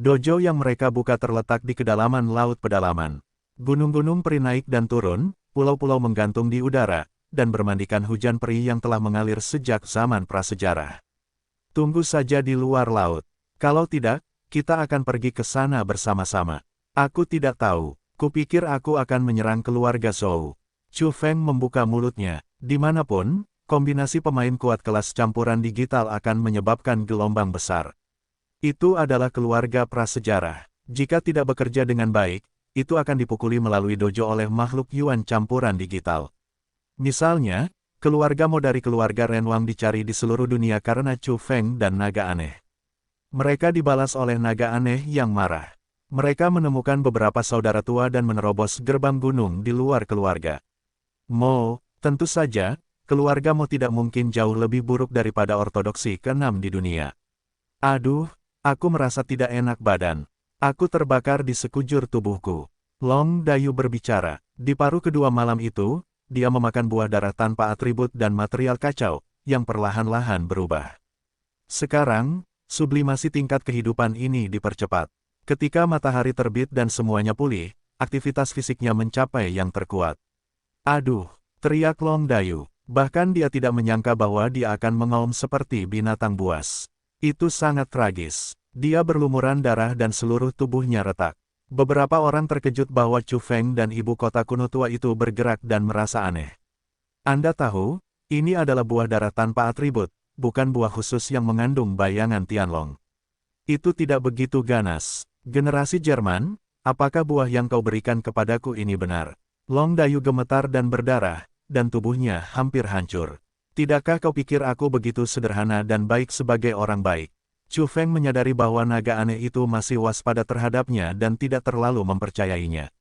Dojo yang mereka buka terletak di kedalaman laut pedalaman. Gunung-gunung peri naik dan turun, pulau-pulau menggantung di udara, dan bermandikan hujan peri yang telah mengalir sejak zaman prasejarah. Tunggu saja di luar laut. Kalau tidak, kita akan pergi ke sana bersama-sama. Aku tidak tahu, kupikir aku akan menyerang keluarga Zhou. Chu Feng membuka mulutnya. Dimanapun, kombinasi pemain kuat kelas campuran digital akan menyebabkan gelombang besar. Itu adalah keluarga prasejarah. Jika tidak bekerja dengan baik, itu akan dipukuli melalui dojo oleh makhluk Yuan campuran digital. Misalnya, keluarga Mo dari keluarga Renwang dicari di seluruh dunia karena Chu Feng dan naga aneh. Mereka dibalas oleh naga aneh yang marah. Mereka menemukan beberapa saudara tua dan menerobos gerbang gunung di luar keluarga Mo. Tentu saja, keluarga Mo tidak mungkin jauh lebih buruk daripada ortodoksi ke-6 di dunia. Aduh, aku merasa tidak enak badan. Aku terbakar di sekujur tubuhku. Long Dayu berbicara. Di paruh kedua malam itu, dia memakan buah darah tanpa atribut dan material kacau, yang perlahan-lahan berubah. Sekarang, sublimasi tingkat kehidupan ini dipercepat. Ketika matahari terbit dan semuanya pulih, aktivitas fisiknya mencapai yang terkuat. Aduh, teriak Long Dayu. Bahkan dia tidak menyangka bahwa dia akan mengaum seperti binatang buas. Itu sangat tragis. Dia berlumuran darah dan seluruh tubuhnya retak. Beberapa orang terkejut bahwa Chu Feng dan ibu kota kuno tua itu bergerak dan merasa aneh. Anda tahu, ini adalah buah darah tanpa atribut, bukan buah khusus yang mengandung bayangan Tianlong. Itu tidak begitu ganas. Generasi Jerman, apakah buah yang kau berikan kepadaku ini benar? Long Dayu gemetar dan berdarah, dan tubuhnya hampir hancur. Tidakkah kau pikir aku begitu sederhana dan baik sebagai orang baik? Chu Feng menyadari bahwa naga aneh itu masih waspada terhadapnya dan tidak terlalu mempercayainya.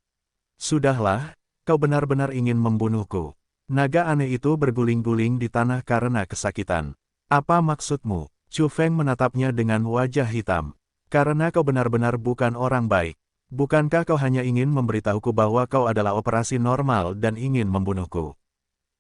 Sudahlah, kau benar-benar ingin membunuhku. Naga aneh itu berguling-guling di tanah karena kesakitan. Apa maksudmu? Chu Feng menatapnya dengan wajah hitam. Karena kau benar-benar bukan orang baik. Bukankah kau hanya ingin memberitahuku bahwa kau adalah operasi normal dan ingin membunuhku?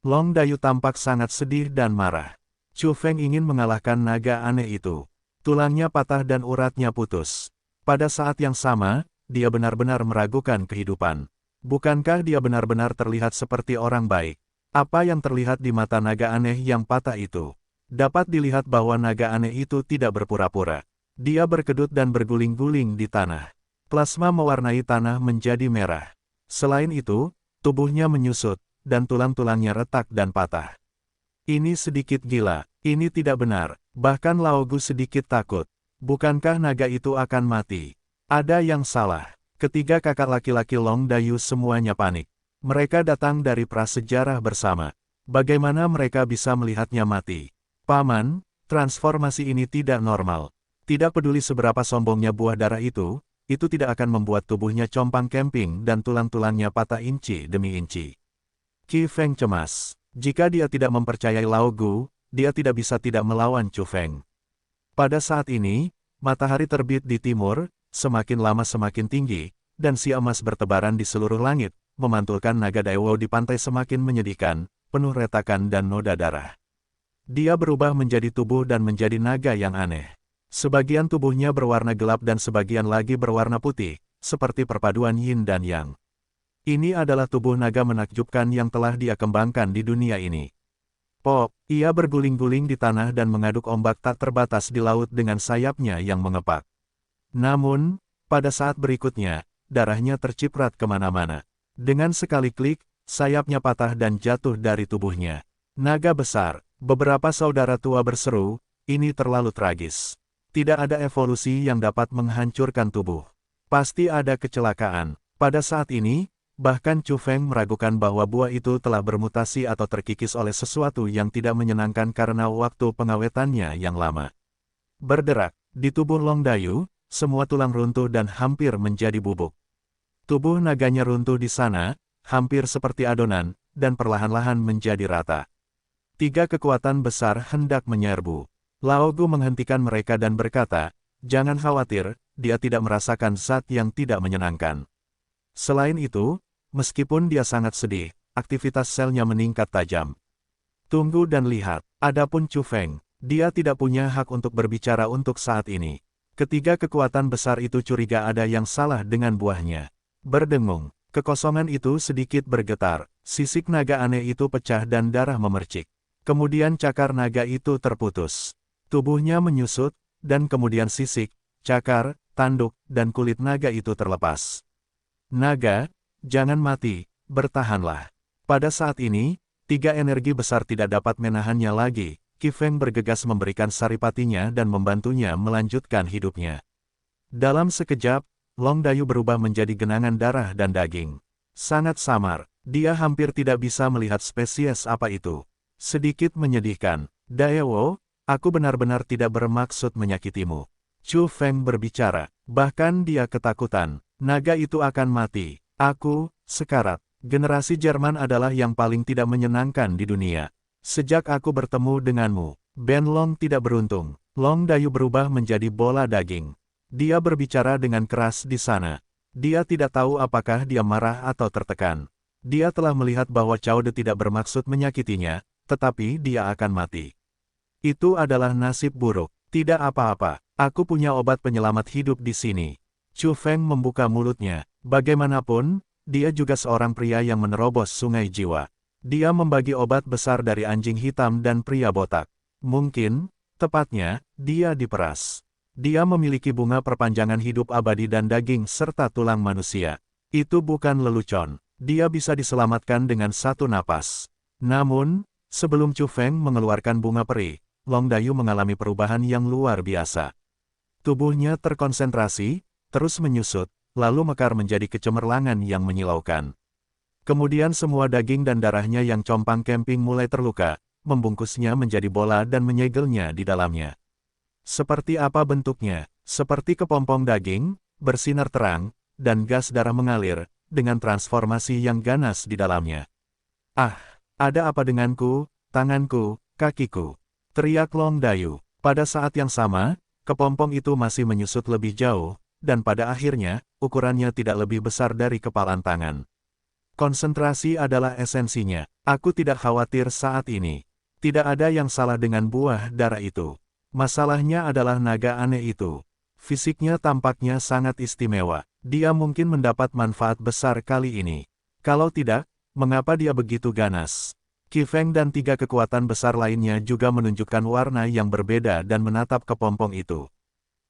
Long Dayu tampak sangat sedih dan marah. Chu Feng ingin mengalahkan naga aneh itu. Tulangnya patah dan uratnya putus. Pada saat yang sama, dia benar-benar meragukan kehidupan. Bukankah dia benar-benar terlihat seperti orang baik? Apa yang terlihat di mata naga aneh yang patah itu? Dapat dilihat bahwa naga aneh itu tidak berpura-pura. Dia berkedut dan berguling-guling di tanah. Plasma mewarnai tanah menjadi merah. Selain itu, tubuhnya menyusut, dan tulang-tulangnya retak dan patah. Ini sedikit gila, ini tidak benar. Bahkan Lao Gu sedikit takut. Bukankah naga itu akan mati? Ada yang salah. Ketiga kakak laki-laki Long Dayu semuanya panik. Mereka datang dari prasejarah bersama. Bagaimana mereka bisa melihatnya mati? Paman, transformasi ini tidak normal. Tidak peduli seberapa sombongnya buah darah itu tidak akan membuat tubuhnya compang camping dan tulang-tulangnya patah inci demi inci. Qi Feng cemas. Jika dia tidak mempercayai Lao Gu, dia tidak bisa tidak melawan Chu Feng. Pada saat ini, matahari terbit di timur, semakin lama semakin tinggi, dan si emas bertebaran di seluruh langit, memantulkan naga Daewoo di pantai semakin menyedihkan, penuh retakan dan noda darah. Dia berubah menjadi tubuh dan menjadi naga yang aneh. Sebagian tubuhnya berwarna gelap dan sebagian lagi berwarna putih, seperti perpaduan yin dan yang. Ini adalah tubuh naga menakjubkan yang telah dia kembangkan di dunia ini. Pop, ia berguling-guling di tanah dan mengaduk ombak tak terbatas di laut dengan sayapnya yang mengepak. Namun, pada saat berikutnya, darahnya terciprat kemana-mana. Dengan sekali klik, sayapnya patah dan jatuh dari tubuhnya. Naga besar, beberapa saudara tua berseru, ini terlalu tragis. Tidak ada evolusi yang dapat menghancurkan tubuh. Pasti ada kecelakaan. Pada saat ini, bahkan Chu Feng meragukan bahwa buah itu telah bermutasi atau terkikis oleh sesuatu yang tidak menyenangkan karena waktu pengawetannya yang lama. Berderak, di tubuh Long Dayu, semua tulang runtuh dan hampir menjadi bubuk. Tubuh naganya runtuh di sana, hampir seperti adonan, dan perlahan-lahan menjadi rata. Tiga kekuatan besar hendak menyerbu. Lao Gu menghentikan mereka dan berkata, jangan khawatir, dia tidak merasakan zat yang tidak menyenangkan. Selain itu, meskipun dia sangat sedih, aktivitas selnya meningkat tajam. Tunggu dan lihat, adapun Chu Feng, dia tidak punya hak untuk berbicara untuk saat ini. Ketiga kekuatan besar itu curiga ada yang salah dengan buahnya. Berdengung, kekosongan itu sedikit bergetar, sisik naga aneh itu pecah dan darah memercik. Kemudian cakar naga itu terputus. Tubuhnya menyusut, dan kemudian sisik, cakar, tanduk, dan kulit naga itu terlepas. Naga, jangan mati, bertahanlah. Pada saat ini, tiga energi besar tidak dapat menahannya lagi. Qi Feng bergegas memberikan saripatinya dan membantunya melanjutkan hidupnya. Dalam sekejap, Long Dayu berubah menjadi genangan darah dan daging. Sangat samar, dia hampir tidak bisa melihat spesies apa itu. Sedikit menyedihkan, Daewo, aku benar-benar tidak bermaksud menyakitimu. Chu Feng berbicara, bahkan dia ketakutan, naga itu akan mati. Aku, sekarat. Generasi Jerman adalah yang paling tidak menyenangkan di dunia. Sejak aku bertemu denganmu, Ben Long tidak beruntung. Long Dayu berubah menjadi bola daging. Dia berbicara dengan keras di sana. Dia tidak tahu apakah dia marah atau tertekan. Dia telah melihat bahwa Cao De tidak bermaksud menyakitinya, tetapi dia akan mati. Itu adalah nasib buruk. Tidak apa-apa, aku punya obat penyelamat hidup di sini. Chu Feng membuka mulutnya. Bagaimanapun, dia juga seorang pria yang menerobos sungai jiwa. Dia membagi obat besar dari anjing hitam dan pria botak. Mungkin, tepatnya, dia diperas. Dia memiliki bunga perpanjangan hidup abadi dan daging serta tulang manusia. Itu bukan lelucon. Dia bisa diselamatkan dengan satu napas. Namun, sebelum Chu Feng mengeluarkan bunga peri, Long Dayu mengalami perubahan yang luar biasa. Tubuhnya terkonsentrasi, terus menyusut, lalu mekar menjadi kecemerlangan yang menyilaukan. Kemudian semua daging dan darahnya yang compang camping mulai terluka, membungkusnya menjadi bola dan menyegelnya di dalamnya. Seperti apa bentuknya? Seperti kepompong daging, bersinar terang, dan gas darah mengalir, dengan transformasi yang ganas di dalamnya. Ah, ada apa denganku, tanganku, kakiku? Teriak Long Dayu. Pada saat yang sama, kepompong itu masih menyusut lebih jauh, dan pada akhirnya, ukurannya tidak lebih besar dari kepalan tangan. Konsentrasi adalah esensinya. Aku tidak khawatir saat ini. Tidak ada yang salah dengan buah darah itu. Masalahnya adalah naga aneh itu. Fisiknya tampaknya sangat istimewa. Dia mungkin mendapat manfaat besar kali ini. Kalau tidak, mengapa dia begitu ganas? Qi Feng dan tiga kekuatan besar lainnya juga menunjukkan warna yang berbeda dan menatap kepompong itu.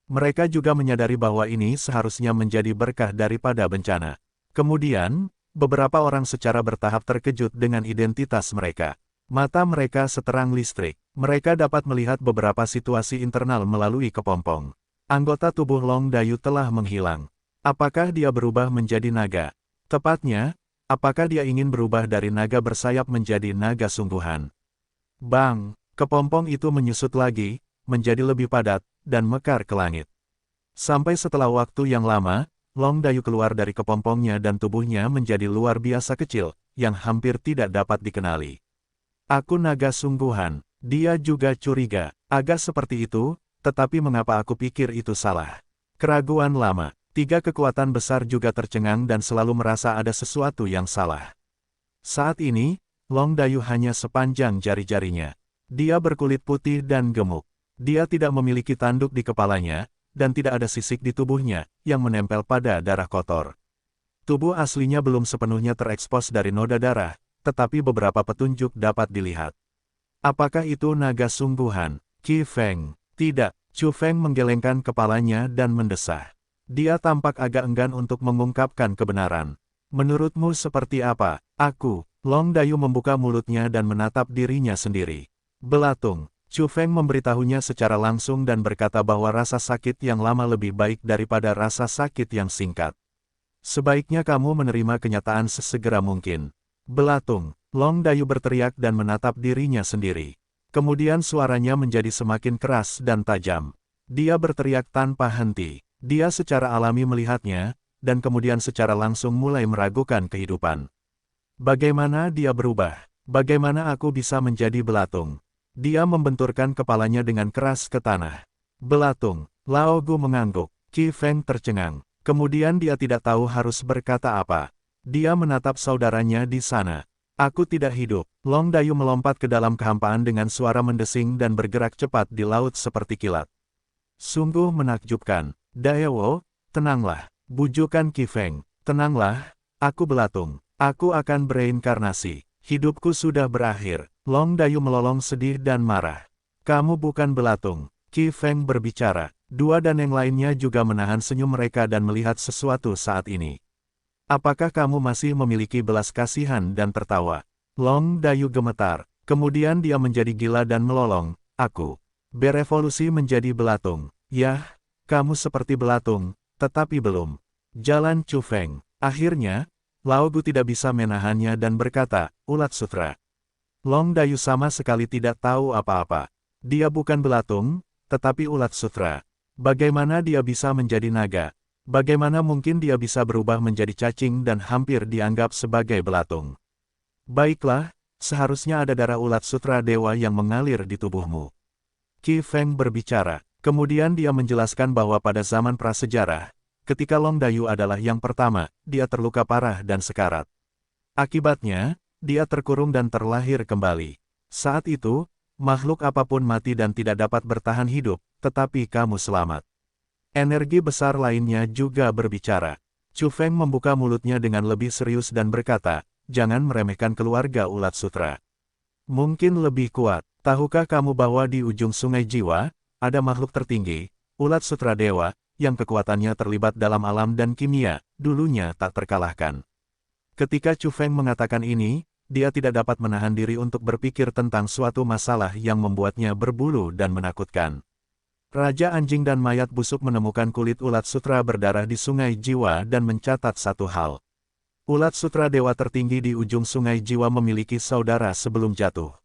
Mereka juga menyadari bahwa ini seharusnya menjadi berkah daripada bencana. Kemudian, beberapa orang secara bertahap terkejut dengan identitas mereka. Mata mereka seterang listrik. Mereka dapat melihat beberapa situasi internal melalui kepompong. Anggota tubuh Long Dayu telah menghilang. Apakah dia berubah menjadi naga? Tepatnya, apakah dia ingin berubah dari naga bersayap menjadi naga sungguhan? Bang! Kepompong itu menyusut lagi, menjadi lebih padat, dan mekar ke langit. Sampai setelah waktu yang lama, Long Dayu keluar dari kepompongnya dan tubuhnya menjadi luar biasa kecil, yang hampir tidak dapat dikenali. Aku naga sungguhan, dia juga curiga, agak seperti itu, tetapi mengapa aku pikir itu salah? Keraguan lama, tiga kekuatan besar juga tercengang dan selalu merasa ada sesuatu yang salah. Saat ini, Long Dayu hanya sepanjang jari-jarinya. Dia berkulit putih dan gemuk. Dia tidak memiliki tanduk di kepalanya, dan tidak ada sisik di tubuhnya, yang menempel pada darah kotor. Tubuh aslinya belum sepenuhnya terekspos dari noda darah, tetapi beberapa petunjuk dapat dilihat. Apakah itu naga sungguhan? Qi Feng? Tidak. Chu Feng menggelengkan kepalanya dan mendesah. Dia tampak agak enggan untuk mengungkapkan kebenaran. Menurutmu seperti apa? Aku. Long Dayu membuka mulutnya dan menatap dirinya sendiri. Belatung. Chu Feng memberitahunya secara langsung dan berkata bahwa rasa sakit yang lama lebih baik daripada rasa sakit yang singkat. Sebaiknya kamu menerima kenyataan sesegera mungkin. Belatung. Long Dayu berteriak dan menatap dirinya sendiri. Kemudian suaranya menjadi semakin keras dan tajam. Dia berteriak tanpa henti. Dia secara alami melihatnya, dan kemudian secara langsung mulai meragukan kehidupan. Bagaimana dia berubah? Bagaimana aku bisa menjadi belatung? Dia membenturkan kepalanya dengan keras ke tanah. Belatung. Lao Gu mengangguk. Qi Feng tercengang. Kemudian dia tidak tahu harus berkata apa. Dia menatap saudaranya di sana. Aku tidak hidup. Long Dayu melompat ke dalam kehampaan dengan suara mendesing dan bergerak cepat di laut seperti kilat. Sungguh menakjubkan. Daewo, tenanglah. Bujukan Qi Feng. Tenanglah, aku belatung. Aku akan bereinkarnasi. Hidupku sudah berakhir. Long Dayu melolong sedih dan marah. Kamu bukan belatung. Qi Feng berbicara. Dua dan yang lainnya juga menahan senyum mereka dan melihat sesuatu saat ini. Apakah kamu masih memiliki belas kasihan dan tertawa? Long Dayu gemetar. Kemudian dia menjadi gila dan melolong. Aku berevolusi menjadi belatung. Yah, kamu seperti belatung, tetapi belum. Jalan Qi Feng. Akhirnya, Lao Gu tidak bisa menahannya dan berkata, ulat sutra. Long Dayu sama sekali tidak tahu apa-apa. Dia bukan belatung, tetapi ulat sutra. Bagaimana dia bisa menjadi naga? Bagaimana mungkin dia bisa berubah menjadi cacing dan hampir dianggap sebagai belatung? Baiklah, seharusnya ada darah ulat sutra dewa yang mengalir di tubuhmu. Qi Feng berbicara. Kemudian dia menjelaskan bahwa pada zaman prasejarah, ketika Long Dayu adalah yang pertama, dia terluka parah dan sekarat. Akibatnya, dia terkurung dan terlahir kembali. Saat itu, makhluk apapun mati dan tidak dapat bertahan hidup, tetapi kamu selamat. Energi besar lainnya juga berbicara. Qi Feng membuka mulutnya dengan lebih serius dan berkata, jangan meremehkan keluarga ulat sutra. Mungkin lebih kuat. Tahukah kamu bahwa di ujung sungai jiwa, ada makhluk tertinggi, ulat sutra dewa, yang kekuatannya terlibat dalam alam dan kimia, dulunya tak terkalahkan. Ketika Qi Feng mengatakan ini, dia tidak dapat menahan diri untuk berpikir tentang suatu masalah yang membuatnya berbulu dan menakutkan. Raja Anjing dan mayat busuk menemukan kulit ulat sutra berdarah di sungai jiwa dan mencatat satu hal. Ulat sutra dewa tertinggi di ujung sungai jiwa memiliki saudara sebelum jatuh.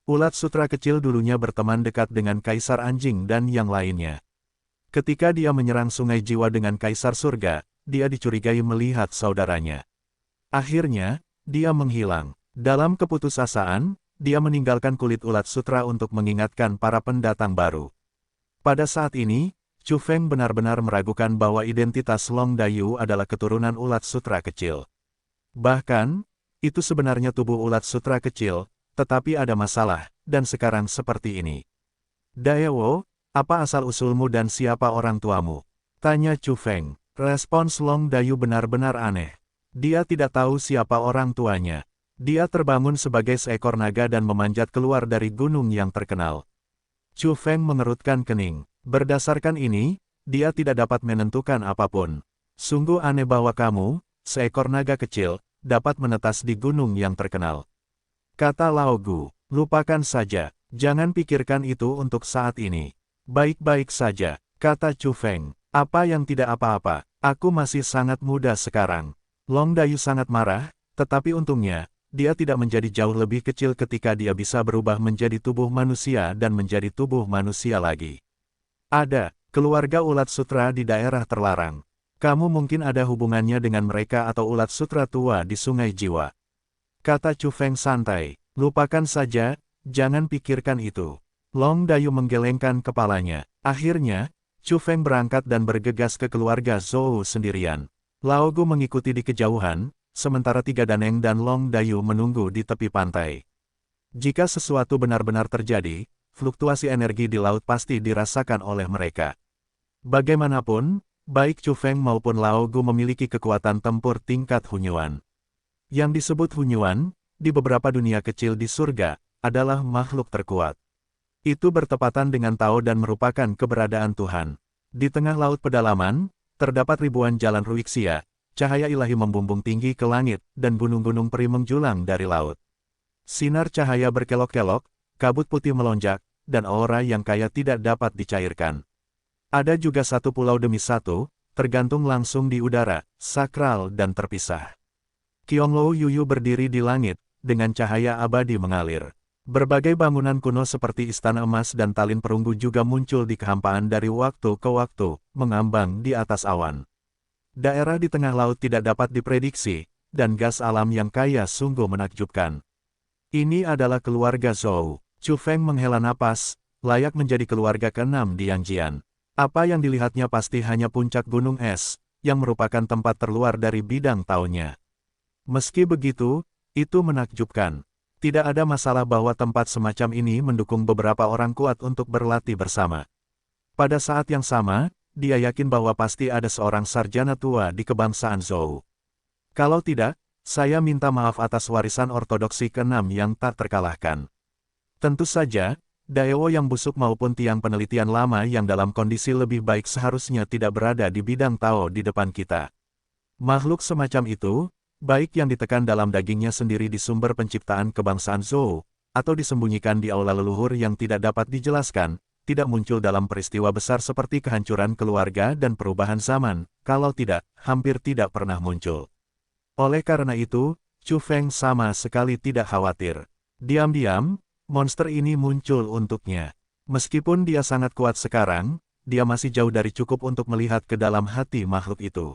Ulat sutra kecil dulunya berteman dekat dengan Kaisar Anjing dan yang lainnya. Ketika dia menyerang sungai jiwa dengan Kaisar Surga, dia dicurigai melihat saudaranya. Akhirnya, dia menghilang. Dalam keputusasaan, dia meninggalkan kulit ulat sutra untuk mengingatkan para pendatang baru. Pada saat ini, Qi Feng benar-benar meragukan bahwa identitas Long Dayu adalah keturunan ulat sutra kecil. Bahkan, itu sebenarnya tubuh ulat sutra kecil, tetapi ada masalah, dan sekarang seperti ini. Daewo, apa asal-usulmu dan siapa orang tuamu? Tanya Qi Feng. Respons Long Dayu benar-benar aneh. Dia tidak tahu siapa orang tuanya. Dia terbangun sebagai seekor naga dan memanjat keluar dari gunung yang terkenal. Qi Feng mengerutkan kening. Berdasarkan ini, dia tidak dapat menentukan apapun. Sungguh aneh bahwa kamu, seekor naga kecil, dapat menetas di gunung yang terkenal. Kata Lao Gu, lupakan saja, jangan pikirkan itu untuk saat ini. Baik-baik saja, kata Qi Feng. Apa yang tidak apa-apa, aku masih sangat muda sekarang. Long Dayu sangat marah, tetapi untungnya, dia tidak menjadi jauh lebih kecil ketika dia bisa berubah menjadi tubuh manusia dan menjadi tubuh manusia lagi. Ada, keluarga ulat sutra di daerah terlarang. Kamu mungkin ada hubungannya dengan mereka atau ulat sutra tua di sungai jiwa. Kata Qi Feng santai, lupakan saja, jangan pikirkan itu. Long Dayu menggelengkan kepalanya. Akhirnya, Qi Feng berangkat dan bergegas ke keluarga Zhou sendirian. Lao Gu mengikuti di kejauhan, sementara tiga Daneng dan Long Dayu menunggu di tepi pantai. Jika sesuatu benar-benar terjadi, fluktuasi energi di laut pasti dirasakan oleh mereka. Bagaimanapun, baik Qi Feng maupun Lao Gu memiliki kekuatan tempur tingkat Hunyuan. Yang disebut Hunyuan, di beberapa dunia kecil di surga, adalah makhluk terkuat. Itu bertepatan dengan Tao dan merupakan keberadaan Tuhan. Di tengah laut pedalaman, terdapat ribuan jalan Ruixia, cahaya ilahi membumbung tinggi ke langit, dan gunung-gunung peri menjulang dari laut. Sinar cahaya berkelok-kelok, kabut putih melonjak, dan aura yang kaya tidak dapat dicairkan. Ada juga satu pulau demi satu, tergantung langsung di udara, sakral dan terpisah. Qianglou Yuyu berdiri di langit, dengan cahaya abadi mengalir. Berbagai bangunan kuno seperti istana emas dan talin perunggu juga muncul di kehampaan dari waktu ke waktu, mengambang di atas awan. Daerah di tengah laut tidak dapat diprediksi, dan gas alam yang kaya sungguh menakjubkan. Ini adalah keluarga Zhou. Qi Feng menghela napas, layak menjadi keluarga ke-6 di Yangjian. Apa yang dilihatnya pasti hanya puncak gunung es, yang merupakan tempat terluar dari bidang Tao-nya. Meski begitu, itu menakjubkan. Tidak ada masalah bahwa tempat semacam ini mendukung beberapa orang kuat untuk berlatih bersama. Pada saat yang sama, dia yakin bahwa pasti ada seorang sarjana tua di kebangsaan Zhou. Kalau tidak, saya minta maaf atas warisan ortodoksi ke-6 yang tak terkalahkan. Tentu saja, Daewo yang busuk maupun tiang penelitian lama yang dalam kondisi lebih baik seharusnya tidak berada di bidang Tao di depan kita. Makhluk semacam itu, baik yang ditekan dalam dagingnya sendiri di sumber penciptaan kebangsaan Zhou, atau disembunyikan di aula leluhur yang tidak dapat dijelaskan, tidak muncul dalam peristiwa besar seperti kehancuran keluarga dan perubahan zaman, kalau tidak, hampir tidak pernah muncul. Oleh karena itu, Chu Feng sama sekali tidak khawatir. Diam-diam, monster ini muncul untuknya. Meskipun dia sangat kuat sekarang, dia masih jauh dari cukup untuk melihat ke dalam hati makhluk itu.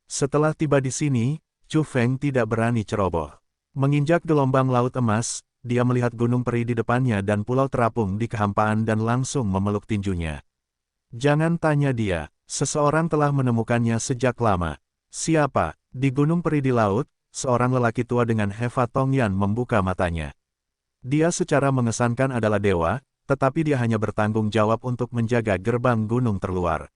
Setelah tiba di sini, Chu Feng tidak berani ceroboh. Menginjak gelombang laut emas, dia melihat gunung peri di depannya dan pulau terapung di kehampaan dan langsung memeluk tinjunya. Jangan tanya dia, seseorang telah menemukannya sejak lama. Siapa? Di gunung peri di laut, seorang lelaki tua dengan Heva Tongyan membuka matanya. Dia secara mengesankan adalah dewa, tetapi dia hanya bertanggung jawab untuk menjaga gerbang gunung terluar.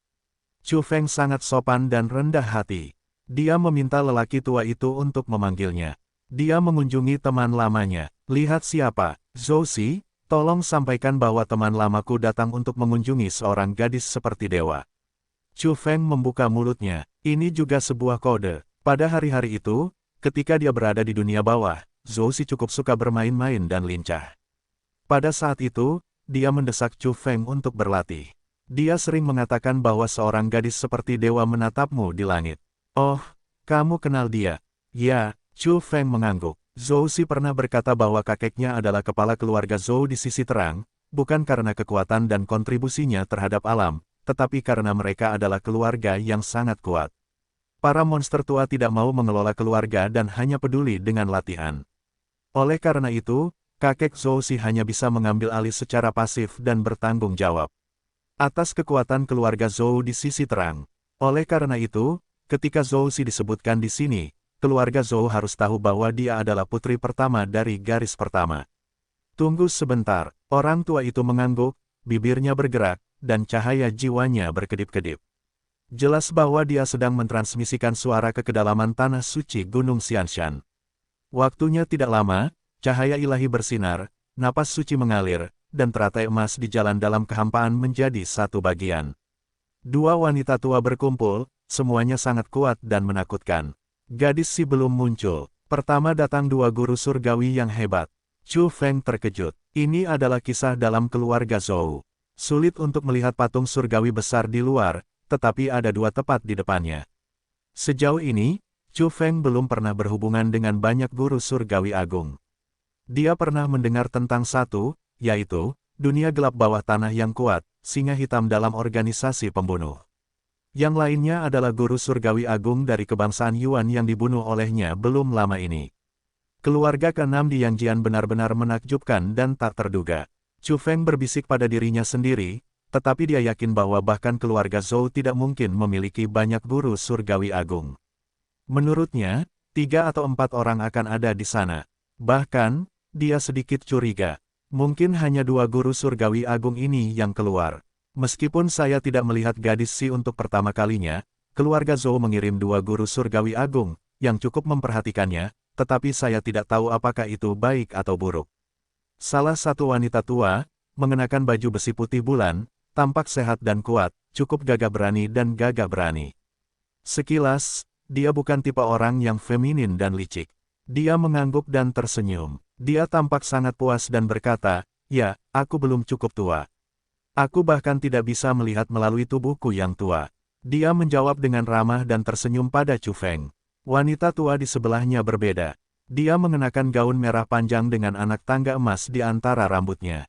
Chu Feng sangat sopan dan rendah hati. Dia meminta lelaki tua itu untuk memanggilnya. Dia mengunjungi teman lamanya. Lihat siapa, Zhou Xi, tolong sampaikan bahwa teman lamaku datang untuk mengunjungi seorang gadis seperti dewa. Chu Feng membuka mulutnya. Ini juga sebuah kode. Pada hari-hari itu, ketika dia berada di dunia bawah, Zhou Xi cukup suka bermain-main dan lincah. Pada saat itu, dia mendesak Chu Feng untuk berlatih. Dia sering mengatakan bahwa seorang gadis seperti dewa menatapmu di langit. Oh, kamu kenal dia? Ya, Chu Feng mengangguk. Zhou Xi pernah berkata bahwa kakeknya adalah kepala keluarga Zhou di sisi terang, bukan karena kekuatan dan kontribusinya terhadap alam, tetapi karena mereka adalah keluarga yang sangat kuat. Para monster tua tidak mau mengelola keluarga dan hanya peduli dengan latihan. Oleh karena itu, kakek Zhou Xi hanya bisa mengambil alih secara pasif dan bertanggung jawab atas kekuatan keluarga Zhou di sisi terang. Oleh karena itu, ketika Zhou Xi disebutkan di sini, keluarga Zhou harus tahu bahwa dia adalah putri pertama dari garis pertama. Tunggu sebentar, orang tua itu mengangguk, bibirnya bergerak, dan cahaya jiwanya berkedip-kedip. Jelas bahwa dia sedang mentransmisikan suara ke kedalaman tanah suci Gunung Xianshan. Waktunya tidak lama, cahaya ilahi bersinar, napas suci mengalir, dan teratai emas di jalan dalam kehampaan menjadi satu bagian. Dua wanita tua berkumpul, semuanya sangat kuat dan menakutkan. Gadis si belum muncul. Pertama datang dua guru surgawi yang hebat. Chu Feng terkejut. Ini adalah kisah dalam keluarga Zhou. Sulit untuk melihat patung surgawi besar di luar, tetapi ada dua tepat di depannya. Sejauh ini, Chu Feng belum pernah berhubungan dengan banyak guru surgawi agung. Dia pernah mendengar tentang satu, yaitu, dunia gelap bawah tanah yang kuat, singa hitam dalam organisasi pembunuh. Yang lainnya adalah guru surgawi agung dari kebangsaan Yuan yang dibunuh olehnya belum lama ini. Keluarga ke-6 di Yangjian benar-benar menakjubkan dan tak terduga. Chu Feng berbisik pada dirinya sendiri, tetapi dia yakin bahwa bahkan keluarga Zhou tidak mungkin memiliki banyak guru surgawi agung. Menurutnya, 3 atau 4 orang akan ada di sana. Bahkan, dia sedikit curiga. Mungkin hanya 2 guru surgawi agung ini yang keluar. Meskipun saya tidak melihat gadis si untuk pertama kalinya, keluarga Zhou mengirim 2 guru surgawi agung, yang cukup memperhatikannya, tetapi saya tidak tahu apakah itu baik atau buruk. Salah satu wanita tua, mengenakan baju besi putih bulan, tampak sehat dan kuat, cukup gagah berani dan gagah berani. Sekilas, dia bukan tipe orang yang feminin dan licik. Dia mengangguk dan tersenyum. Dia tampak sangat puas dan berkata, "Ya, aku belum cukup tua. Aku bahkan tidak bisa melihat melalui tubuhku yang tua." Dia menjawab dengan ramah dan tersenyum pada Chu Feng. Wanita tua di sebelahnya berbeda. Dia mengenakan gaun merah panjang dengan anak tangga emas di antara rambutnya.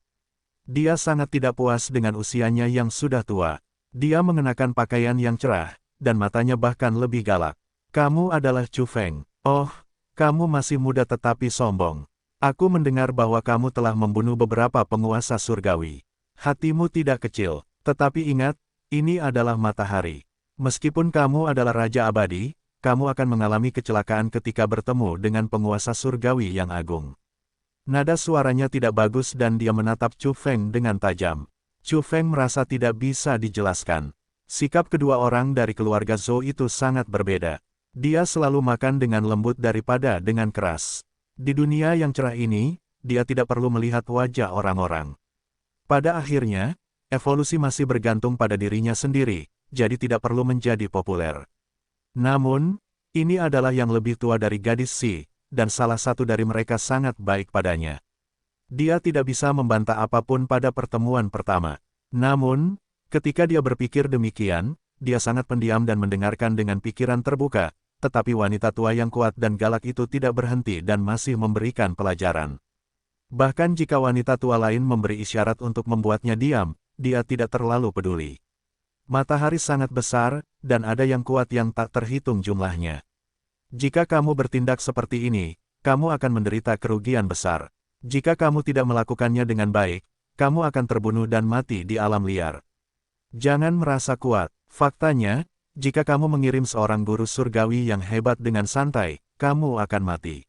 Dia sangat tidak puas dengan usianya yang sudah tua. Dia mengenakan pakaian yang cerah, dan matanya bahkan lebih galak. "Kamu adalah Chu Feng. Oh, kamu masih muda tetapi sombong. Aku mendengar bahwa kamu telah membunuh beberapa penguasa surgawi. Hatimu tidak kecil, tetapi ingat, ini adalah matahari. Meskipun kamu adalah Raja Abadi, kamu akan mengalami kecelakaan ketika bertemu dengan penguasa surgawi yang agung." Nada suaranya tidak bagus dan dia menatap Chu Feng dengan tajam. Chu Feng merasa tidak bisa dijelaskan. Sikap kedua orang dari keluarga Zhou itu sangat berbeda. Dia selalu makan dengan lembut daripada dengan keras. Di dunia yang cerah ini, dia tidak perlu melihat wajah orang-orang. Pada akhirnya, evolusi masih bergantung pada dirinya sendiri, jadi tidak perlu menjadi populer. Namun, ini adalah yang lebih tua dari gadis Si, dan salah satu dari mereka sangat baik padanya. Dia tidak bisa membantah apapun pada pertemuan pertama. Namun, ketika dia berpikir demikian, dia sangat pendiam dan mendengarkan dengan pikiran terbuka, tetapi wanita tua yang kuat dan galak itu tidak berhenti dan masih memberikan pelajaran. Bahkan jika wanita tua lain memberi isyarat untuk membuatnya diam, dia tidak terlalu peduli. Matahari sangat besar, dan ada yang kuat yang tak terhitung jumlahnya. Jika kamu bertindak seperti ini, kamu akan menderita kerugian besar. Jika kamu tidak melakukannya dengan baik, kamu akan terbunuh dan mati di alam liar. Jangan merasa kuat. Faktanya, jika kamu mengirim seorang guru surgawi yang hebat dengan santai, kamu akan mati.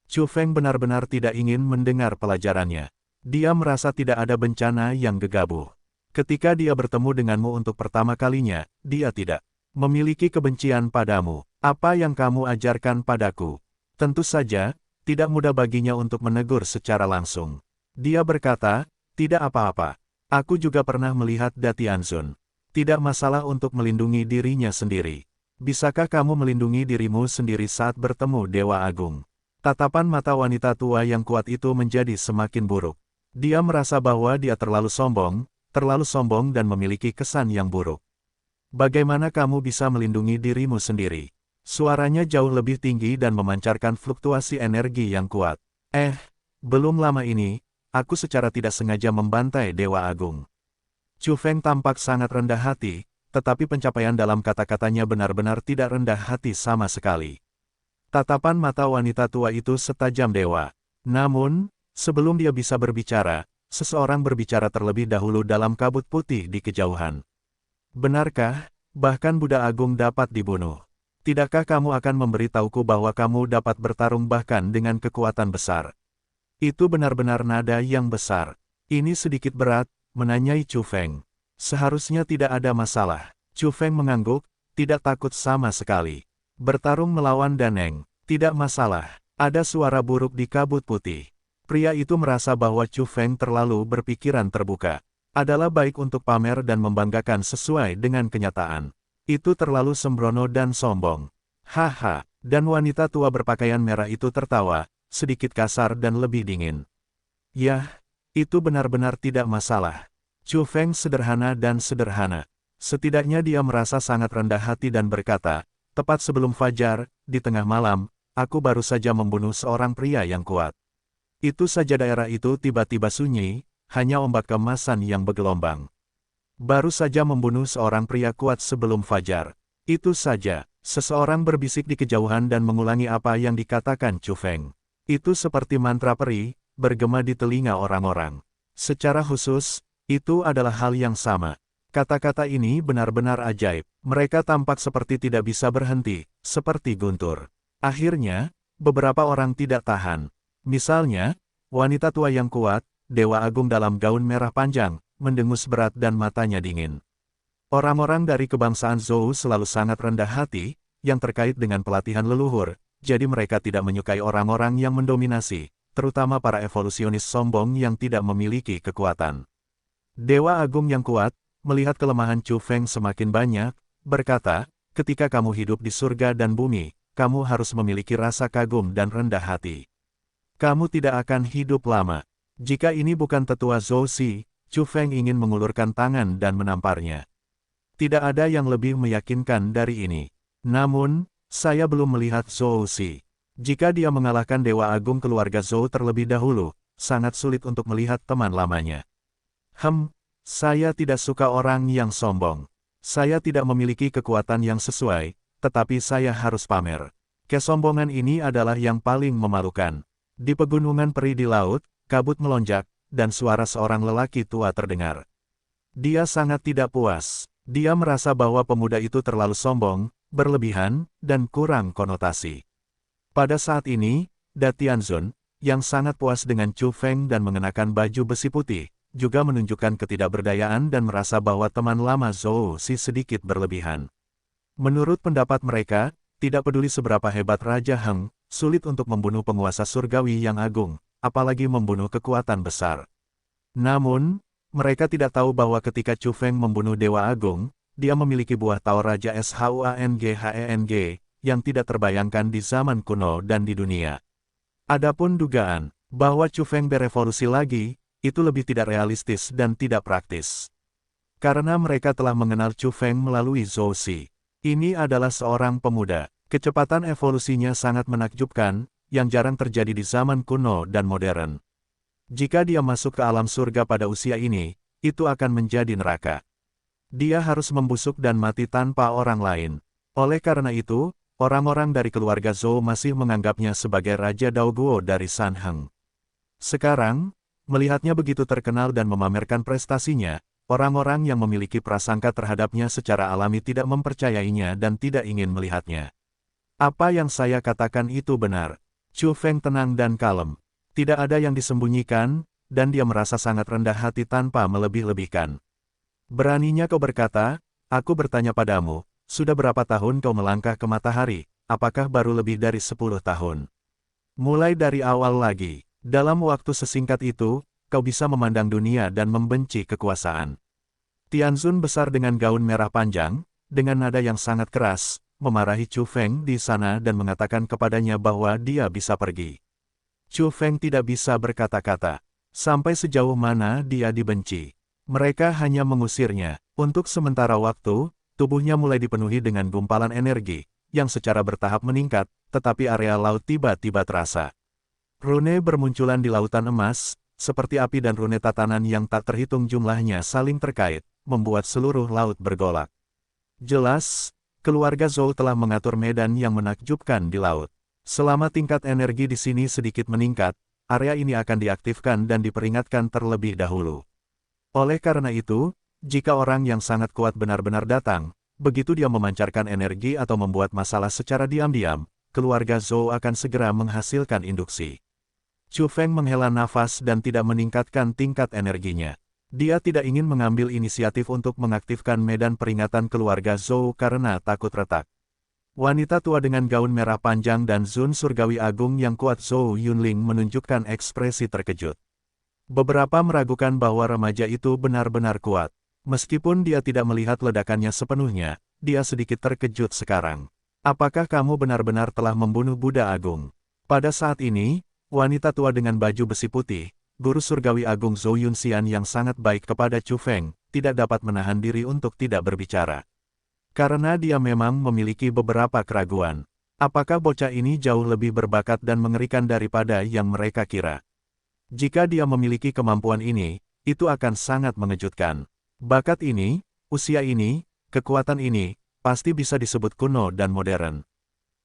Chu Feng benar-benar tidak ingin mendengar pelajarannya. Dia merasa tidak ada bencana yang gegabah. Ketika dia bertemu denganmu untuk pertama kalinya, dia tidak memiliki kebencian padamu. Apa yang kamu ajarkan padaku? Tentu saja, tidak mudah baginya untuk menegur secara langsung. Dia berkata, tidak apa-apa. Aku juga pernah melihat Datianzun. Tidak masalah untuk melindungi dirinya sendiri. Bisakah kamu melindungi dirimu sendiri saat bertemu Dewa Agung? Tatapan mata wanita tua yang kuat itu menjadi semakin buruk. Dia merasa bahwa dia terlalu sombong dan memiliki kesan yang buruk. Bagaimana kamu bisa melindungi dirimu sendiri? Suaranya jauh lebih tinggi dan memancarkan fluktuasi energi yang kuat. Belum lama ini, aku secara tidak sengaja membantai Dewa Agung. Chu Feng tampak sangat rendah hati, tetapi pencapaian dalam kata-katanya benar-benar tidak rendah hati sama sekali. Tatapan mata wanita tua itu setajam dewa. Namun, sebelum dia bisa berbicara, seseorang berbicara terlebih dahulu dalam kabut putih di kejauhan. Benarkah, bahkan Buddha Agung dapat dibunuh? Tidakkah kamu akan memberitahuku bahwa kamu dapat bertarung bahkan dengan kekuatan besar? Itu benar-benar nada yang besar. Ini sedikit berat, menanyai Chu Feng. Seharusnya tidak ada masalah. Chu Feng mengangguk, tidak takut sama sekali. Bertarung melawan Daneng, tidak masalah. Ada suara buruk di kabut putih. Pria itu merasa bahwa Chu Feng terlalu berpikiran terbuka. Adalah baik untuk pamer dan membanggakan sesuai dengan kenyataan. Itu terlalu sembrono dan sombong. Haha, dan wanita tua berpakaian merah itu tertawa, sedikit kasar dan lebih dingin. Yah, itu benar-benar tidak masalah. Chu Feng sederhana dan sederhana. Setidaknya dia merasa sangat rendah hati dan berkata, tepat sebelum fajar, di tengah malam, aku baru saja membunuh seorang pria yang kuat. Itu saja daerah itu tiba-tiba sunyi, hanya ombak keemasan yang bergelombang. Baru saja membunuh seorang pria kuat sebelum fajar. Itu saja, seseorang berbisik di kejauhan dan mengulangi apa yang dikatakan Chu Feng. Itu seperti mantra peri, bergema di telinga orang-orang. Secara khusus, itu adalah hal yang sama. Kata-kata ini benar-benar ajaib. Mereka tampak seperti tidak bisa berhenti, seperti guntur. Akhirnya, beberapa orang tidak tahan. Misalnya, wanita tua yang kuat, Dewa Agung dalam gaun merah panjang, mendengus berat dan matanya dingin. Orang-orang dari kebangsaan Zhou selalu sangat rendah hati, yang terkait dengan pelatihan leluhur, jadi mereka tidak menyukai orang-orang yang mendominasi, terutama para evolusionis sombong yang tidak memiliki kekuatan. Dewa Agung yang kuat, melihat kelemahan Chu Feng semakin banyak, berkata, ketika kamu hidup di surga dan bumi, kamu harus memiliki rasa kagum dan rendah hati. Kamu tidak akan hidup lama. Jika ini bukan tetua Zhou Si, Chu Feng ingin mengulurkan tangan dan menamparnya. Tidak ada yang lebih meyakinkan dari ini. Namun, saya belum melihat Zhou Si. Jika dia mengalahkan Dewa Agung keluarga Zhou terlebih dahulu, sangat sulit untuk melihat teman lamanya. Saya tidak suka orang yang sombong. Saya tidak memiliki kekuatan yang sesuai, tetapi saya harus pamer. Kesombongan ini adalah yang paling memalukan. Di pegunungan peri di laut, kabut melonjak, dan suara seorang lelaki tua terdengar. Dia sangat tidak puas. Dia merasa bahwa pemuda itu terlalu sombong, berlebihan, dan kurang konotasi. Pada saat ini, Datianzun, yang sangat puas dengan Chu Feng dan mengenakan baju besi putih, juga menunjukkan ketidakberdayaan dan merasa bahwa teman lama Zhou Si sedikit berlebihan. Menurut pendapat mereka, tidak peduli seberapa hebat Raja Heng, sulit untuk membunuh penguasa surgawi yang agung, apalagi membunuh kekuatan besar. Namun, mereka tidak tahu bahwa ketika Chu Feng membunuh Dewa Agung, dia memiliki buah Tao Raja Shuangheng yang tidak terbayangkan di zaman kuno dan di dunia. Adapun dugaan bahwa Chu Feng berevolusi lagi, itu lebih tidak realistis dan tidak praktis. Karena mereka telah mengenal Chu Feng melalui Zhou Si. Ini adalah seorang pemuda. Kecepatan evolusinya sangat menakjubkan, yang jarang terjadi di zaman kuno dan modern. Jika dia masuk ke alam surga pada usia ini, itu akan menjadi neraka. Dia harus membusuk dan mati tanpa orang lain. Oleh karena itu, orang-orang dari keluarga Zhou masih menganggapnya sebagai Raja Daoguo dari San Heng. Sekarang, melihatnya begitu terkenal dan memamerkan prestasinya, orang-orang yang memiliki prasangka terhadapnya secara alami tidak mempercayainya dan tidak ingin melihatnya. Apa yang saya katakan itu benar. Chu Feng tenang dan kalem. Tidak ada yang disembunyikan, dan dia merasa sangat rendah hati tanpa melebih-lebihkan. Beraninya kau berkata, aku bertanya padamu, sudah berapa tahun kau melangkah ke matahari, apakah baru lebih dari 10 tahun? Mulai dari awal lagi, dalam waktu sesingkat itu, kau bisa memandang dunia dan membenci kekuasaan. Tianzun besar dengan gaun merah panjang, dengan nada yang sangat keras, memarahi Chu Feng di sana dan mengatakan kepadanya bahwa dia bisa pergi. Chu Feng tidak bisa berkata-kata. Sampai sejauh mana dia dibenci. Mereka hanya mengusirnya. Untuk sementara waktu, tubuhnya mulai dipenuhi dengan gumpalan energi, yang secara bertahap meningkat, tetapi area laut tiba-tiba terasa. Rune bermunculan di lautan emas, seperti api dan rune tatanan yang tak terhitung jumlahnya saling terkait, membuat seluruh laut bergolak. Jelas, keluarga Zhou telah mengatur medan yang menakjubkan di laut. Selama tingkat energi di sini sedikit meningkat, area ini akan diaktifkan dan diperingatkan terlebih dahulu. Oleh karena itu, jika orang yang sangat kuat benar-benar datang, begitu dia memancarkan energi atau membuat masalah secara diam-diam, keluarga Zhou akan segera menghasilkan induksi. Chu Feng menghela nafas dan tidak meningkatkan tingkat energinya. Dia tidak ingin mengambil inisiatif untuk mengaktifkan medan peringatan keluarga Zhou karena takut retak. Wanita tua dengan gaun merah panjang dan Zun Surgawi Agung yang kuat Zhou Yunling menunjukkan ekspresi terkejut. Beberapa meragukan bahwa remaja itu benar-benar kuat. Meskipun dia tidak melihat ledakannya sepenuhnya, dia sedikit terkejut sekarang. Apakah kamu benar-benar telah membunuh Buddha Agung? Pada saat ini, wanita tua dengan baju besi putih, guru surgawi agung Zhou Yunxian yang sangat baik kepada Chu Feng, tidak dapat menahan diri untuk tidak berbicara. Karena dia memang memiliki beberapa keraguan. Apakah bocah ini jauh lebih berbakat dan mengerikan daripada yang mereka kira? Jika dia memiliki kemampuan ini, itu akan sangat mengejutkan. Bakat ini, usia ini, kekuatan ini, pasti bisa disebut kuno dan modern.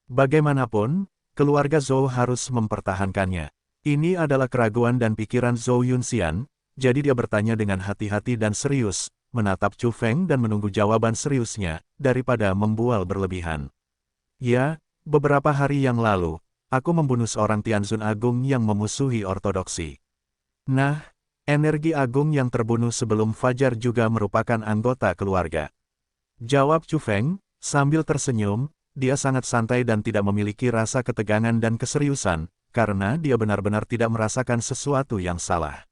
Bagaimanapun, keluarga Zhou harus mempertahankannya. Ini adalah keraguan dan pikiran Zhou Yunxian, jadi dia bertanya dengan hati-hati dan serius, menatap Chu Feng dan menunggu jawaban seriusnya, daripada membual berlebihan. Ya, beberapa hari yang lalu, aku membunuh seorang Tianzun Agung yang memusuhi ortodoksi. Nah, energi agung yang terbunuh sebelum fajar juga merupakan anggota keluarga. Jawab Chu Feng, sambil tersenyum. Dia sangat santai dan tidak memiliki rasa ketegangan dan keseriusan, karena dia benar-benar tidak merasakan sesuatu yang salah.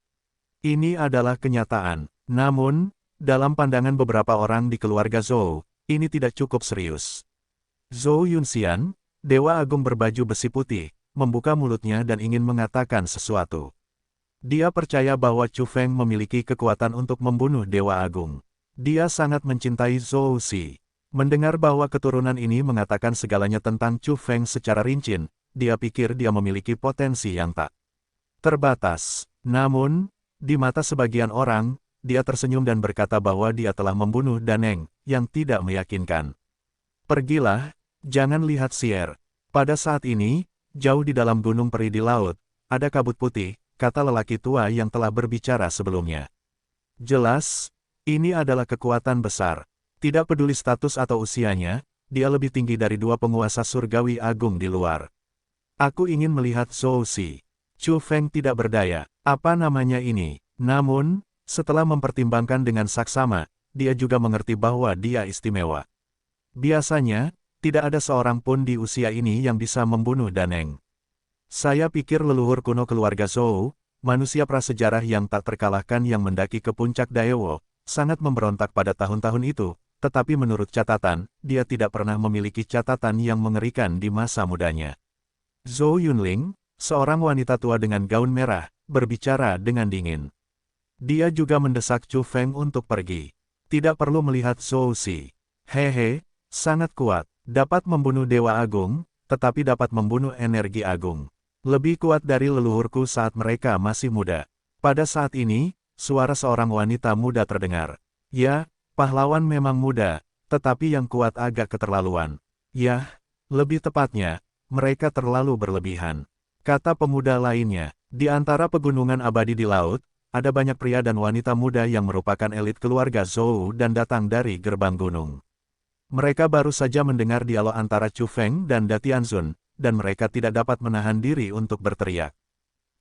Ini adalah kenyataan. Namun, dalam pandangan beberapa orang di keluarga Zhou, ini tidak cukup serius. Zhou Yunxian, Dewa Agung berbaju besi putih, membuka mulutnya dan ingin mengatakan sesuatu. Dia percaya bahwa Chu Feng memiliki kekuatan untuk membunuh Dewa Agung. Dia sangat mencintai Zhou Si. Mendengar bahwa keturunan ini mengatakan segalanya tentang Chu Feng secara rinci, dia pikir dia memiliki potensi yang tak terbatas. Namun, di mata sebagian orang, dia tersenyum dan berkata bahwa dia telah membunuh Daneng, yang tidak meyakinkan. Pergilah, jangan lihat sier. Pada saat ini, jauh di dalam gunung peri di laut, ada kabut putih, kata lelaki tua yang telah berbicara sebelumnya. Jelas, ini adalah kekuatan besar. Tidak peduli status atau usianya, dia lebih tinggi dari dua penguasa surgawi agung di luar. Aku ingin melihat Zhou Si. Chu Feng tidak berdaya. Apa namanya ini? Namun, Setelah mempertimbangkan dengan saksama, dia juga mengerti bahwa dia istimewa. Biasanya, tidak ada seorang pun di usia ini yang bisa membunuh Daneng. Saya pikir leluhur kuno keluarga Zhou, manusia prasejarah yang tak terkalahkan yang mendaki ke puncak Daewo, sangat memberontak pada tahun-tahun itu, tetapi menurut catatan, dia tidak pernah memiliki catatan yang mengerikan di masa mudanya. Zhou Yunling, seorang wanita tua dengan gaun merah, berbicara dengan dingin. Dia juga mendesak Chu Feng untuk pergi. Tidak perlu melihat Zhou Si. Hehe, sangat kuat, dapat membunuh Dewa Agung, tetapi dapat membunuh energi agung. Lebih kuat dari leluhurku saat mereka masih muda. Pada saat ini, suara seorang wanita muda terdengar. Ya, pahlawan memang muda, tetapi yang kuat agak keterlaluan. Ya, lebih tepatnya, mereka terlalu berlebihan. Kata pemuda lainnya, di antara pegunungan abadi di laut, ada banyak pria dan wanita muda yang merupakan elit keluarga Zhou dan datang dari gerbang gunung. Mereka baru saja mendengar dialog antara Chu Feng dan Da Tianxun, dan mereka tidak dapat menahan diri untuk berteriak.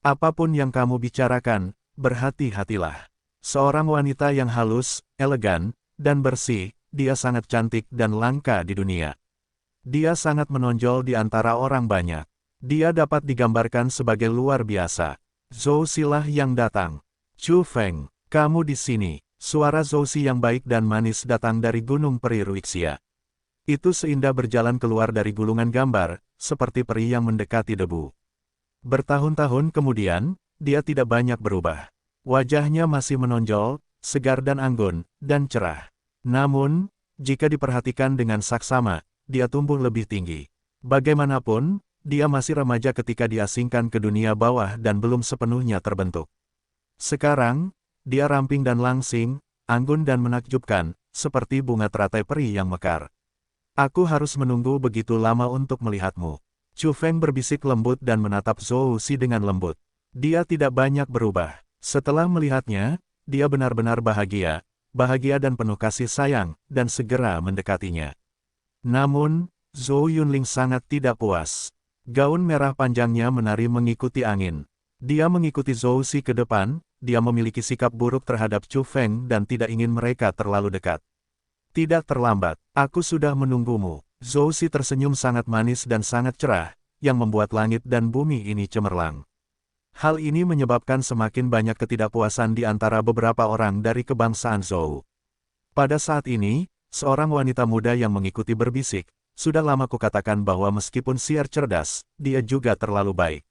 Apapun yang kamu bicarakan, berhati-hatilah. Seorang wanita yang halus, elegan, dan bersih, dia sangat cantik dan langka di dunia. Dia sangat menonjol di antara orang banyak. Dia dapat digambarkan sebagai luar biasa. Zhou Silah yang datang. Chu Feng, kamu di sini. Suara Zhou Si yang baik dan manis datang dari Gunung Peri Ruixia. Itu seindah berjalan keluar dari gulungan gambar, seperti peri yang mendekati debu. Bertahun-tahun kemudian, dia tidak banyak berubah. Wajahnya masih menonjol, segar dan anggun, dan cerah. Namun, jika diperhatikan dengan saksama, dia tumbuh lebih tinggi. Bagaimanapun, dia masih remaja ketika diasingkan ke dunia bawah dan belum sepenuhnya terbentuk. Sekarang, dia ramping dan langsing, anggun dan menakjubkan, seperti bunga teratai peri yang mekar. Aku harus menunggu begitu lama untuk melihatmu. Chu Feng berbisik lembut dan menatap Zhou Si dengan lembut. Dia tidak banyak berubah. Setelah melihatnya, dia benar-benar bahagia dan penuh kasih sayang, dan segera mendekatinya. Namun, Zhou Yunling sangat tidak puas. Gaun merah panjangnya menari mengikuti angin. Dia mengikuti Zhou Si ke depan. Dia memiliki sikap buruk terhadap Chu Feng dan tidak ingin mereka terlalu dekat. Tidak terlambat, aku sudah menunggumu. Zhou Si tersenyum sangat manis dan sangat cerah, yang membuat langit dan bumi ini cemerlang. Hal ini menyebabkan semakin banyak ketidakpuasan di antara beberapa orang dari kebangsaan Zhou. Pada saat ini, seorang wanita muda yang mengikuti berbisik, sudah lama kukatakan bahwa meskipun Siar cerdas, dia juga terlalu baik.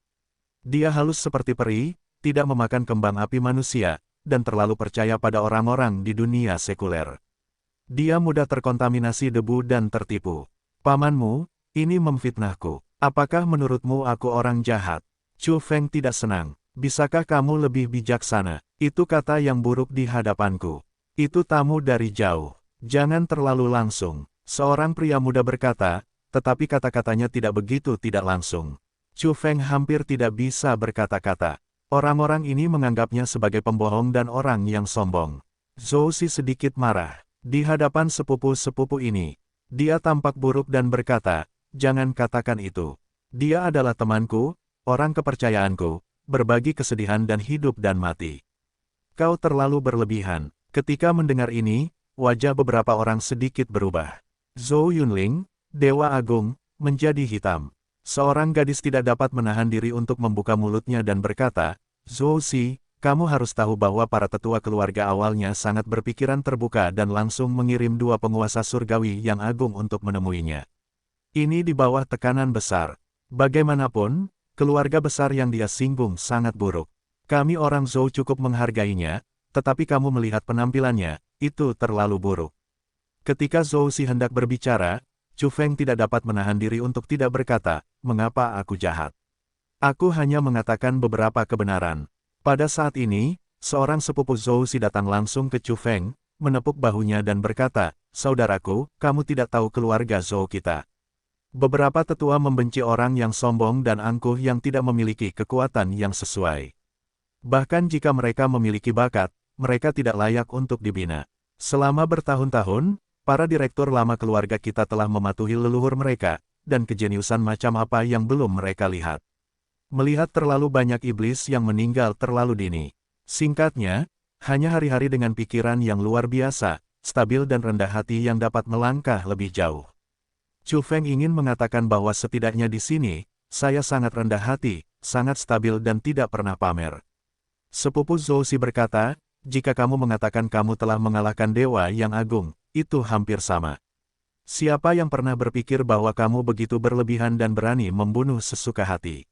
Dia halus seperti peri, tidak memakan kembang api manusia, dan terlalu percaya pada orang-orang di dunia sekuler. Dia mudah terkontaminasi debu dan tertipu. Pamanmu, ini memfitnahku. Apakah menurutmu aku orang jahat? Chu Feng tidak senang. Bisakah kamu lebih bijaksana? Itu kata yang buruk di hadapanku. Itu tamu dari jauh. Jangan terlalu langsung. Seorang pria muda berkata, tetapi kata-katanya tidak begitu tidak langsung. Chu Feng hampir tidak bisa berkata-kata. Orang-orang ini menganggapnya sebagai pembohong dan orang yang sombong. Zhou Si sedikit marah. Di hadapan sepupu-sepupu ini, dia tampak buruk dan berkata, jangan katakan itu. Dia adalah temanku, orang kepercayaanku, berbagi kesedihan dan hidup dan mati. Kau terlalu berlebihan. Ketika mendengar ini, wajah beberapa orang sedikit berubah. Zhou Yunling, Dewa Agung, menjadi hitam. Seorang gadis tidak dapat menahan diri untuk membuka mulutnya dan berkata, Zhou Si, kamu harus tahu bahwa para tetua keluarga awalnya sangat berpikiran terbuka dan langsung mengirim dua penguasa surgawi yang agung untuk menemuinya. Ini di bawah tekanan besar. Bagaimanapun, keluarga besar yang dia singgung sangat buruk. Kami orang Zhou cukup menghargainya, tetapi kamu melihat penampilannya, itu terlalu buruk. Ketika Zhou Si hendak berbicara, Chu Feng tidak dapat menahan diri untuk tidak berkata, mengapa aku jahat? Aku hanya mengatakan beberapa kebenaran. Pada saat ini, seorang sepupu Zhou Si datang langsung ke Chu Feng, menepuk bahunya dan berkata, saudaraku, kamu tidak tahu keluarga Zhou kita. Beberapa tetua membenci orang yang sombong dan angkuh yang tidak memiliki kekuatan yang sesuai. Bahkan jika mereka memiliki bakat, mereka tidak layak untuk dibina. Selama bertahun-tahun, para direktur lama keluarga kita telah mematuhi leluhur mereka, dan kejeniusan macam apa yang belum mereka lihat. Melihat terlalu banyak iblis yang meninggal terlalu dini. Singkatnya, Hanya hari-hari dengan pikiran yang luar biasa, stabil dan rendah hati yang dapat melangkah lebih jauh. Chu Feng ingin mengatakan bahwa setidaknya di sini, saya sangat rendah hati, sangat stabil dan tidak pernah pamer. Sepupu Zhou Si berkata, jika kamu mengatakan kamu telah mengalahkan dewa yang agung, itu hampir sama. Siapa yang pernah berpikir bahwa kamu begitu berlebihan dan berani membunuh sesuka hati?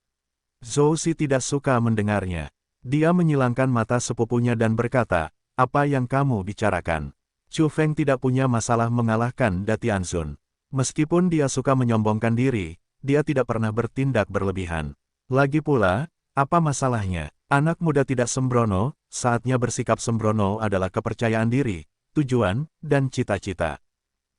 Zhou Si tidak suka mendengarnya. Dia menyilangkan mata sepupunya dan berkata, apa yang kamu bicarakan? Chu Feng tidak punya masalah mengalahkan Datianzun. Meskipun dia suka menyombongkan diri, dia tidak pernah bertindak berlebihan. Lagi pula, apa masalahnya? Anak muda tidak sembrono, saatnya bersikap sembrono adalah kepercayaan diri, tujuan, dan cita-cita.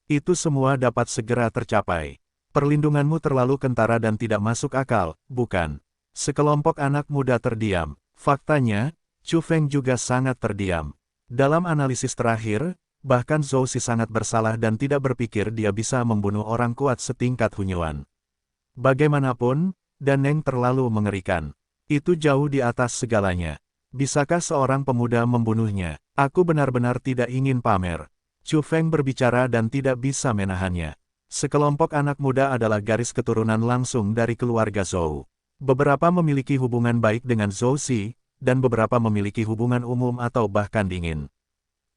Itu semua dapat segera tercapai. Perlindunganmu terlalu kentara dan tidak masuk akal, bukan? Sekelompok anak muda terdiam. Faktanya, Chu Feng juga sangat terdiam. Dalam analisis terakhir, bahkan Zhou Si sangat bersalah dan tidak berpikir dia bisa membunuh orang kuat setingkat Hunyuan. Bagaimanapun, Dan Neng terlalu mengerikan. Itu jauh di atas segalanya. Bisakah seorang pemuda membunuhnya? Aku benar-benar tidak ingin pamer. Chu Feng berbicara dan tidak bisa menahannya. Sekelompok anak muda adalah garis keturunan langsung dari keluarga Zhou. Beberapa memiliki hubungan baik dengan Zhou Si, dan beberapa memiliki hubungan umum atau bahkan dingin.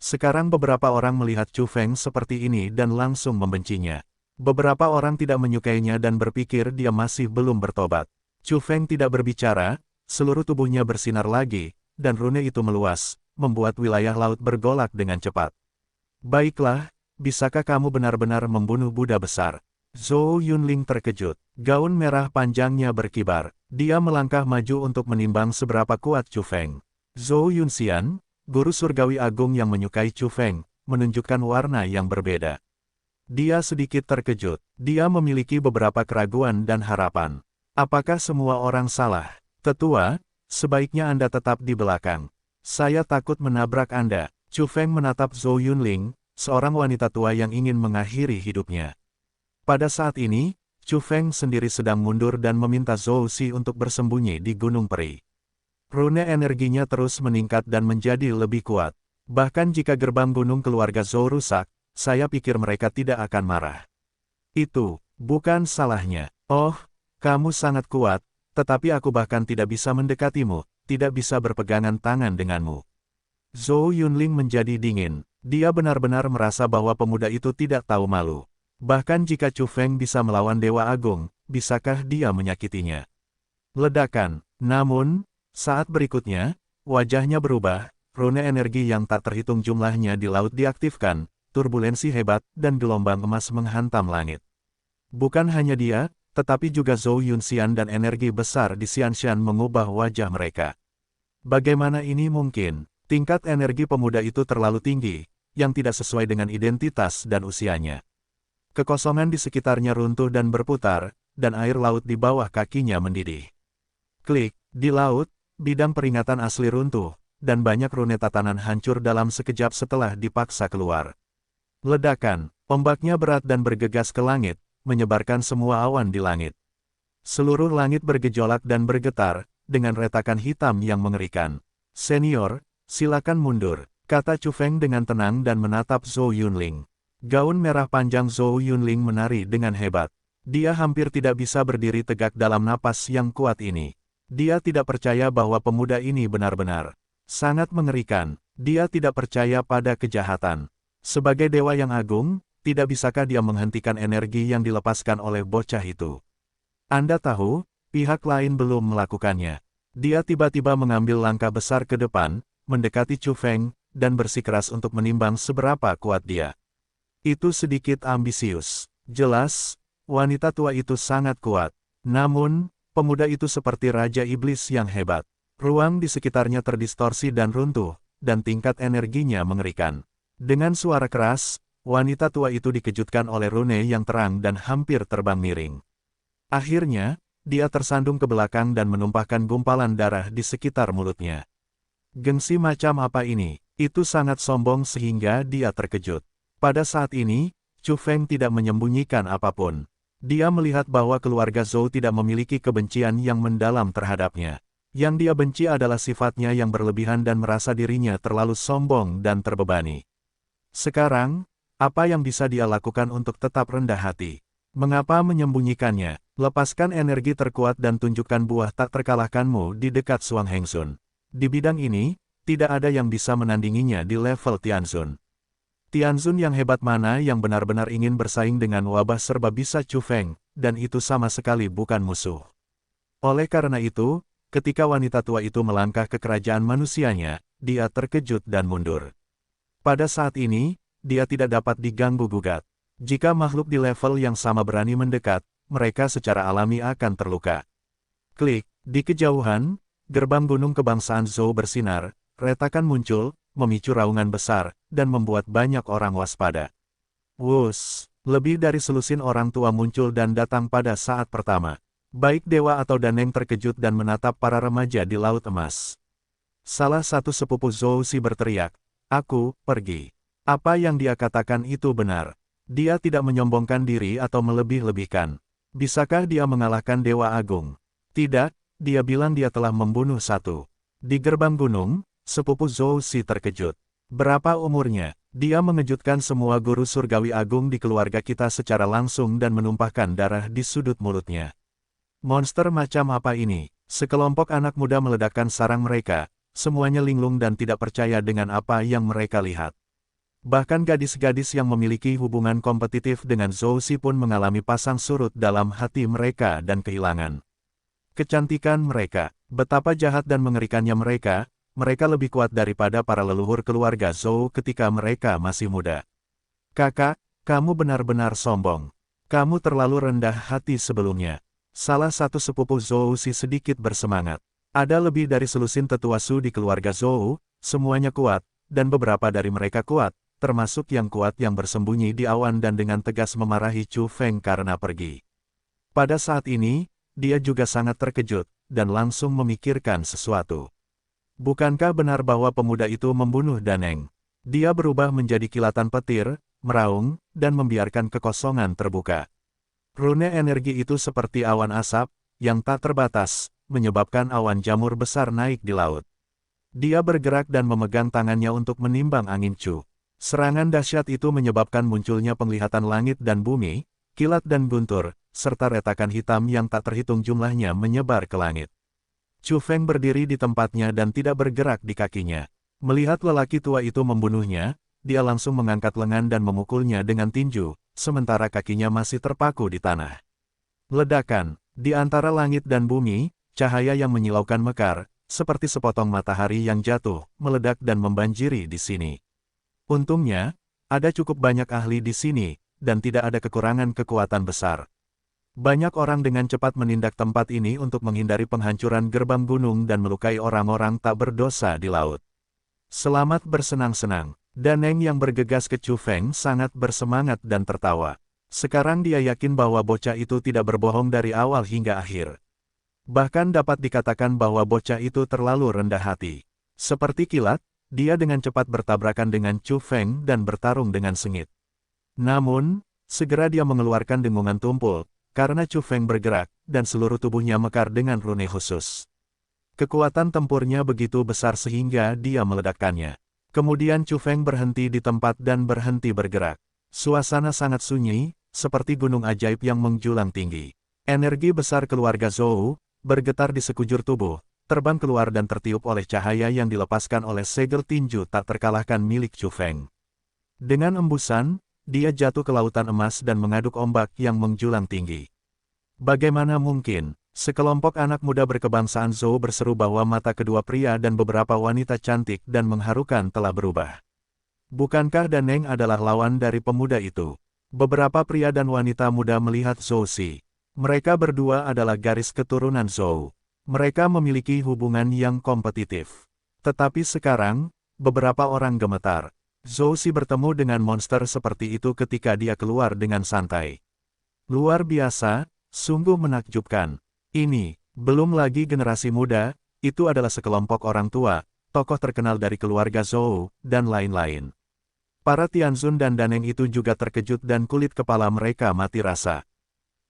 Sekarang beberapa orang melihat Chu Feng seperti ini dan langsung membencinya. Beberapa orang tidak menyukainya dan berpikir dia masih belum bertobat. Chu Feng tidak berbicara, seluruh tubuhnya bersinar lagi, dan rune itu meluas, membuat wilayah laut bergolak dengan cepat. Baiklah, bisakah kamu benar-benar membunuh Buddha besar? Zhou Yunling terkejut. Gaun merah panjangnya berkibar. Dia melangkah maju untuk menimbang seberapa kuat Chu Feng. Zhou Yunxian, guru surgawi agung yang menyukai Chu Feng, menunjukkan warna yang berbeda. Dia sedikit terkejut. Dia memiliki beberapa keraguan dan harapan. Apakah semua orang salah? Tetua, sebaiknya Anda tetap di belakang. Saya takut menabrak Anda. Chu Feng menatap Zhou Yunling, seorang wanita tua yang ingin mengakhiri hidupnya. Pada saat ini, Chu Feng sendiri sedang mundur dan meminta Zhou Si untuk bersembunyi di Gunung Peri. Rune energinya terus meningkat dan menjadi lebih kuat. Bahkan jika gerbang gunung keluarga Zhou rusak, saya pikir mereka tidak akan marah. Itu bukan salahnya. Oh, kamu sangat kuat, tetapi aku bahkan tidak bisa mendekatimu, tidak bisa berpegangan tangan denganmu. Zhou Yunling menjadi dingin. Dia benar-benar merasa bahwa pemuda itu tidak tahu malu. Bahkan jika Chu Feng bisa melawan Dewa Agung, bisakah dia menyakitinya? Ledakan. Namun, saat berikutnya, wajahnya berubah, rune energi yang tak terhitung jumlahnya di laut diaktifkan, turbulensi hebat, dan gelombang emas menghantam langit. Bukan hanya dia, tetapi juga Zhou Yunxian dan energi besar di Xianshan mengubah wajah mereka. Bagaimana ini mungkin? Tingkat energi pemuda itu terlalu tinggi, yang tidak sesuai dengan identitas dan usianya. Kekosongan di sekitarnya runtuh dan berputar, dan air laut di bawah kakinya mendidih. Klik, di laut, bidang peringatan asli runtuh, dan banyak rune tatanan hancur dalam sekejap setelah dipaksa keluar. Ledakan, ombaknya berat dan bergegas ke langit, menyebarkan semua awan di langit. Seluruh langit bergejolak dan bergetar, dengan retakan hitam yang mengerikan. Senior, silakan mundur, kata Chu Feng dengan tenang dan menatap Zhou Yunling. Gaun merah panjang Zhou Yunling menari dengan hebat. Dia hampir tidak bisa berdiri tegak dalam napas yang kuat ini. Dia tidak percaya bahwa pemuda ini benar-benar sangat mengerikan. Dia tidak percaya pada kejahatan. Sebagai dewa yang agung, tidak bisakah dia menghentikan energi yang dilepaskan oleh bocah itu? Anda tahu, pihak lain belum melakukannya. Dia tiba-tiba mengambil langkah besar ke depan, mendekati Chu Feng, dan bersikeras untuk menimbang seberapa kuat dia. Itu sedikit ambisius. Jelas, wanita tua itu sangat kuat. Namun, pemuda itu seperti Raja Iblis yang hebat. Ruang di sekitarnya terdistorsi dan runtuh, dan tingkat energinya mengerikan. Dengan suara keras, wanita tua itu dikejutkan oleh rune yang terang dan hampir terbang miring. Akhirnya, dia tersandung ke belakang dan menumpahkan gumpalan darah di sekitar mulutnya. Gengsi macam apa ini? Itu sangat sombong sehingga dia terkejut. Pada saat ini, Chu Feng tidak menyembunyikan apapun. Dia melihat bahwa keluarga Zhou tidak memiliki kebencian yang mendalam terhadapnya. Yang dia benci adalah sifatnya yang berlebihan dan merasa dirinya terlalu sombong dan terbebani. Sekarang, apa yang bisa dia lakukan untuk tetap rendah hati? Mengapa menyembunyikannya? Lepaskan energi terkuat dan tunjukkan buah tak terkalahkanmu di dekat Suang Hengsun. Di bidang ini, tidak ada yang bisa menandinginya di level Tianzun. Tianzun yang hebat mana yang benar-benar ingin bersaing dengan wabah serba bisa Chu Feng, dan itu sama sekali bukan musuh. Oleh karena itu, ketika wanita tua itu melangkah ke kerajaan manusianya, dia terkejut dan mundur. Pada saat ini, dia tidak dapat diganggu-gugat. Jika makhluk di level yang sama berani mendekat, mereka secara alami akan terluka. Klik, di kejauhan, gerbang gunung kebangsaan Zhou bersinar, retakan muncul, memicu raungan besar, dan membuat banyak orang waspada. Wus, lebih dari selusin orang tua muncul dan datang pada saat pertama. Baik dewa atau Daneng terkejut dan menatap para remaja di Laut Emas. Salah satu sepupu Zhou Si berteriak, "Aku, pergi." Apa yang dia katakan itu benar. Dia tidak menyombongkan diri atau melebih-lebihkan. Bisakah dia mengalahkan Dewa Agung? Tidak, dia bilang dia telah membunuh satu. Di gerbang gunung, sepupu Zhou Si terkejut. Berapa umurnya? Dia mengejutkan semua guru surgawi agung di keluarga kita secara langsung dan menumpahkan darah di sudut mulutnya. Monster macam apa ini? Sekelompok anak muda meledakkan sarang mereka, semuanya linglung dan tidak percaya dengan apa yang mereka lihat. Bahkan gadis-gadis yang memiliki hubungan kompetitif dengan Zhou Si pun mengalami pasang surut dalam hati mereka dan kehilangan kecantikan mereka. Betapa jahat dan mengerikannya mereka lebih kuat daripada para leluhur keluarga Zhou ketika mereka masih muda. Kakak, kamu benar-benar sombong. Kamu terlalu rendah hati sebelumnya. Salah satu sepupu Zhou Si sedikit bersemangat. Ada lebih dari selusin tetua Su di keluarga Zhou, semuanya kuat, dan beberapa dari mereka kuat, termasuk yang kuat yang bersembunyi di awan dan dengan tegas memarahi Chu Feng karena pergi. Pada saat ini, dia juga sangat terkejut, dan langsung memikirkan sesuatu. Bukankah benar bahwa pemuda itu membunuh Daneng? Dia berubah menjadi kilatan petir, meraung, dan membiarkan kekosongan terbuka. Rune energi itu seperti awan asap, yang tak terbatas, menyebabkan awan jamur besar naik di laut. Dia bergerak dan memegang tangannya untuk menimbang angin Chu. Serangan dahsyat itu menyebabkan munculnya penglihatan langit dan bumi, kilat dan guntur, serta retakan hitam yang tak terhitung jumlahnya menyebar ke langit. Chu Feng berdiri di tempatnya dan tidak bergerak di kakinya. Melihat lelaki tua itu membunuhnya, dia langsung mengangkat lengan dan memukulnya dengan tinju, sementara kakinya masih terpaku di tanah. Ledakan, di antara langit dan bumi, cahaya yang menyilaukan mekar, seperti sepotong matahari yang jatuh, meledak dan membanjiri di sini. Untungnya, ada cukup banyak ahli di sini, dan tidak ada kekurangan kekuatan besar. Banyak orang dengan cepat menindak tempat ini untuk menghindari penghancuran gerbang gunung dan melukai orang-orang tak berdosa di laut. Selamat bersenang-senang. Daneng yang bergegas ke Chu Feng sangat bersemangat dan tertawa. Sekarang dia yakin bahwa bocah itu tidak berbohong dari awal hingga akhir. Bahkan dapat dikatakan bahwa bocah itu terlalu rendah hati. Seperti kilat, dia dengan cepat bertabrakan dengan Chu Feng dan bertarung dengan sengit. Namun, segera dia mengeluarkan dengungan tumpul, karena Chu Feng bergerak, dan seluruh tubuhnya mekar dengan rune khusus. Kekuatan tempurnya begitu besar sehingga dia meledakkannya. Kemudian Chu Feng berhenti di tempat dan berhenti bergerak. Suasana sangat sunyi, seperti gunung ajaib yang menjulang tinggi. Energi besar keluarga Zhou, bergetar di sekujur tubuh, terbang keluar dan tertiup oleh cahaya yang dilepaskan oleh segel tinju tak terkalahkan milik Chu Feng. Dengan embusan, dia jatuh ke lautan emas dan mengaduk ombak yang menjulang tinggi. Bagaimana mungkin? Sekelompok anak muda berkebangsaan Zhou berseru bahwa mata kedua pria dan beberapa wanita cantik dan mengharukan telah berubah. Bukankah Daneng adalah lawan dari pemuda itu? Beberapa pria dan wanita muda melihat Zhou Si. Mereka berdua adalah garis keturunan Zhou. Mereka memiliki hubungan yang kompetitif. Tetapi sekarang, beberapa orang gemetar. Zhou Si bertemu dengan monster seperti itu ketika dia keluar dengan santai. Luar biasa, sungguh menakjubkan. Ini, belum lagi generasi muda, itu adalah sekelompok orang tua, tokoh terkenal dari keluarga Zhou, dan lain-lain. Para Tianzun dan Daneng itu juga terkejut dan kulit kepala mereka mati rasa.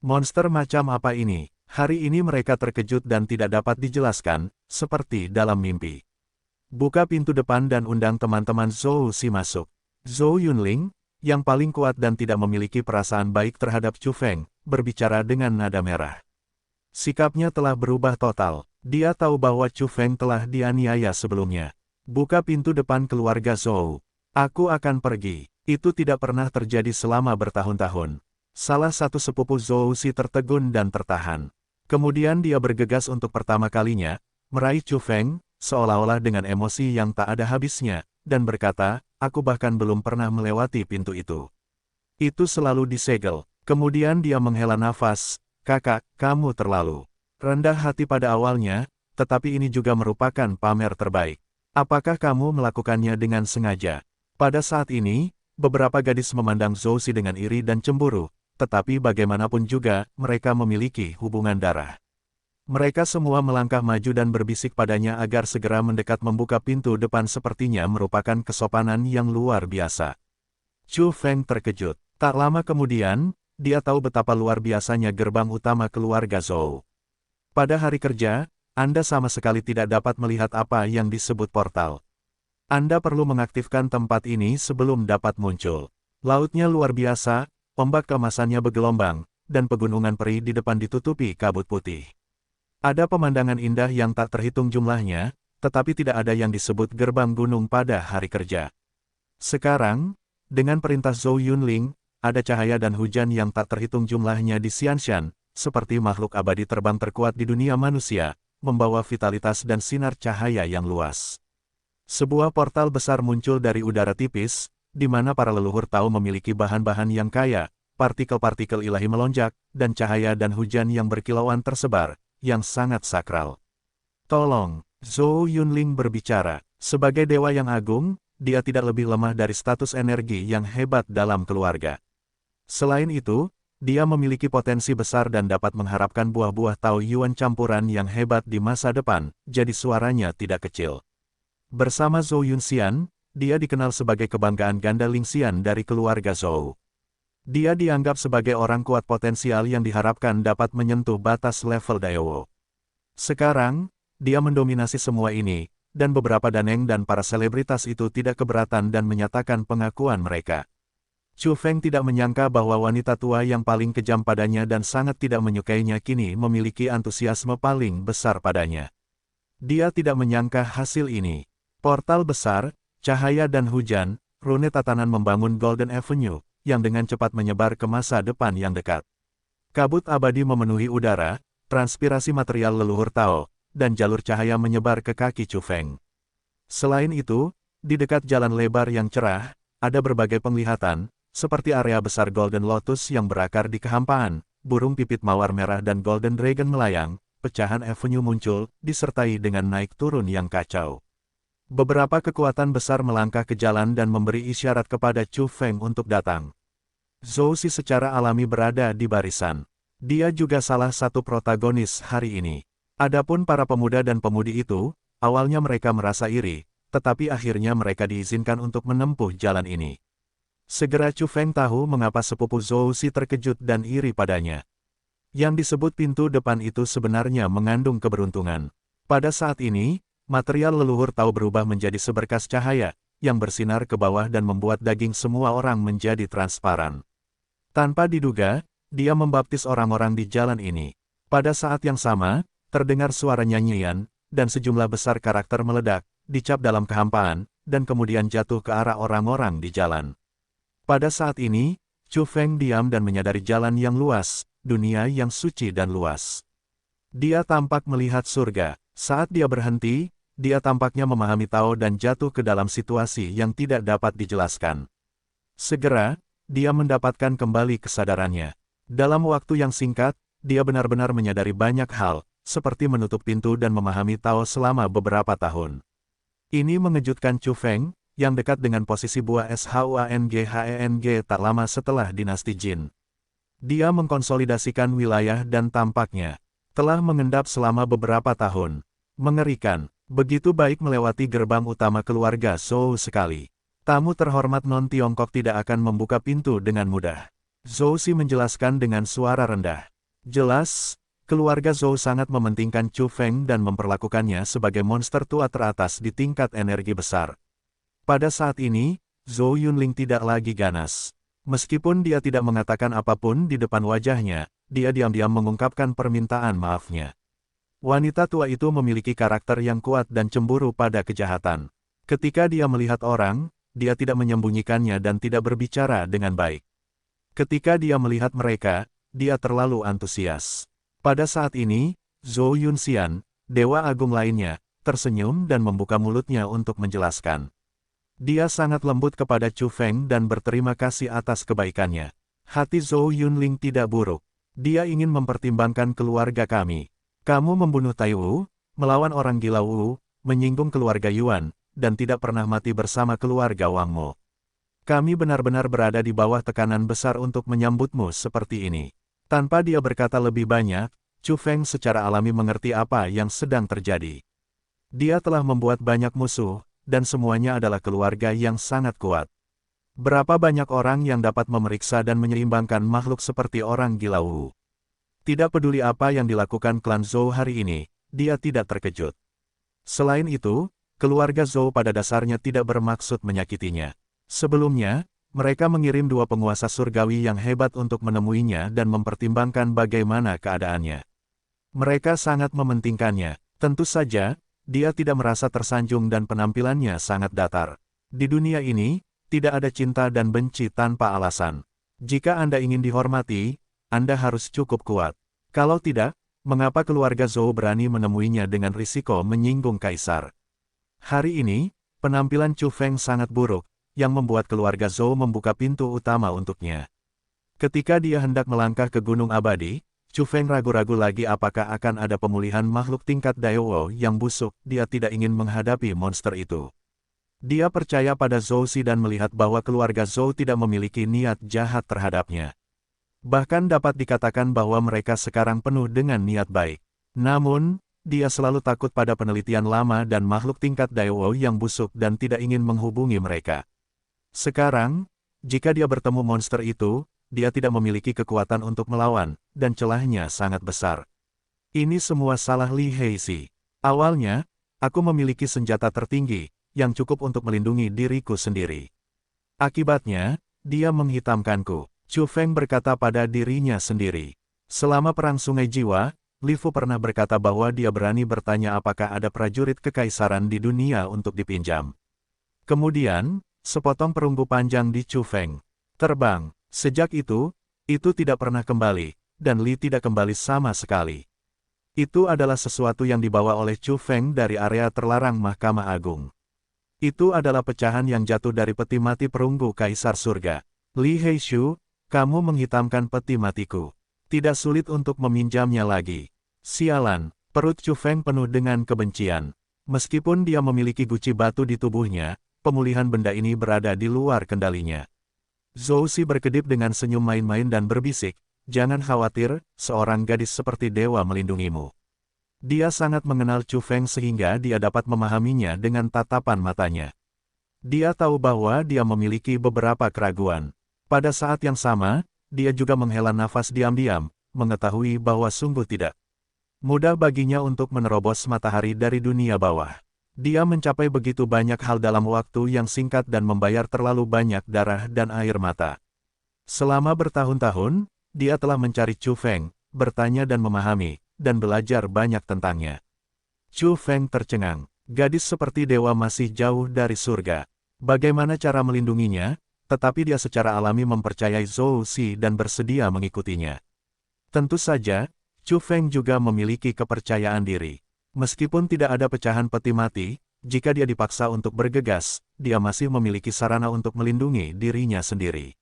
Monster macam apa ini? Hari ini mereka terkejut dan tidak dapat dijelaskan, seperti dalam mimpi. Buka pintu depan dan undang teman-teman Zhou Si masuk. Zhou Yunling, yang paling kuat dan tidak memiliki perasaan baik terhadap Chu Feng, berbicara dengan nada merah. Sikapnya telah berubah total. Dia tahu bahwa Chu Feng telah dianiaya sebelumnya. Buka pintu depan keluarga Zhou. Aku akan pergi. Itu tidak pernah terjadi selama bertahun-tahun. Salah satu sepupu Zhou Si tertegun dan tertahan. Kemudian dia bergegas untuk pertama kalinya, meraih Chu Feng, seolah-olah dengan emosi yang tak ada habisnya, dan berkata, aku bahkan belum pernah melewati pintu itu. Itu selalu disegel. Kemudian dia menghela nafas, kakak, kamu terlalu rendah hati pada awalnya, tetapi ini juga merupakan pamer terbaik. Apakah kamu melakukannya dengan sengaja? Pada saat ini, beberapa gadis memandang Zhou Si dengan iri dan cemburu, tetapi bagaimanapun juga, mereka memiliki hubungan darah. Mereka semua melangkah maju dan berbisik padanya agar segera mendekat membuka pintu depan sepertinya merupakan kesopanan yang luar biasa. Chu Feng terkejut. Tak lama kemudian, dia tahu betapa luar biasanya gerbang utama keluarga Zhou. Pada hari kerja, Anda sama sekali tidak dapat melihat apa yang disebut portal. Anda perlu mengaktifkan tempat ini sebelum dapat muncul. Lautnya luar biasa, ombak keemasannya bergelombang, dan pegunungan peri di depan ditutupi kabut putih. Ada pemandangan indah yang tak terhitung jumlahnya, tetapi tidak ada yang disebut gerbang gunung pada hari kerja. Sekarang, dengan perintah Zhou Yunling, ada cahaya dan hujan yang tak terhitung jumlahnya di Xianshan, seperti makhluk abadi terbang terkuat di dunia manusia, membawa vitalitas dan sinar cahaya yang luas. Sebuah portal besar muncul dari udara tipis, di mana para leluhur tahu memiliki bahan-bahan yang kaya, partikel-partikel ilahi melonjak, dan cahaya dan hujan yang berkilauan tersebar, yang sangat sakral. Tolong, Zhou Yunling berbicara. Sebagai dewa yang agung, dia tidak lebih lemah dari status energi yang hebat dalam keluarga. Selain itu, dia memiliki potensi besar dan dapat mengharapkan buah-buah Tao Yuan campuran yang hebat di masa depan, jadi suaranya tidak kecil. Bersama Zhou Yunxian, dia dikenal sebagai kebanggaan ganda Lingxian dari keluarga Zhou. Dia dianggap sebagai orang kuat potensial yang diharapkan dapat menyentuh batas level Daewo. Sekarang, dia mendominasi semua ini, dan beberapa daneng dan para selebritas itu tidak keberatan dan menyatakan pengakuan mereka. Chu Feng tidak menyangka bahwa wanita tua yang paling kejam padanya dan sangat tidak menyukainya kini memiliki antusiasme paling besar padanya. Dia tidak menyangka hasil ini. Portal besar, cahaya dan hujan, rune tatanan membangun Golden Avenue, yang dengan cepat menyebar ke masa depan yang dekat. Kabut abadi memenuhi udara, transpirasi material leluhur Tao, dan jalur cahaya menyebar ke kaki Chu Feng. Selain itu, di dekat jalan lebar yang cerah, ada berbagai penglihatan, seperti area besar Golden Lotus yang berakar di kehampaan, burung pipit mawar merah dan Golden Dragon melayang, pecahan avenue muncul, disertai dengan naik turun yang kacau. Beberapa kekuatan besar melangkah ke jalan dan memberi isyarat kepada Chu Feng untuk datang. Zhou Si secara alami berada di barisan. Dia juga salah satu protagonis hari ini. Adapun para pemuda dan pemudi itu, awalnya mereka merasa iri, tetapi akhirnya mereka diizinkan untuk menempuh jalan ini. Segera Chu Feng tahu mengapa sepupu Zhou Si terkejut dan iri padanya. Yang disebut pintu depan itu sebenarnya mengandung keberuntungan. Pada saat ini, material leluhur Tao berubah menjadi seberkas cahaya, yang bersinar ke bawah dan membuat daging semua orang menjadi transparan. Tanpa diduga, dia membaptis orang-orang di jalan ini. Pada saat yang sama, terdengar suara nyanyian, dan sejumlah besar karakter meledak, dicap dalam kehampaan, dan kemudian jatuh ke arah orang-orang di jalan. Pada saat ini, Chu Feng diam dan menyadari jalan yang luas, dunia yang suci dan luas. Dia tampak melihat surga. Saat dia berhenti, dia tampaknya memahami Tao dan jatuh ke dalam situasi yang tidak dapat dijelaskan. Segera, dia mendapatkan kembali kesadarannya. Dalam waktu yang singkat, dia benar-benar menyadari banyak hal, seperti menutup pintu dan memahami Tao selama beberapa tahun. Ini mengejutkan Chu Feng, yang dekat dengan posisi buah Shuangheng tak lama setelah dinasti Jin. Dia mengkonsolidasikan wilayah dan tampaknya telah mengendap selama beberapa tahun. Mengerikan, begitu baik melewati gerbang utama keluarga Zhou sekali. Tamu terhormat non-Tiongkok tidak akan membuka pintu dengan mudah. Zhou Si menjelaskan dengan suara rendah. Jelas, Keluarga Zhou sangat mementingkan Chu Feng dan memperlakukannya sebagai monster tua teratas di tingkat energi besar. Pada saat ini, Zhou Yunling tidak lagi ganas. Meskipun dia tidak mengatakan apapun di depan wajahnya, dia diam-diam mengungkapkan permintaan maafnya. Wanita tua itu memiliki karakter yang kuat dan cemburu pada kejahatan. Ketika dia melihat orang, dia tidak menyembunyikannya dan tidak berbicara dengan baik. Ketika dia melihat mereka, dia terlalu antusias. Pada saat ini, Zhou Yunxian, dewa agung lainnya, tersenyum dan membuka mulutnya untuk menjelaskan. Dia sangat lembut kepada Chu Feng dan berterima kasih atas kebaikannya. Hati Zhou Yunling tidak buruk. Dia ingin mempertimbangkan keluarga kami. Kamu membunuh Tai Wu, melawan orang gila Wu, menyinggung keluarga Yuan, dan tidak pernah mati bersama keluarga Wang Mo. Kami benar-benar berada di bawah tekanan besar untuk menyambutmu seperti ini. Tanpa dia berkata lebih banyak, Chu Feng secara alami mengerti apa yang sedang terjadi. Dia telah membuat banyak musuh, dan semuanya adalah keluarga yang sangat kuat. Berapa banyak orang yang dapat memeriksa dan menyeimbangkan makhluk seperti orang gila Wu? Tidak peduli apa yang dilakukan klan Zhou hari ini, dia tidak terkejut. Selain itu, keluarga Zhou pada dasarnya tidak bermaksud menyakitinya. Sebelumnya, mereka mengirim dua penguasa surgawi yang hebat untuk menemuinya dan mempertimbangkan bagaimana keadaannya. Mereka sangat mementingkannya. Tentu saja, dia tidak merasa tersanjung dan penampilannya sangat datar. Di dunia ini, tidak ada cinta dan benci tanpa alasan. Jika Anda ingin dihormati, Anda harus cukup kuat. Kalau tidak, mengapa keluarga Zhou berani menemuinya dengan risiko menyinggung kaisar? Hari ini, penampilan Chu Feng sangat buruk, yang membuat keluarga Zhou membuka pintu utama untuknya. Ketika dia hendak melangkah ke Gunung Abadi, Chu Feng ragu-ragu lagi apakah akan ada pemulihan makhluk tingkat Daowo yang busuk. Dia tidak ingin menghadapi monster itu. Dia percaya pada Zhou Si dan melihat bahwa keluarga Zhou tidak memiliki niat jahat terhadapnya. Bahkan dapat dikatakan bahwa mereka sekarang penuh dengan niat baik. Namun, dia selalu takut pada penelitian lama dan makhluk tingkat Daowo yang busuk dan tidak ingin menghubungi mereka. Sekarang, jika dia bertemu monster itu, dia tidak memiliki kekuatan untuk melawan, dan celahnya sangat besar. Ini semua salah Li Heisi. Awalnya, aku memiliki senjata tertinggi, yang cukup untuk melindungi diriku sendiri. Akibatnya, dia menghitamkanku. Chu Feng berkata pada dirinya sendiri. Selama Perang Sungai Jiwa, Li Fu pernah berkata bahwa dia berani bertanya apakah ada prajurit kekaisaran di dunia untuk dipinjam. Kemudian, sepotong perunggu panjang di Chu Feng terbang. Sejak itu tidak pernah kembali, dan Li tidak kembali sama sekali. Itu adalah sesuatu yang dibawa oleh Chu Feng dari area terlarang Mahkamah Agung. Itu adalah pecahan yang jatuh dari peti mati perunggu Kaisar Surga. Li Heishu, kamu menghitamkan peti matiku. Tidak sulit untuk meminjamnya lagi. Sialan, perut Chu Feng penuh dengan kebencian. Meskipun dia memiliki guci batu di tubuhnya, pemulihan benda ini berada di luar kendalinya. Zhou Si berkedip dengan senyum main-main dan berbisik, jangan khawatir, seorang gadis seperti dewa melindungimu. Dia sangat mengenal Chu Feng sehingga dia dapat memahaminya dengan tatapan matanya. Dia tahu bahwa dia memiliki beberapa keraguan. Pada saat yang sama, dia juga menghela nafas diam-diam, mengetahui bahwa sungguh tidak mudah baginya untuk menerobos matahari dari dunia bawah. Dia mencapai begitu banyak hal dalam waktu yang singkat dan membayar terlalu banyak darah dan air mata. Selama bertahun-tahun, dia telah mencari Chu Feng, bertanya dan memahami, dan belajar banyak tentangnya. Chu Feng tercengang. Gadis seperti dewa masih jauh dari surga. Bagaimana cara melindunginya? Tetapi dia secara alami mempercayai Zhou Si dan bersedia mengikutinya. Tentu saja, Chu Feng juga memiliki kepercayaan diri. Meskipun tidak ada pecahan peti mati, jika dia dipaksa untuk bergegas, dia masih memiliki sarana untuk melindungi dirinya sendiri.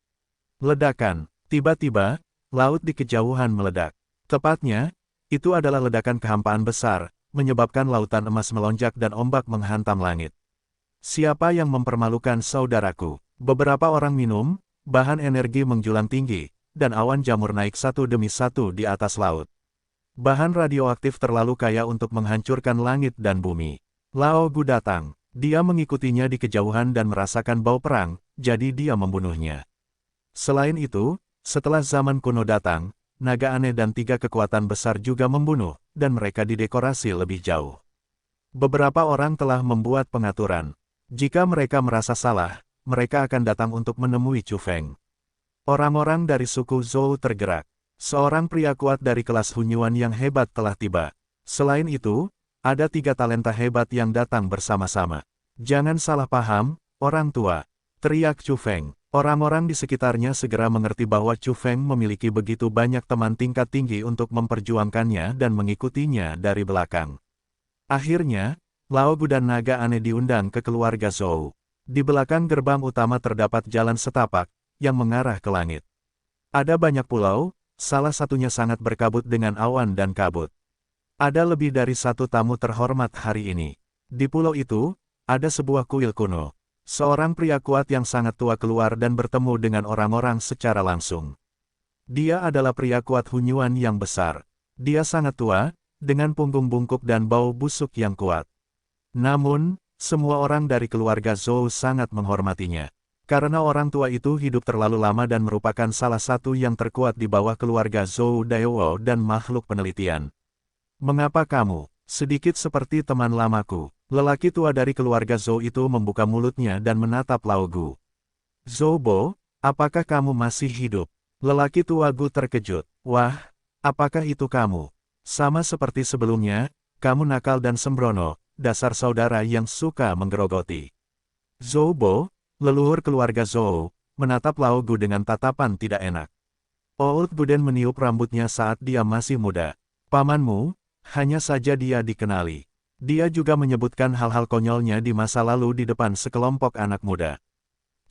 Ledakan. Tiba-tiba, laut di kejauhan meledak. Tepatnya, itu adalah ledakan kehampaan besar, menyebabkan lautan emas melonjak dan ombak menghantam langit. Siapa yang mempermalukan saudaraku? Beberapa orang minum, bahan energi menjulang tinggi, dan awan jamur naik satu demi satu di atas laut. Bahan radioaktif terlalu kaya untuk menghancurkan langit dan bumi. Lao Gu datang. Dia mengikutinya di kejauhan dan merasakan bau perang, jadi dia membunuhnya. Selain itu, setelah zaman kuno datang, naga aneh dan 3 kekuatan besar juga membunuh, dan mereka didekorasi lebih jauh. Beberapa orang telah membuat pengaturan. Jika mereka merasa salah, mereka akan datang untuk menemui Chu Feng. Orang-orang dari suku Zhou tergerak. Seorang pria kuat dari kelas Hunyuan yang hebat telah tiba. Selain itu, ada 3 talenta hebat yang datang bersama-sama. Jangan salah paham, orang tua, teriak Chu Feng. Orang-orang di sekitarnya segera mengerti bahwa Chu Feng memiliki begitu banyak teman tingkat tinggi untuk memperjuangkannya dan mengikutinya dari belakang. Akhirnya, Lao Gu dan naga aneh diundang ke keluarga Zhou. Di belakang gerbang utama terdapat jalan setapak, yang mengarah ke langit. Ada banyak pulau, salah satunya sangat berkabut dengan awan dan kabut. Ada lebih dari 1 tamu terhormat hari ini. Di pulau itu, ada sebuah kuil kuno. Seorang pria kuat yang sangat tua keluar dan bertemu dengan orang-orang secara langsung. Dia adalah pria kuat Hunyuan yang besar. Dia sangat tua, dengan punggung bungkuk dan bau busuk yang kuat. Namun, semua orang dari keluarga Zhou sangat menghormatinya. Karena orang tua itu hidup terlalu lama dan merupakan salah satu yang terkuat di bawah keluarga Zhou Daewoo dan makhluk penelitian. Mengapa kamu, sedikit seperti teman lamaku? Lelaki tua dari keluarga Zhou itu membuka mulutnya dan menatap Lao Gu. Zhou Bo, apakah kamu masih hidup? Lelaki tua Gu terkejut. Wah, apakah itu kamu? Sama seperti sebelumnya, kamu nakal dan sembrono, dasar saudara yang suka menggerogoti. Zhou Bo, leluhur keluarga Zhou, menatap Lao Gu dengan tatapan tidak enak. Old Buden meniup rambutnya saat dia masih muda. Pamanmu, hanya saja dia dikenali. Dia juga menyebutkan hal-hal konyolnya di masa lalu di depan sekelompok anak muda.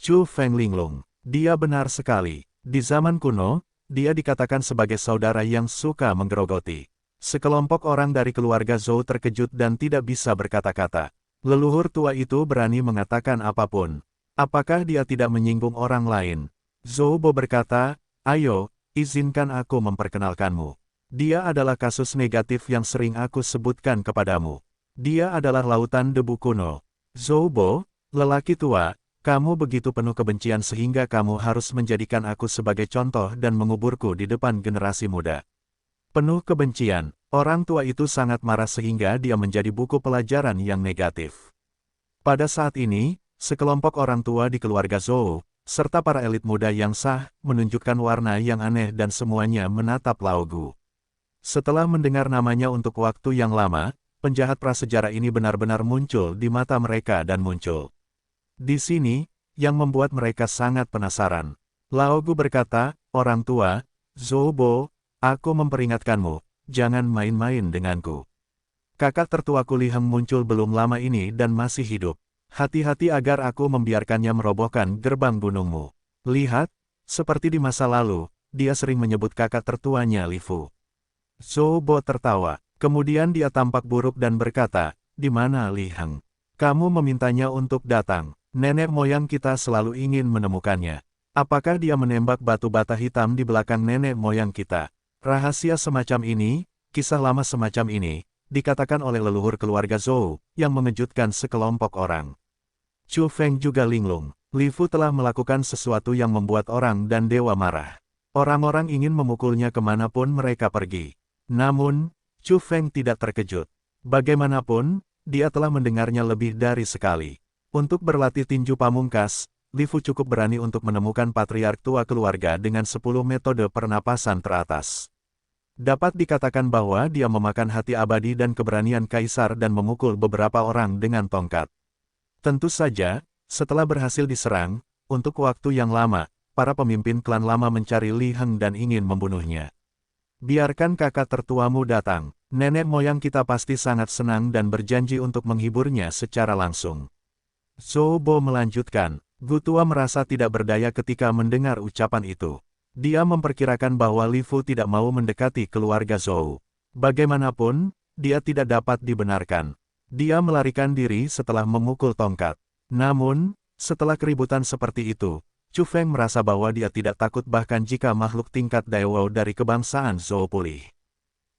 Chu Feng linglung. Dia benar sekali. Di zaman kuno, dia dikatakan sebagai saudara yang suka menggerogoti. Sekelompok orang dari keluarga Zhou terkejut dan tidak bisa berkata-kata. Leluhur tua itu berani mengatakan apapun. Apakah dia tidak menyinggung orang lain? Zhou Bo berkata, ayo, izinkan aku memperkenalkanmu. Dia adalah kasus negatif yang sering aku sebutkan kepadamu. Dia adalah lautan debu kuno. Zhou Bo, lelaki tua, kamu begitu penuh kebencian sehingga kamu harus menjadikan aku sebagai contoh dan menguburku di depan generasi muda. Penuh kebencian, orang tua itu sangat marah sehingga dia menjadi buku pelajaran yang negatif. Pada saat ini, sekelompok orang tua di keluarga Zhou, serta para elit muda yang sah, menunjukkan warna yang aneh dan semuanya menatap Lao Gu. Setelah mendengar namanya untuk waktu yang lama, penjahat prasejarah ini benar-benar muncul di mata mereka dan muncul di sini, yang membuat mereka sangat penasaran. Lao Gu berkata, orang tua, Zhou Bo, aku memperingatkanmu, jangan main-main denganku. Kakak tertuaku Li Heng muncul belum lama ini dan masih hidup. Hati-hati agar aku membiarkannya merobohkan gerbang gunungmu. Lihat, seperti di masa lalu, dia sering menyebut kakak tertuanya Li Fu. Zhou Bo tertawa. Kemudian dia tampak buruk dan berkata, di mana Li Heng? Kamu memintanya untuk datang. Nenek moyang kita selalu ingin menemukannya. Apakah dia menembak batu bata hitam di belakang nenek moyang kita? Rahasia semacam ini, kisah lama semacam ini, dikatakan oleh leluhur keluarga Zhou, yang mengejutkan sekelompok orang. Chu Feng juga linglung. Li Fu telah melakukan sesuatu yang membuat orang dan dewa marah. Orang-orang ingin memukulnya kemanapun mereka pergi. Namun, Chu Feng tidak terkejut. Bagaimanapun, dia telah mendengarnya lebih dari sekali. Untuk berlatih tinju pamungkas, Li Fu cukup berani untuk menemukan patriark tua keluarga dengan 10 metode pernapasan teratas. Dapat dikatakan bahwa dia memakan hati abadi dan keberanian kaisar dan memukul beberapa orang dengan tongkat. Tentu saja, setelah berhasil diserang, untuk waktu yang lama, para pemimpin klan lama mencari Li Heng dan ingin membunuhnya. Biarkan kakak tertuamu datang. Nenek moyang kita pasti sangat senang dan berjanji untuk menghiburnya secara langsung. Zhou Bo melanjutkan. Gu tua merasa tidak berdaya ketika mendengar ucapan itu. Dia memperkirakan bahwa Li Fu tidak mau mendekati keluarga Zhou. Bagaimanapun, dia tidak dapat dibenarkan. Dia melarikan diri setelah memukul tongkat. Namun, setelah keributan seperti itu, Chu Feng merasa bahwa dia tidak takut bahkan jika makhluk tingkat Daewoo dari kebangsaan Zhou pulih.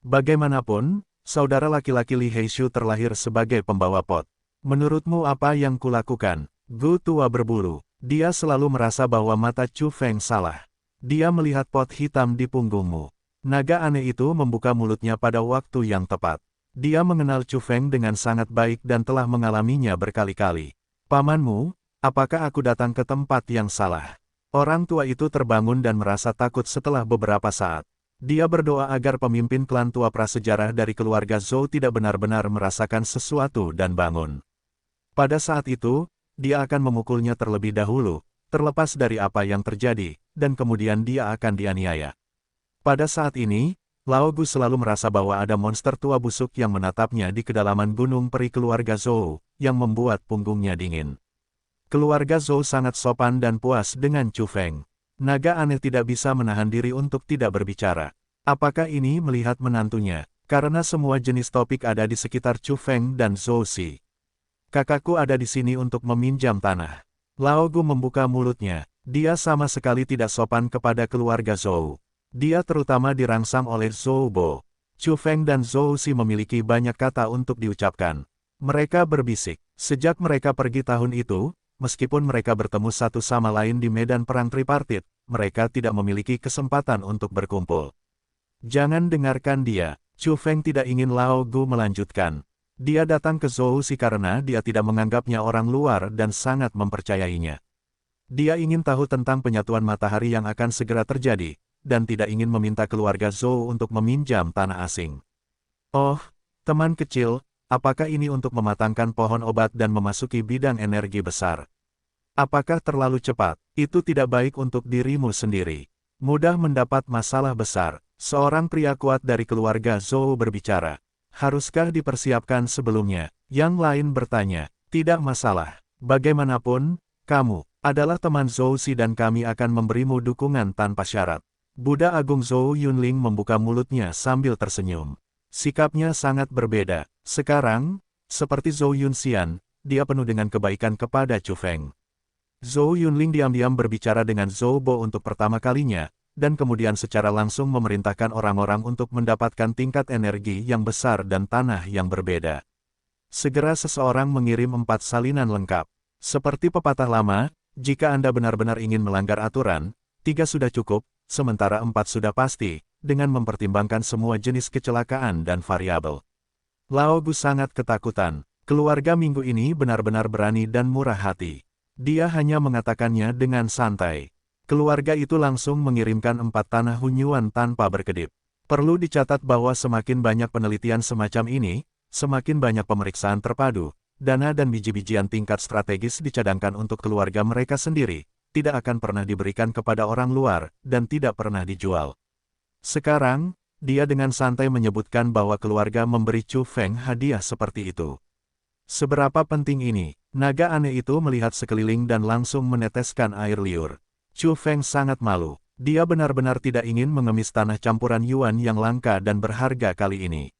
Bagaimanapun, saudara laki-laki Li Heishu terlahir sebagai pembawa pot. Menurutmu apa yang kulakukan? Gu tua berbulu. Dia selalu merasa bahwa mata Chu Feng salah. Dia melihat pot hitam di punggungmu. Naga aneh itu membuka mulutnya pada waktu yang tepat. Dia mengenal Chu Feng dengan sangat baik dan telah mengalaminya berkali-kali. Pamanmu, apakah aku datang ke tempat yang salah? Orang tua itu terbangun dan merasa takut setelah beberapa saat. Dia berdoa agar pemimpin klan tua prasejarah dari keluarga Zhou tidak benar-benar merasakan sesuatu dan bangun. Pada saat itu, dia akan memukulnya terlebih dahulu, terlepas dari apa yang terjadi, dan kemudian dia akan dianiaya. Pada saat ini, Lao Gu selalu merasa bahwa ada monster tua busuk yang menatapnya di kedalaman gunung peri keluarga Zhou, yang membuat punggungnya dingin. Keluarga Zhou sangat sopan dan puas dengan Chu Feng. Naga aneh tidak bisa menahan diri untuk tidak berbicara. Apakah ini melihat menantunya? Karena semua jenis topik ada di sekitar Chu Feng dan Zhou Si. Kakakku ada di sini untuk meminjam tanah. Lao Gu membuka mulutnya. Dia sama sekali tidak sopan kepada keluarga Zhou. Dia terutama dirangsang oleh Zhou Bo. Chu Feng dan Zhou Si memiliki banyak kata untuk diucapkan. Mereka berbisik. Sejak mereka pergi tahun itu, meskipun mereka bertemu satu sama lain di medan perang tripartit, mereka tidak memiliki kesempatan untuk berkumpul. Jangan dengarkan dia. Chu Feng tidak ingin Lao Gu melanjutkan. Dia datang ke Zhou Si karena dia tidak menganggapnya orang luar dan sangat mempercayainya. Dia ingin tahu tentang penyatuan matahari yang akan segera terjadi, dan tidak ingin meminta keluarga Zhou untuk meminjam tanah asing. Oh, teman kecil, apakah ini untuk mematangkan pohon obat dan memasuki bidang energi besar? Apakah terlalu cepat? Itu tidak baik untuk dirimu sendiri. Mudah mendapat masalah besar. Seorang pria kuat dari keluarga Zhou berbicara. Haruskah dipersiapkan sebelumnya? Yang lain bertanya. Tidak masalah. Bagaimanapun, kamu adalah teman Zhou Si dan kami akan memberimu dukungan tanpa syarat. Buddha Agung Zhou Yunling membuka mulutnya sambil tersenyum. Sikapnya sangat berbeda. Sekarang, seperti Zhou Yunxian, dia penuh dengan kebaikan kepada Chu Feng. Zhou Yunling diam-diam berbicara dengan Zhou Bo untuk pertama kalinya, dan kemudian secara langsung memerintahkan orang-orang untuk mendapatkan tingkat energi yang besar dan tanah yang berbeda. Segera seseorang mengirim 4 salinan lengkap. Seperti pepatah lama, jika Anda benar-benar ingin melanggar aturan, 3 sudah cukup, sementara 4 sudah pasti, dengan mempertimbangkan semua jenis kecelakaan dan variabel. Lao Gu sangat ketakutan. Keluarga minggu ini benar-benar berani dan murah hati. Dia hanya mengatakannya dengan santai. Keluarga itu langsung mengirimkan 4 tanah Hunyuan tanpa berkedip. Perlu dicatat bahwa semakin banyak penelitian semacam ini, semakin banyak pemeriksaan terpadu, dana dan biji-bijian tingkat strategis dicadangkan untuk keluarga mereka sendiri, tidak akan pernah diberikan kepada orang luar, dan tidak pernah dijual. Sekarang, dia dengan santai menyebutkan bahwa keluarga memberi Chu Feng hadiah seperti itu. Seberapa penting ini? Naga aneh itu melihat sekeliling dan langsung meneteskan air liur. Chu Feng sangat malu. Dia benar-benar tidak ingin mengemis tanah campuran Yuan yang langka dan berharga kali ini.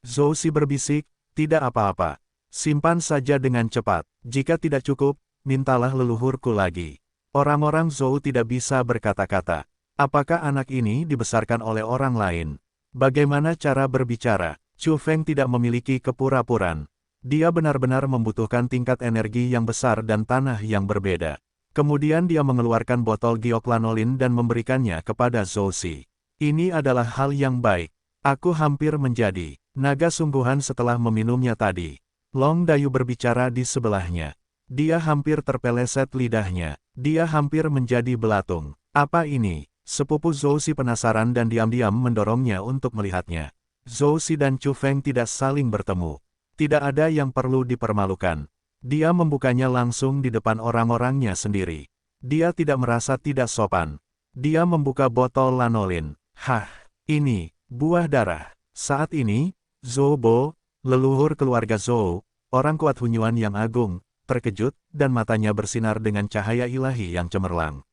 Zhou Si berbisik, tidak apa-apa. Simpan saja dengan cepat. Jika tidak cukup, mintalah leluhurku lagi. Orang-orang Zhou tidak bisa berkata-kata. Apakah anak ini dibesarkan oleh orang lain? Bagaimana cara berbicara? Chu Feng tidak memiliki kepura-puraan. Dia benar-benar membutuhkan tingkat energi yang besar dan tanah yang berbeda. Kemudian dia mengeluarkan botol gioklanolin dan memberikannya kepada Zhou Si. Ini adalah hal yang baik. Aku hampir menjadi naga sungguhan setelah meminumnya tadi. Long Dayu berbicara di sebelahnya. Dia hampir terpeleset lidahnya. Dia hampir menjadi belatung. Apa ini? Sepupu Zhou Si penasaran dan diam-diam mendorongnya untuk melihatnya. Zhou Si dan Chu Feng tidak saling bertemu. Tidak ada yang perlu dipermalukan. Dia membukanya langsung di depan orang-orangnya sendiri. Dia tidak merasa tidak sopan. Dia membuka botol lanolin. Hah, ini buah darah. Saat ini, Zhou Bo, leluhur keluarga Zhou, orang kuat Hunyuan yang agung, terkejut, dan matanya bersinar dengan cahaya ilahi yang cemerlang.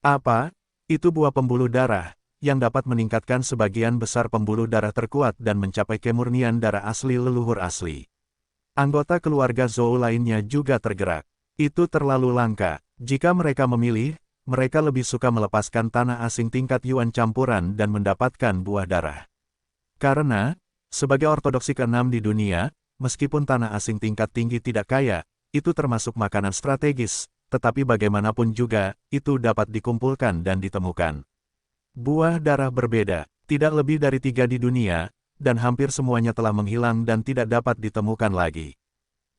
Apa? Itu buah pembuluh darah, yang dapat meningkatkan sebagian besar pembuluh darah terkuat dan mencapai kemurnian darah asli leluhur asli. Anggota keluarga Zhou lainnya juga tergerak. Itu terlalu langka. Jika mereka memilih, mereka lebih suka melepaskan tanah asing tingkat Yuan campuran dan mendapatkan buah darah. Karena, sebagai ortodoksi ke-6 di dunia, meskipun tanah asing tingkat tinggi tidak kaya, itu termasuk makanan strategis, tetapi bagaimanapun juga, itu dapat dikumpulkan dan ditemukan. Buah darah berbeda. Tidak lebih dari 3 di dunia, dan hampir semuanya telah menghilang dan tidak dapat ditemukan lagi.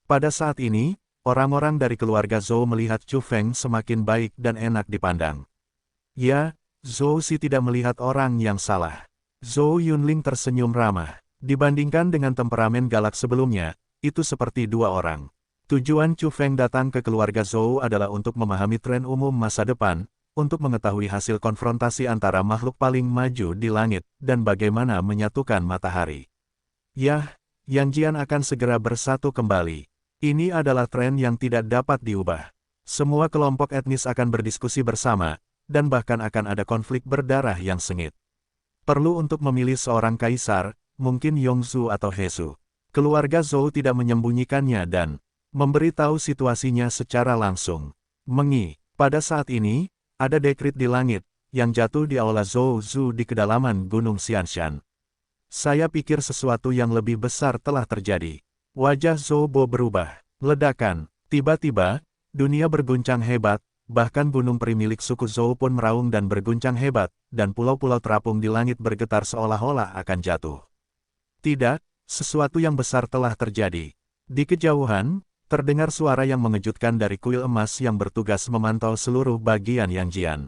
Pada saat ini, orang-orang dari keluarga Zhou melihat Chu Feng semakin baik dan enak dipandang. Ya, Zhou Si tidak melihat orang yang salah. Zhou Yunling tersenyum ramah. Dibandingkan dengan temperamen galak sebelumnya, itu seperti dua orang. Tujuan Chu Feng datang ke keluarga Zhou adalah untuk memahami tren umum masa depan, untuk mengetahui hasil konfrontasi antara makhluk paling maju di langit, dan bagaimana menyatukan matahari. Yah, Yang Jian akan segera bersatu kembali. Ini adalah tren yang tidak dapat diubah. Semua kelompok etnis akan berdiskusi bersama, dan bahkan akan ada konflik berdarah yang sengit. Perlu untuk memilih seorang kaisar, mungkin Yongzhou atau Hesu. Keluarga Zhou tidak menyembunyikannya dan memberitahu situasinya secara langsung. Pada saat ini, ada dekrit di langit, yang jatuh di aula Zhou Zhu di kedalaman Gunung Xianshan. Saya pikir sesuatu yang lebih besar telah terjadi. Wajah Zhou Bo berubah. Ledakan. Tiba-tiba, dunia berguncang hebat, bahkan gunung peri milik suku Zhou pun meraung dan berguncang hebat, dan pulau-pulau terapung di langit bergetar seolah-olah akan jatuh. Tidak, sesuatu yang besar telah terjadi. Di kejauhan, terdengar suara yang mengejutkan dari kuil emas yang bertugas memantau seluruh bagian Yang Jian.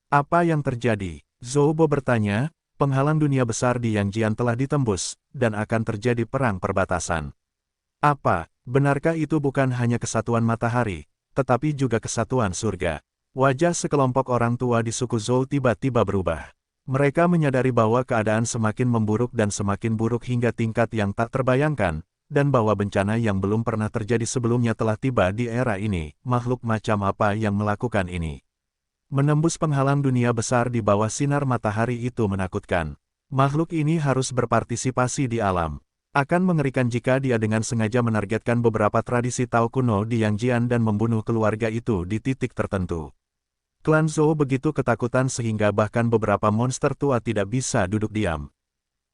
Apa yang terjadi? Zhou Bo bertanya, penghalang dunia besar di Yang Jian telah ditembus, dan akan terjadi perang perbatasan. Apa, benarkah itu bukan hanya kesatuan matahari, tetapi juga kesatuan surga? Wajah sekelompok orang tua di suku Zhou tiba-tiba berubah. Mereka menyadari bahwa keadaan semakin memburuk dan semakin buruk hingga tingkat yang tak terbayangkan, dan bahwa bencana yang belum pernah terjadi sebelumnya telah tiba di era ini. Makhluk macam apa yang melakukan ini? Menembus penghalang dunia besar di bawah sinar matahari itu menakutkan. Makhluk ini harus berpartisipasi di alam. Akan mengerikan jika dia dengan sengaja menargetkan beberapa tradisi Tao kuno di Yang Jian dan membunuh keluarga itu di titik tertentu. Klan Zhou begitu ketakutan sehingga bahkan beberapa monster tua tidak bisa duduk diam.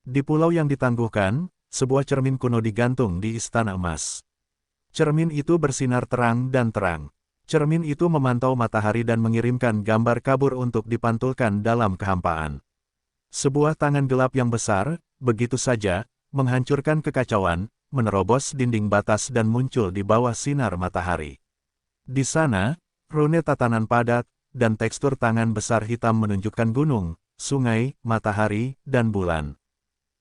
Di pulau yang ditangguhkan, sebuah cermin kuno digantung di Istana Emas. Cermin itu bersinar terang dan terang. Cermin itu memantau matahari dan mengirimkan gambar kabur untuk dipantulkan dalam kehampaan. Sebuah tangan gelap yang besar, begitu saja, menghancurkan kekacauan, menerobos dinding batas dan muncul di bawah sinar matahari. Di sana, rune tatanan padat, dan tekstur tangan besar hitam menunjukkan gunung, sungai, matahari, dan bulan.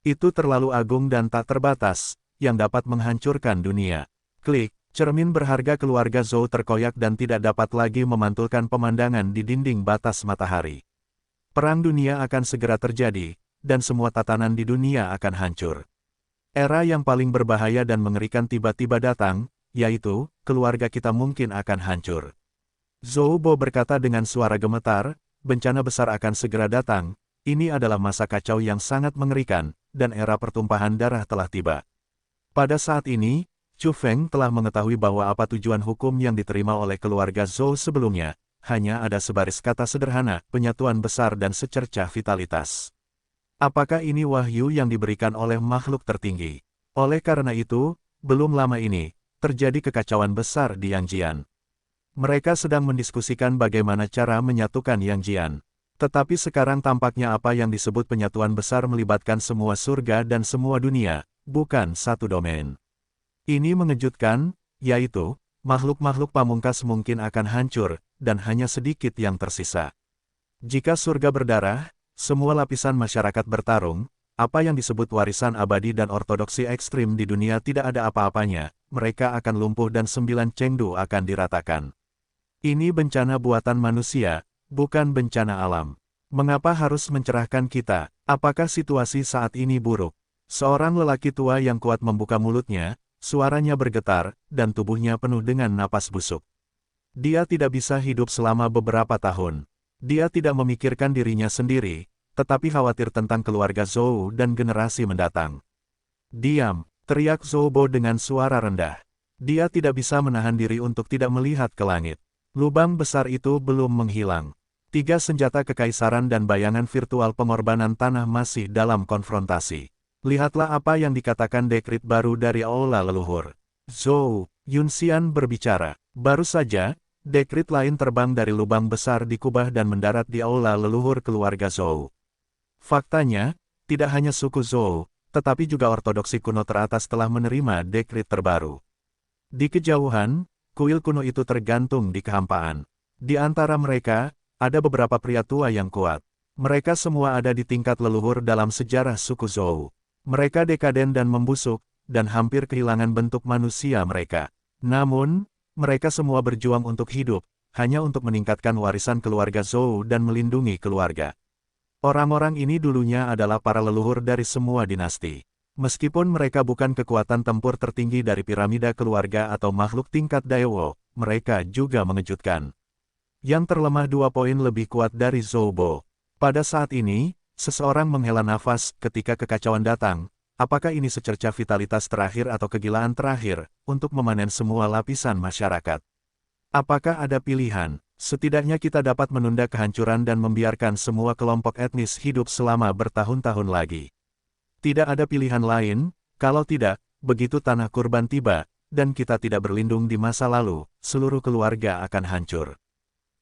Itu terlalu agung dan tak terbatas, yang dapat menghancurkan dunia. Klik, cermin berharga keluarga Zhou terkoyak dan tidak dapat lagi memantulkan pemandangan di dinding batas matahari. Perang dunia akan segera terjadi, dan semua tatanan di dunia akan hancur. Era yang paling berbahaya dan mengerikan tiba-tiba datang, yaitu, keluarga kita mungkin akan hancur. Zhou Bo berkata dengan suara gemetar, bencana besar akan segera datang, ini adalah masa kacau yang sangat mengerikan, dan era pertumpahan darah telah tiba. Pada saat ini, Chu Feng telah mengetahui bahwa apa tujuan hukum yang diterima oleh keluarga Zhou sebelumnya, hanya ada sebaris kata sederhana, penyatuan besar dan secercah vitalitas. Apakah ini wahyu yang diberikan oleh makhluk tertinggi? Oleh karena itu, belum lama ini, terjadi kekacauan besar di Yang Jian. Mereka sedang mendiskusikan bagaimana cara menyatukan Yang Jian. Tetapi sekarang tampaknya apa yang disebut penyatuan besar melibatkan semua surga dan semua dunia, bukan satu domain. Ini mengejutkan, yaitu, makhluk-makhluk pamungkas mungkin akan hancur, dan hanya sedikit yang tersisa. Jika surga berdarah, semua lapisan masyarakat bertarung, apa yang disebut warisan abadi dan ortodoksi ekstrim di dunia tidak ada apa-apanya, mereka akan lumpuh dan 9 Chengdu akan diratakan. Ini bencana buatan manusia, bukan bencana alam. Mengapa harus mencerahkan kita? Apakah situasi saat ini buruk? Seorang lelaki tua yang kuat membuka mulutnya, suaranya bergetar, dan tubuhnya penuh dengan napas busuk. Dia tidak bisa hidup selama beberapa tahun. Dia tidak memikirkan dirinya sendiri, tetapi khawatir tentang keluarga Zhou dan generasi mendatang. Diam, teriak Zhou Bo dengan suara rendah. Dia tidak bisa menahan diri untuk tidak melihat ke langit. Lubang besar itu belum menghilang. 3 senjata kekaisaran dan bayangan virtual pengorbanan tanah masih dalam konfrontasi. Lihatlah apa yang dikatakan dekrit baru dari aula leluhur. Zhou, Yunxian berbicara. Baru saja, dekrit lain terbang dari lubang besar di kubah dan mendarat di aula leluhur keluarga Zhou. Faktanya, Tidak hanya suku Zhou, tetapi juga ortodoksi kuno teratas telah menerima dekrit terbaru. Di kejauhan, kuil kuno itu tergantung di kehampaan. Di antara mereka, ada beberapa pria tua yang kuat. Mereka semua ada di tingkat leluhur dalam sejarah suku Zhou. Mereka dekaden dan membusuk, dan hampir kehilangan bentuk manusia mereka. Namun, mereka semua berjuang untuk hidup, hanya untuk meningkatkan warisan keluarga Zhou dan melindungi keluarga. Orang-orang ini dulunya adalah para leluhur dari semua dinasti. Meskipun mereka bukan kekuatan tempur tertinggi dari piramida keluarga atau makhluk tingkat Daewo, mereka juga mengejutkan. Yang terlemah 2 poin lebih kuat dari Zhou Bo. Pada saat ini, seseorang menghela nafas ketika kekacauan datang. Apakah ini secerca vitalitas terakhir atau kegilaan terakhir, untuk memanen semua lapisan masyarakat? Apakah ada pilihan? Setidaknya kita dapat menunda kehancuran dan membiarkan semua kelompok etnis hidup selama bertahun-tahun lagi. Tidak ada pilihan lain, kalau tidak, begitu tanah kurban tiba, dan kita tidak berlindung di masa lalu, seluruh keluarga akan hancur.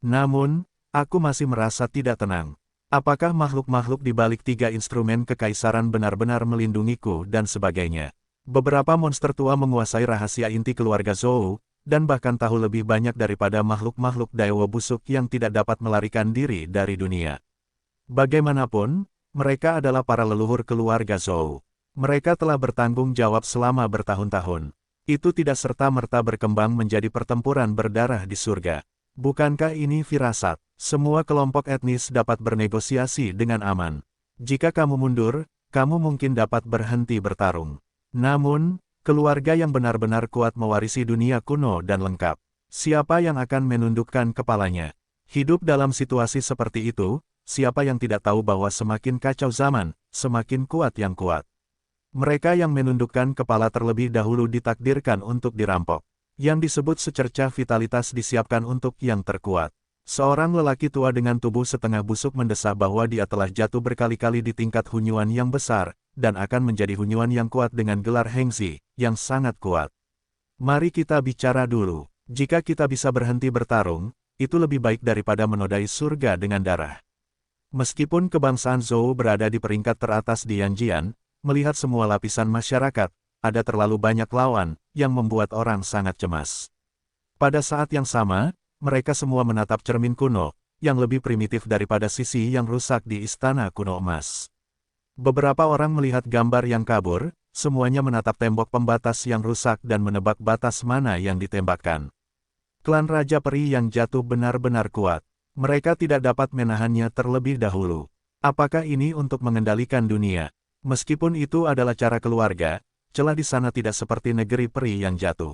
Namun, aku masih merasa tidak tenang. Apakah makhluk-makhluk di balik 3 instrumen kekaisaran benar-benar melindungiku dan sebagainya? Beberapa monster tua menguasai rahasia inti keluarga Zhou, dan bahkan tahu lebih banyak daripada makhluk-makhluk Daewo busuk yang tidak dapat melarikan diri dari dunia. Bagaimanapun, mereka adalah para leluhur keluarga Zhou. Mereka telah bertanggung jawab selama bertahun-tahun. Itu tidak serta-merta berkembang menjadi pertempuran berdarah di surga. Bukankah ini firasat? Semua kelompok etnis dapat bernegosiasi dengan aman. Jika kamu mundur, kamu mungkin dapat berhenti bertarung. Namun, keluarga yang benar-benar kuat mewarisi dunia kuno dan lengkap. Siapa yang akan menundukkan kepalanya? Hidup dalam situasi seperti itu, siapa yang tidak tahu bahwa semakin kacau zaman, semakin kuat yang kuat. Mereka yang menundukkan kepala terlebih dahulu ditakdirkan untuk dirampok. Yang disebut secerca vitalitas disiapkan untuk yang terkuat. Seorang lelaki tua dengan tubuh setengah busuk mendesah bahwa dia telah jatuh berkali-kali di tingkat hunyuan yang besar, dan akan menjadi hunyuan yang kuat dengan gelar Hengzi, yang sangat kuat. Mari kita bicara dulu. Jika kita bisa berhenti bertarung, itu lebih baik daripada menodai surga dengan darah. Meskipun kebangsaan Zhou berada di peringkat teratas di Yanjian, melihat semua lapisan masyarakat, ada terlalu banyak lawan, yang membuat orang sangat cemas. Pada saat yang sama, mereka semua menatap cermin kuno, yang lebih primitif daripada sisi yang rusak di istana kuno emas. Beberapa orang melihat gambar yang kabur, semuanya menatap tembok pembatas yang rusak dan menebak batas mana yang ditembakkan. Klan Raja Peri yang jatuh benar-benar kuat. Mereka tidak dapat menahannya terlebih dahulu. Apakah ini untuk mengendalikan dunia? Meskipun itu adalah cara keluarga, celah di sana tidak seperti negeri peri yang jatuh.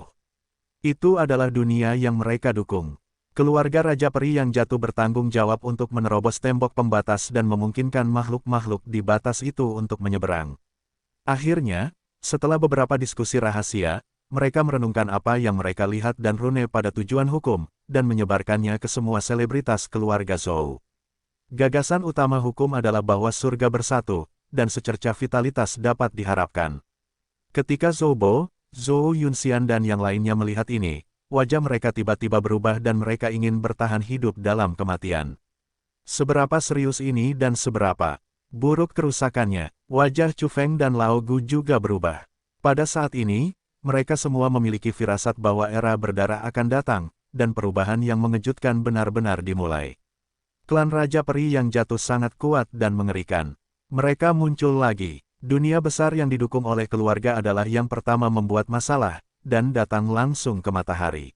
Itu adalah dunia yang mereka dukung. Keluarga Raja Peri yang jatuh bertanggung jawab untuk menerobos tembok pembatas dan memungkinkan makhluk-makhluk di batas itu untuk menyeberang. Akhirnya, setelah beberapa diskusi rahasia, mereka merenungkan apa yang mereka lihat dan rune pada tujuan hukum, dan menyebarkannya ke semua selebritas keluarga Zhou. Gagasan utama hukum adalah bahwa surga bersatu, dan secerca vitalitas dapat diharapkan. Ketika Zhou Bo, Zhou Yunxian dan yang lainnya melihat ini, wajah mereka tiba-tiba berubah dan mereka ingin bertahan hidup dalam kematian. Seberapa serius ini dan seberapa buruk kerusakannya, wajah Chu Feng dan Lao Gu juga berubah. Pada saat ini, mereka semua memiliki firasat bahwa era berdarah akan datang, dan perubahan yang mengejutkan benar-benar dimulai. Klan Raja Peri yang jatuh sangat kuat dan mengerikan. Mereka muncul lagi. Dunia besar yang didukung oleh keluarga adalah yang pertama membuat masalah, dan datang langsung ke matahari.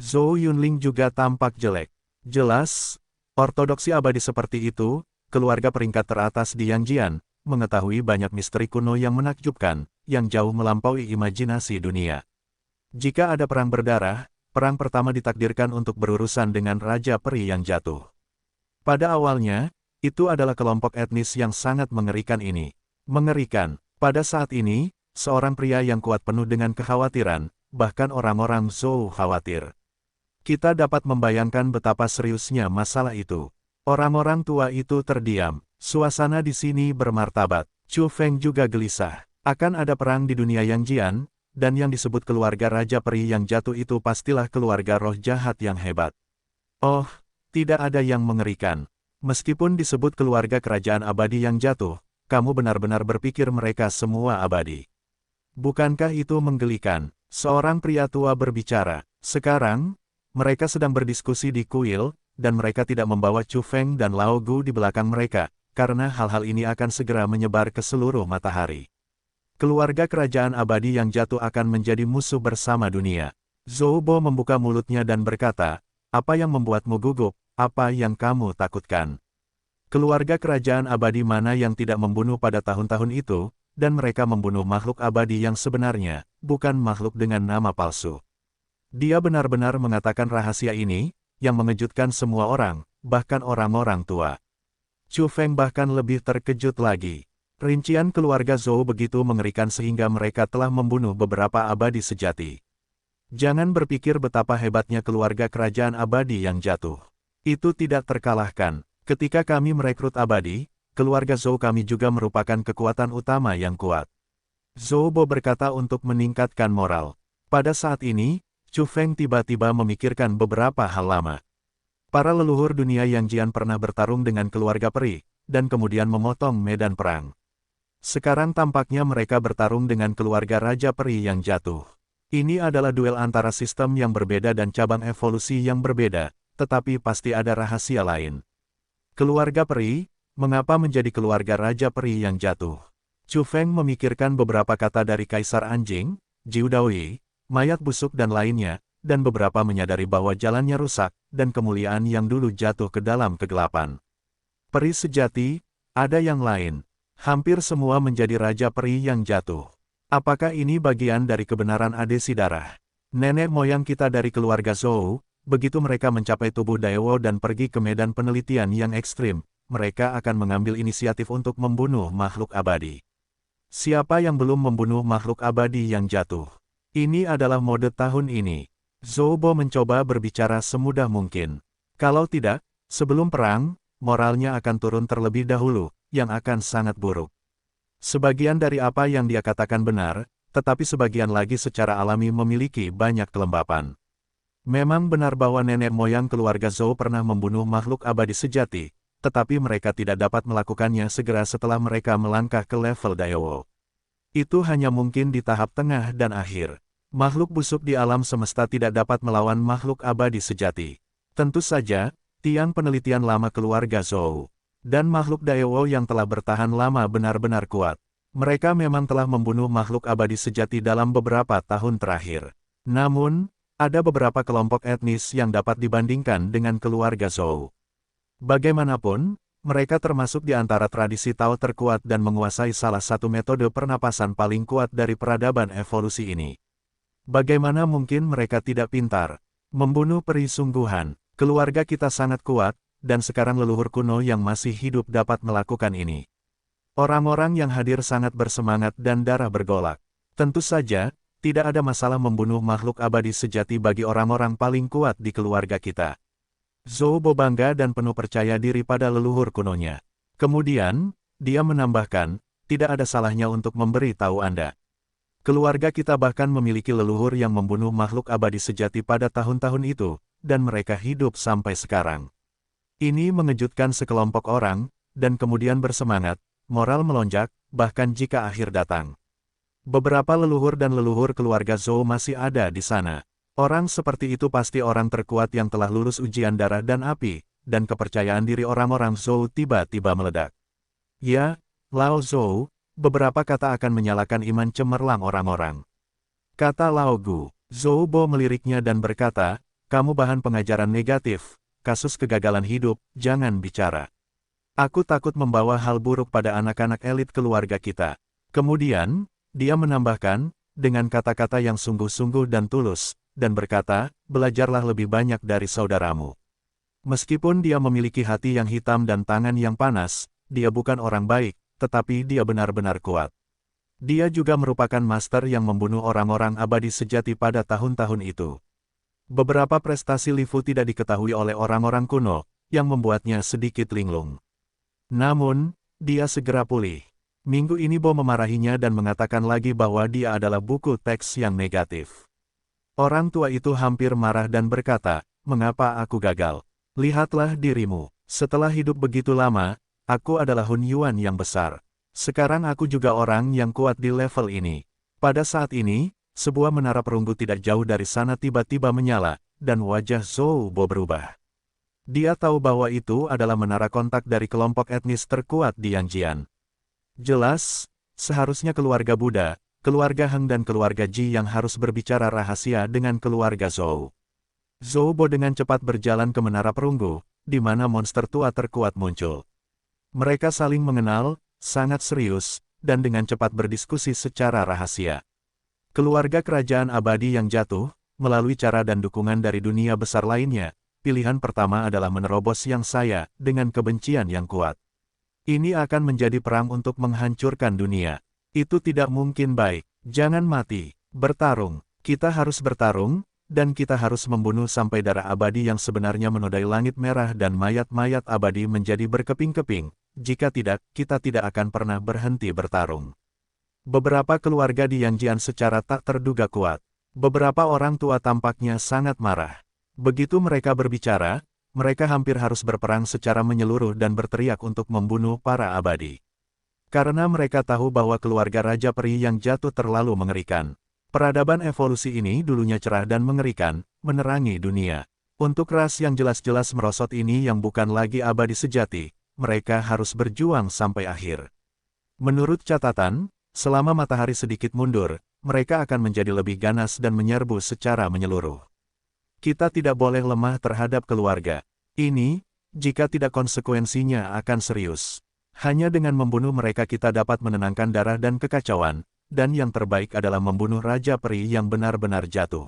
Zhou Yunling juga tampak jelek. Jelas, ortodoksi abadi seperti itu, keluarga peringkat teratas di Yanjian, mengetahui banyak misteri kuno yang menakjubkan, yang jauh melampaui imajinasi dunia. Jika ada perang berdarah, perang pertama ditakdirkan untuk berurusan dengan Raja Peri yang jatuh. Pada awalnya, itu adalah kelompok etnis yang sangat mengerikan ini. Mengerikan. Pada saat ini, seorang pria yang kuat penuh dengan kekhawatiran, bahkan orang-orang Zhou khawatir. Kita dapat membayangkan betapa seriusnya masalah itu. Orang-orang tua itu terdiam. Suasana di sini bermartabat. Chu Feng juga gelisah. Akan ada perang di dunia Yanjian, dan yang disebut keluarga Raja Peri yang jatuh itu pastilah keluarga roh jahat yang hebat. Oh, tidak ada yang mengerikan. Meskipun disebut keluarga kerajaan abadi yang jatuh, kamu benar-benar berpikir mereka semua abadi. Bukankah itu menggelikan? Seorang pria tua berbicara. Sekarang, mereka sedang berdiskusi di kuil, dan mereka tidak membawa Chu Feng dan Lao Gu di belakang mereka, karena hal-hal ini akan segera menyebar ke seluruh matahari. Keluarga kerajaan abadi yang jatuh akan menjadi musuh bersama dunia. Zhou Bo membuka mulutnya dan berkata, apa yang membuatmu gugup, apa yang kamu takutkan? Keluarga kerajaan abadi mana yang tidak membunuh pada tahun-tahun itu, dan mereka membunuh makhluk abadi yang sebenarnya, bukan makhluk dengan nama palsu. Dia benar-benar mengatakan rahasia ini, yang mengejutkan semua orang, bahkan orang-orang tua. Chu Feng bahkan lebih terkejut lagi. Rincian keluarga Zhou begitu mengerikan sehingga mereka telah membunuh beberapa abadi sejati. Jangan berpikir betapa hebatnya keluarga kerajaan abadi yang jatuh. Itu tidak terkalahkan. Ketika kami merekrut abadi, keluarga Zhou kami juga merupakan kekuatan utama yang kuat. Zhou Bo berkata untuk meningkatkan moral. Pada saat ini, Chu Feng tiba-tiba memikirkan beberapa hal lama. Para leluhur dunia yang Jian pernah bertarung dengan keluarga peri, dan kemudian memotong medan perang. Sekarang tampaknya mereka bertarung dengan keluarga Raja Peri yang jatuh. Ini adalah duel antara sistem yang berbeda dan cabang evolusi yang berbeda, tetapi pasti ada rahasia lain. Keluarga peri, mengapa menjadi keluarga Raja Peri yang jatuh? Chu Feng memikirkan beberapa kata dari Kaisar Anjing, Jiu Daoyi, mayat busuk dan lainnya, dan beberapa menyadari bahwa jalannya rusak, dan kemuliaan yang dulu jatuh ke dalam kegelapan. Peri sejati, ada yang lain. Hampir semua menjadi Raja Peri yang jatuh. Apakah ini bagian dari kebenaran Adesi darah? Nenek moyang kita dari keluarga Zhou, begitu mereka mencapai tubuh Daewo dan pergi ke medan penelitian yang ekstrim, mereka akan mengambil inisiatif untuk membunuh makhluk abadi. Siapa yang belum membunuh makhluk abadi yang jatuh? Ini adalah mode tahun ini. Zhou Bo mencoba berbicara semudah mungkin. Kalau tidak, sebelum perang, moralnya akan turun terlebih dahulu, yang akan sangat buruk. Sebagian dari apa yang dia katakan benar, tetapi sebagian lagi secara alami memiliki banyak kelembapan. Memang benar bahwa nenek moyang keluarga Zhou pernah membunuh makhluk abadi sejati, tetapi mereka tidak dapat melakukannya segera setelah mereka melangkah ke level Daewo. Itu hanya mungkin di tahap tengah dan akhir. Makhluk busuk di alam semesta tidak dapat melawan makhluk abadi sejati. Tentu saja, tiang penelitian lama keluarga Zhou, dan makhluk Daewo yang telah bertahan lama benar-benar kuat. Mereka memang telah membunuh makhluk abadi sejati dalam beberapa tahun terakhir. Namun, ada beberapa kelompok etnis yang dapat dibandingkan dengan keluarga Zhou. Bagaimanapun, mereka termasuk di antara tradisi Tao terkuat dan menguasai salah satu metode pernapasan paling kuat dari peradaban evolusi ini. Bagaimana mungkin mereka tidak pintar? Membunuh peri sungguhan. Keluarga kita sangat kuat, dan sekarang leluhur kuno yang masih hidup dapat melakukan ini. Orang-orang yang hadir sangat bersemangat dan darah bergolak. Tentu saja, tidak ada masalah membunuh makhluk abadi sejati bagi orang-orang paling kuat di keluarga kita. Zhou Bo bangga dan penuh percaya diri pada leluhur kunonya. Kemudian, dia menambahkan, tidak ada salahnya untuk memberi tahu Anda. Keluarga kita bahkan memiliki leluhur yang membunuh makhluk abadi sejati pada tahun-tahun itu, dan mereka hidup sampai sekarang. Ini mengejutkan sekelompok orang, dan kemudian bersemangat, moral melonjak, bahkan jika akhir datang. Beberapa leluhur dan leluhur keluarga Zhou masih ada di sana. Orang seperti itu pasti orang terkuat yang telah lulus ujian darah dan api, dan kepercayaan diri orang-orang Zhou tiba-tiba meledak. Ya, Lao Zhou, beberapa kata akan menyalakan iman cemerlang orang-orang. Kata Lao Gu. Zhou Bo meliriknya dan berkata, kamu bahan pengajaran negatif, kasus kegagalan hidup, jangan bicara. Aku takut membawa hal buruk pada anak-anak elit keluarga kita. Kemudian, dia menambahkan, dengan kata-kata yang sungguh-sungguh dan tulus, dan berkata, belajarlah lebih banyak dari saudaramu. Meskipun dia memiliki hati yang hitam dan tangan yang panas, dia bukan orang baik, tetapi dia benar-benar kuat. Dia juga merupakan master yang membunuh orang-orang abadi sejati pada tahun-tahun itu. Beberapa prestasi Li Fu tidak diketahui oleh orang-orang kuno, yang membuatnya sedikit linglung. Namun, dia segera pulih. Minggu ini Bo memarahinya dan mengatakan lagi bahwa dia adalah buku teks yang negatif. Orang tua itu hampir marah dan berkata, mengapa aku gagal? Lihatlah dirimu. Setelah hidup begitu lama, aku adalah Hun Yuan yang besar. Sekarang aku juga orang yang kuat di level ini. Pada saat ini, sebuah menara perunggu tidak jauh dari sana tiba-tiba menyala, dan wajah Zhou Bo berubah. Dia tahu bahwa itu adalah menara kontak dari kelompok etnis terkuat di Yangjian. Jelas, seharusnya keluarga Buddha, keluarga Heng dan keluarga Ji yang harus berbicara rahasia dengan keluarga Zhou. Zhou Bo dengan cepat berjalan ke menara perunggu, di mana monster tua terkuat muncul. Mereka saling mengenal, sangat serius, dan dengan cepat berdiskusi secara rahasia. Keluarga kerajaan abadi yang jatuh, melalui cara dan dukungan dari dunia besar lainnya, pilihan pertama adalah menerobos yang saya, dengan kebencian yang kuat. Ini akan menjadi perang untuk menghancurkan dunia. Itu tidak mungkin baik. Jangan mati. Bertarung. Kita harus bertarung, dan kita harus membunuh sampai darah abadi yang sebenarnya menodai langit merah dan mayat-mayat abadi menjadi berkeping-keping. Jika tidak, kita tidak akan pernah berhenti bertarung. Beberapa keluarga di Yangjian secara tak terduga kuat. Beberapa orang tua tampaknya sangat marah. Begitu mereka berbicara, mereka hampir harus berperang secara menyeluruh dan berteriak untuk membunuh para abadi. Karena mereka tahu bahwa keluarga Raja Peri yang jatuh terlalu mengerikan. Peradaban evolusi ini dulunya cerah dan mengerikan, menerangi dunia. Untuk ras yang jelas-jelas merosot ini yang bukan lagi abadi sejati, mereka harus berjuang sampai akhir. Menurut catatan, selama matahari sedikit mundur, mereka akan menjadi lebih ganas dan menyerbu secara menyeluruh. Kita tidak boleh lemah terhadap keluarga ini, jika tidak konsekuensinya akan serius. Hanya dengan membunuh mereka kita dapat menenangkan darah dan kekacauan, dan yang terbaik adalah membunuh Raja Peri yang benar-benar jatuh.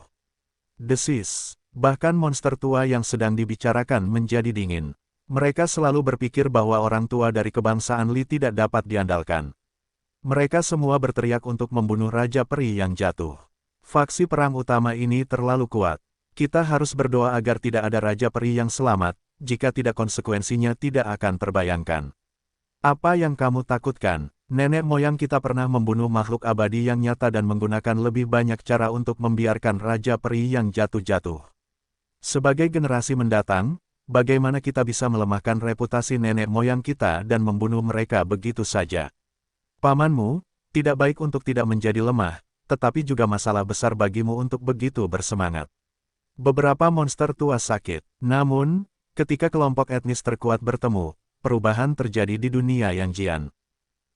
Desis, bahkan monster tua yang sedang dibicarakan menjadi dingin. Mereka selalu berpikir bahwa orang tua dari kebangsaan Li tidak dapat diandalkan. Mereka semua berteriak untuk membunuh Raja Peri yang jatuh. Faksi perang utama ini terlalu kuat. Kita harus berdoa agar tidak ada Raja Peri yang selamat, jika tidak konsekuensinya tidak akan terbayangkan. Apa yang kamu takutkan? Nenek moyang kita pernah membunuh makhluk abadi yang nyata dan menggunakan lebih banyak cara untuk membiarkan Raja Peri yang jatuh-jatuh. Sebagai generasi mendatang, bagaimana kita bisa melemahkan reputasi nenek moyang kita dan membunuh mereka begitu saja? Pamanmu, tidak baik untuk tidak menjadi lemah, tetapi juga masalah besar bagimu untuk begitu bersemangat. Beberapa monster tua sakit. Namun, ketika kelompok etnis terkuat bertemu, perubahan terjadi di dunia Yangjian.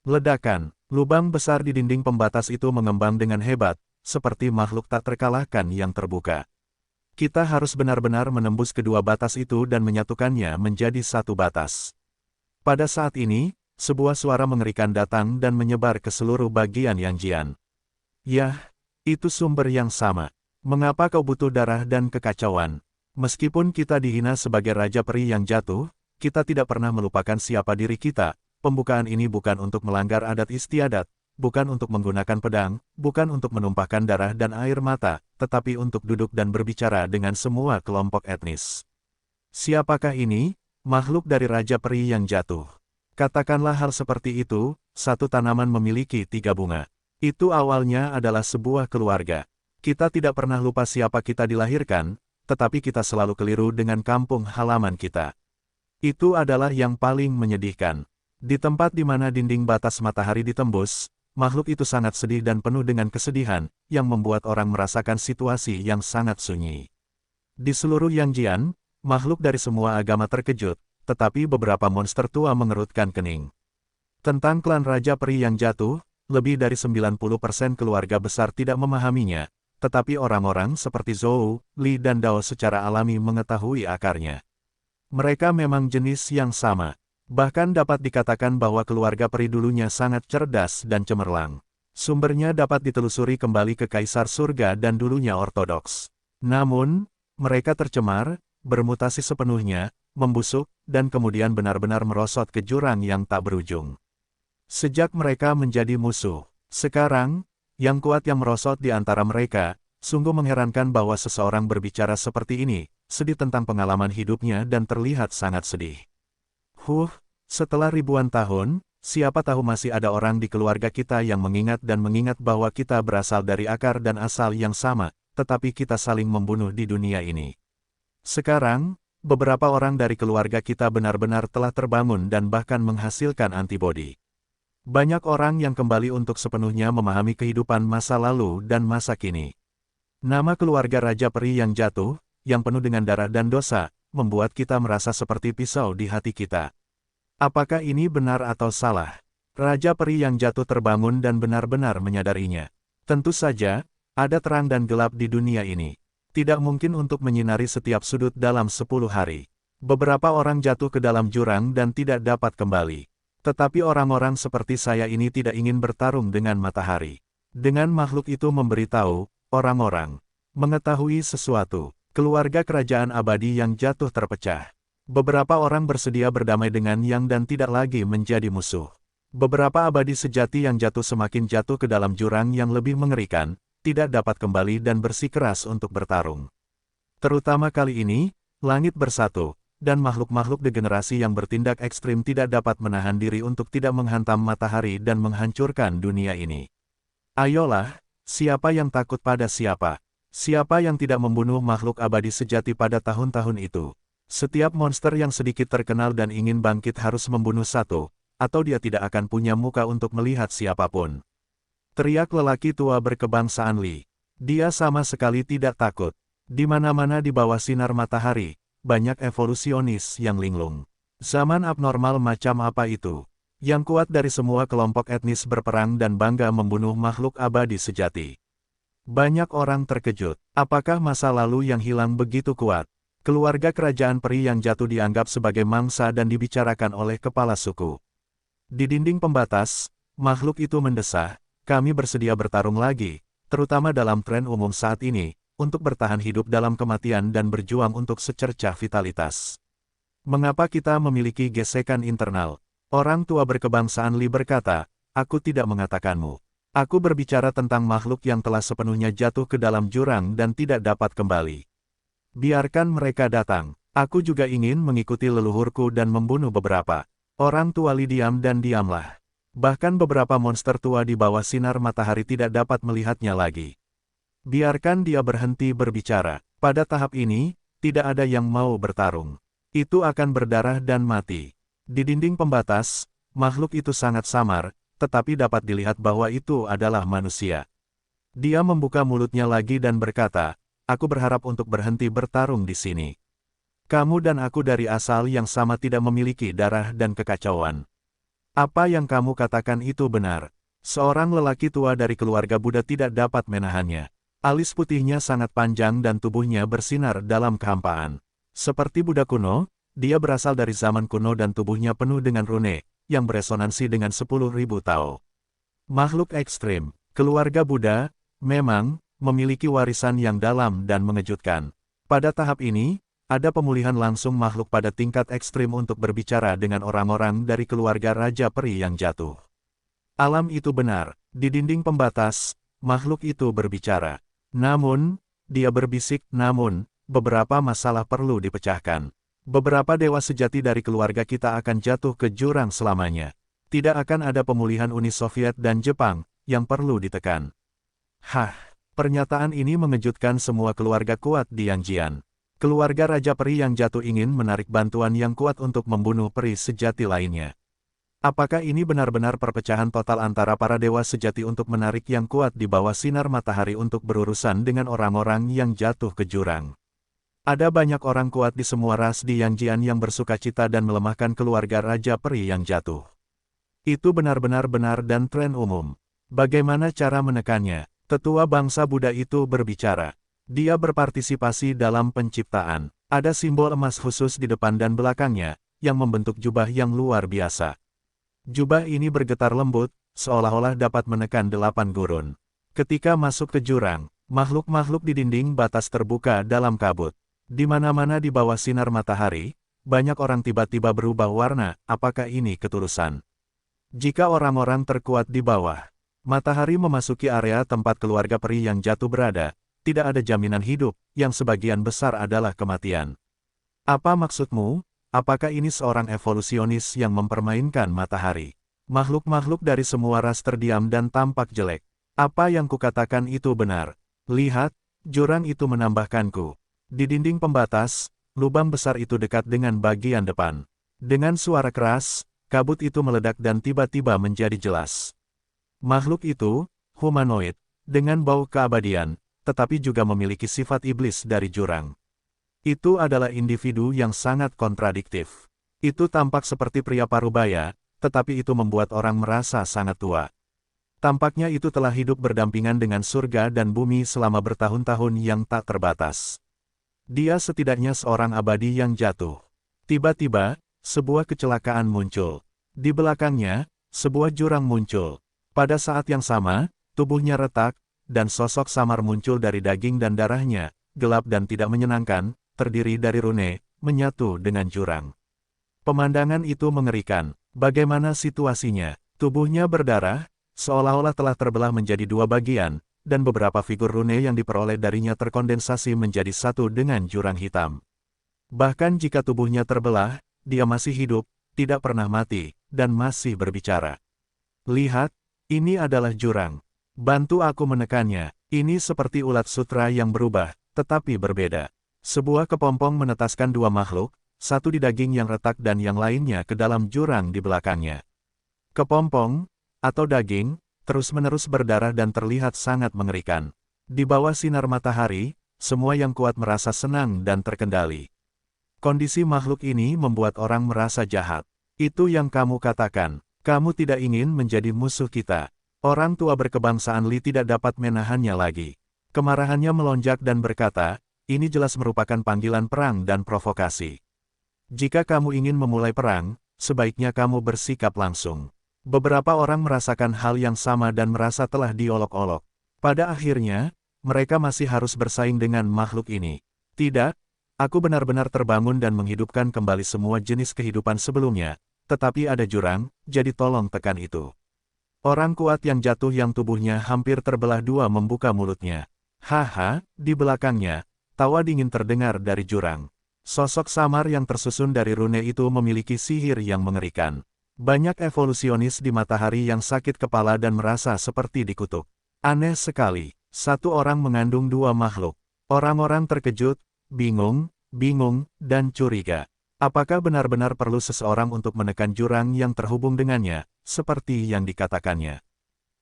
Ledakan, lubang besar di dinding pembatas itu mengembang dengan hebat, seperti makhluk tak terkalahkan yang terbuka. Kita harus benar-benar menembus kedua batas itu dan menyatukannya menjadi satu batas. Pada saat ini, sebuah suara mengerikan datang dan menyebar ke seluruh bagian Yangjian. Yah, itu sumber yang sama. Mengapa kau butuh darah dan kekacauan? Meskipun kita dihina sebagai Raja Peri yang jatuh, kita tidak pernah melupakan siapa diri kita. Pembukaan ini bukan untuk melanggar adat istiadat, bukan untuk menggunakan pedang, bukan untuk menumpahkan darah dan air mata, tetapi untuk duduk dan berbicara dengan semua kelompok etnis. Siapakah ini? Makhluk dari Raja Peri yang jatuh. Katakanlah hal seperti itu, satu tanaman memiliki 3 bunga. Itu awalnya adalah sebuah keluarga. Kita tidak pernah lupa siapa kita dilahirkan, tetapi kita selalu keliru dengan kampung halaman kita. Itu adalah yang paling menyedihkan. Di tempat di mana dinding batas matahari ditembus, makhluk itu sangat sedih dan penuh dengan kesedihan, yang membuat orang merasakan situasi yang sangat sunyi. Di seluruh Yangjian, makhluk dari semua agama terkejut, tetapi beberapa monster tua mengerutkan kening. Tentang klan Raja Peri yang jatuh, lebih dari 90% keluarga besar tidak memahaminya, tetapi orang-orang seperti Zhou, Li dan Dao secara alami mengetahui akarnya. Mereka memang jenis yang sama. Bahkan dapat dikatakan bahwa keluarga Peri dulunya sangat cerdas dan cemerlang. Sumbernya dapat ditelusuri kembali ke Kaisar Surga dan dulunya ortodoks. Namun, mereka tercemar, bermutasi sepenuhnya, membusuk, dan kemudian benar-benar merosot ke jurang yang tak berujung. Sejak mereka menjadi musuh, sekarang, yang kuat yang merosot di antara mereka, sungguh mengherankan bahwa seseorang berbicara seperti ini, sedih tentang pengalaman hidupnya dan terlihat sangat sedih. Setelah ribuan tahun, siapa tahu masih ada orang di keluarga kita yang mengingat bahwa kita berasal dari akar dan asal yang sama, tetapi kita saling membunuh di dunia ini. Sekarang, beberapa orang dari keluarga kita benar-benar telah terbangun dan bahkan menghasilkan antibodi. Banyak orang yang kembali untuk sepenuhnya memahami kehidupan masa lalu dan masa kini. Nama keluarga Raja Peri yang jatuh, yang penuh dengan darah dan dosa, membuat kita merasa seperti pisau di hati kita. Apakah ini benar atau salah? Raja Peri yang jatuh terbangun dan benar-benar menyadarinya. Tentu saja, ada terang dan gelap di dunia ini. Tidak mungkin untuk menyinari setiap sudut dalam 10 hari. Beberapa orang jatuh ke dalam jurang dan tidak dapat kembali. Tetapi orang-orang seperti saya ini tidak ingin bertarung dengan matahari. Dengan makhluk itu memberitahu, orang-orang mengetahui sesuatu. Keluarga kerajaan abadi yang jatuh terpecah. Beberapa orang bersedia berdamai dengan Yang dan tidak lagi menjadi musuh. Beberapa abadi sejati yang jatuh semakin jatuh ke dalam jurang yang lebih mengerikan, tidak dapat kembali dan bersikeras untuk bertarung. Terutama kali ini, langit bersatu, dan makhluk-makhluk degenerasi yang bertindak ekstrim tidak dapat menahan diri untuk tidak menghantam matahari dan menghancurkan dunia ini. Ayolah, siapa yang takut pada siapa? Siapa yang tidak membunuh makhluk abadi sejati pada tahun-tahun itu? Setiap monster yang sedikit terkenal dan ingin bangkit harus membunuh satu, atau dia tidak akan punya muka untuk melihat siapapun. Teriak lelaki tua berkebangsaan Li. Dia sama sekali tidak takut. Di mana-mana di bawah sinar matahari, banyak evolusionis yang linglung. Zaman abnormal macam apa itu? Yang kuat dari semua kelompok etnis berperang dan bangga membunuh makhluk abadi sejati. Banyak orang terkejut. Apakah masa lalu yang hilang begitu kuat? Keluarga kerajaan peri yang jatuh dianggap sebagai mangsa dan dibicarakan oleh kepala suku. Di dinding pembatas, makhluk itu mendesah, kami bersedia bertarung lagi, terutama dalam tren umum saat ini, untuk bertahan hidup dalam kematian dan berjuang untuk secercah vitalitas. Mengapa kita memiliki gesekan internal? Orang tua berkebangsaan Li berkata, aku tidak mengatakanmu. Aku berbicara tentang makhluk yang telah sepenuhnya jatuh ke dalam jurang dan tidak dapat kembali. Biarkan mereka datang. Aku juga ingin mengikuti leluhurku dan membunuh beberapa. Orang tua Li diam dan diamlah. Bahkan beberapa monster tua di bawah sinar matahari tidak dapat melihatnya lagi. Biarkan dia berhenti berbicara. Pada tahap ini, tidak ada yang mau bertarung. Itu akan berdarah dan mati. Di dinding pembatas, makhluk itu sangat samar, tetapi dapat dilihat bahwa itu adalah manusia. Dia membuka mulutnya lagi dan berkata, aku berharap untuk berhenti bertarung di sini. Kamu dan aku dari asal yang sama tidak memiliki darah dan kekacauan. Apa yang kamu katakan itu benar. Seorang lelaki tua dari keluarga Buddha tidak dapat menahannya. Alis putihnya sangat panjang dan tubuhnya bersinar dalam kehampaan. Seperti Buddha kuno, dia berasal dari zaman kuno dan tubuhnya penuh dengan rune, yang beresonansi dengan 10.000 Tao. Makhluk ekstrim, keluarga Buddha, memang, memiliki warisan yang dalam dan mengejutkan. Pada tahap ini, ada pemulihan langsung makhluk pada tingkat ekstrim untuk berbicara dengan orang-orang dari keluarga Raja Peri yang jatuh. Alam itu benar, di dinding pembatas, makhluk itu berbicara. Namun, dia berbisik, namun, beberapa masalah perlu dipecahkan. Beberapa dewa sejati dari keluarga kita akan jatuh ke jurang selamanya. Tidak akan ada pemulihan Uni Soviet dan Jepang, yang perlu ditekan. Hah, pernyataan ini mengejutkan semua keluarga kuat di Yangjian. Keluarga Raja Peri yang jatuh ingin menarik bantuan yang kuat untuk membunuh peri sejati lainnya. Apakah ini benar-benar perpecahan total antara para dewa sejati untuk menarik yang kuat di bawah sinar matahari untuk berurusan dengan orang-orang yang jatuh ke jurang? Ada banyak orang kuat di semua ras di Yangjian yang bersukacita dan melemahkan keluarga Raja Peri yang jatuh. Itu benar-benar benar dan tren umum. Bagaimana cara menekannya? Tetua bangsa Buddha itu berbicara. Dia berpartisipasi dalam penciptaan. Ada simbol emas khusus di depan dan belakangnya, yang membentuk jubah yang luar biasa. Jubah ini bergetar lembut, seolah-olah dapat menekan 8 gurun. Ketika masuk ke jurang, makhluk-makhluk di dinding batas terbuka dalam kabut. Di mana-mana di bawah sinar matahari, banyak orang tiba-tiba berubah warna, apakah ini ketulusan? Jika orang-orang terkuat di bawah, matahari memasuki area tempat keluarga peri yang jatuh berada, tidak ada jaminan hidup, yang sebagian besar adalah kematian. Apa maksudmu? Apakah ini seorang evolusionis yang mempermainkan matahari? Makhluk-makhluk dari semua ras terdiam dan tampak jelek. Apa yang kukatakan itu benar. Lihat, jurang itu menambahkanku. Di dinding pembatas, lubang besar itu dekat dengan bagian depan. Dengan suara keras, kabut itu meledak dan tiba-tiba menjadi jelas. Makhluk itu, humanoid, dengan bau keabadian, tetapi juga memiliki sifat iblis dari jurang. Itu adalah individu yang sangat kontradiktif. Itu tampak seperti pria parubaya, tetapi itu membuat orang merasa sangat tua. Tampaknya itu telah hidup berdampingan dengan surga dan bumi selama bertahun-tahun yang tak terbatas. Dia setidaknya seorang abadi yang jatuh. Tiba-tiba, sebuah kecelakaan muncul. Di belakangnya, sebuah jurang muncul. Pada saat yang sama, tubuhnya retak, dan sosok samar muncul dari daging dan darahnya, gelap dan tidak menyenangkan, terdiri dari rune, menyatu dengan jurang. Pemandangan itu mengerikan. Bagaimana situasinya? Tubuhnya berdarah, seolah-olah telah terbelah menjadi dua bagian, dan beberapa figur rune yang diperoleh darinya terkondensasi menjadi satu dengan jurang hitam. Bahkan jika tubuhnya terbelah, dia masih hidup, tidak pernah mati, dan masih berbicara. Lihat, ini adalah jurang. Bantu aku menekannya. Ini seperti ulat sutra yang berubah, tetapi berbeda. Sebuah kepompong menetaskan dua makhluk, satu di daging yang retak dan yang lainnya ke dalam jurang di belakangnya. Kepompong, atau daging, terus-menerus berdarah dan terlihat sangat mengerikan. Di bawah sinar matahari, semua yang kuat merasa senang dan terkendali. Kondisi makhluk ini membuat orang merasa jahat. Itu yang kamu katakan. Kamu tidak ingin menjadi musuh kita. Orang tua berkebangsaan Li tidak dapat menahannya lagi. Kemarahannya melonjak dan berkata, ini jelas merupakan panggilan perang dan provokasi. Jika kamu ingin memulai perang, sebaiknya kamu bersikap langsung. Beberapa orang merasakan hal yang sama dan merasa telah diolok-olok. Pada akhirnya, mereka masih harus bersaing dengan makhluk ini. Tidak, aku benar-benar terbangun dan menghidupkan kembali semua jenis kehidupan sebelumnya, tetapi ada jurang, jadi tolong tekan itu. Orang kuat yang jatuh yang tubuhnya hampir terbelah dua membuka mulutnya. Haha, di belakangnya, tawa dingin terdengar dari jurang. Sosok samar yang tersusun dari rune itu memiliki sihir yang mengerikan. Banyak evolusionis di matahari yang sakit kepala dan merasa seperti dikutuk. Aneh sekali, satu orang mengandung dua makhluk. Orang-orang terkejut, bingung, dan curiga. Apakah benar-benar perlu seseorang untuk menekan jurang yang terhubung dengannya, seperti yang dikatakannya?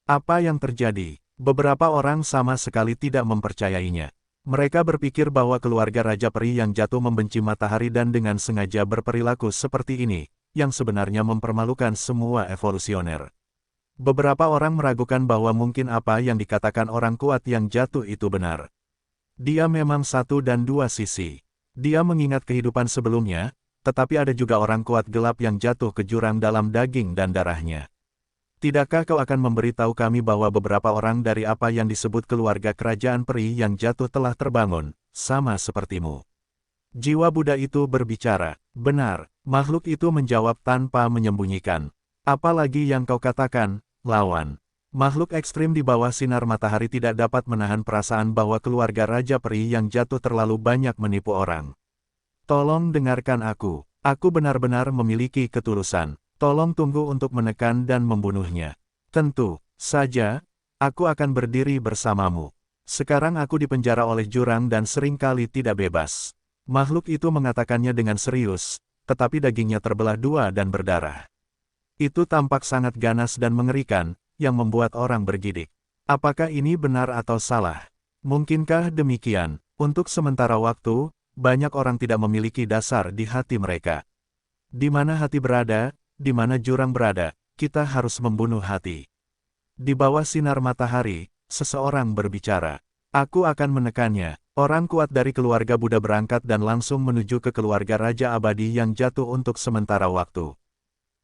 Apa yang terjadi? Beberapa orang sama sekali tidak mempercayainya. Mereka berpikir bahwa keluarga Raja Peri yang jatuh membenci matahari dan dengan sengaja berperilaku seperti ini, yang sebenarnya mempermalukan semua evolusioner. Beberapa orang meragukan bahwa mungkin apa yang dikatakan orang kuat yang jatuh itu benar. Dia memang satu dan dua sisi. Dia mengingat kehidupan sebelumnya, tetapi ada juga orang kuat gelap yang jatuh ke jurang dalam daging dan darahnya. Tidakkah kau akan memberitahu kami bahwa beberapa orang dari apa yang disebut keluarga kerajaan peri yang jatuh telah terbangun, sama sepertimu? Jiwa Buddha itu berbicara. Benar, makhluk itu menjawab tanpa menyembunyikan. Apalagi yang kau katakan, lawan. Makhluk ekstrim di bawah sinar matahari tidak dapat menahan perasaan bahwa keluarga Raja Peri yang jatuh terlalu banyak menipu orang. Tolong dengarkan aku. Aku benar-benar memiliki ketulusan. Tolong tunggu untuk menekan dan membunuhnya. Tentu saja, aku akan berdiri bersamamu. Sekarang aku dipenjara oleh jurang dan seringkali tidak bebas. Makhluk itu mengatakannya dengan serius, tetapi dagingnya terbelah dua dan berdarah. Itu tampak sangat ganas dan mengerikan, yang membuat orang bergidik. Apakah ini benar atau salah? Mungkinkah demikian? Untuk sementara waktu, banyak orang tidak memiliki dasar di hati mereka. Di mana hati berada, di mana jurang berada, kita harus membunuh hati. Di bawah sinar matahari, seseorang berbicara. Aku akan menekannya. Orang kuat dari keluarga Buddha berangkat dan langsung menuju ke keluarga Raja Abadi yang jatuh untuk sementara waktu.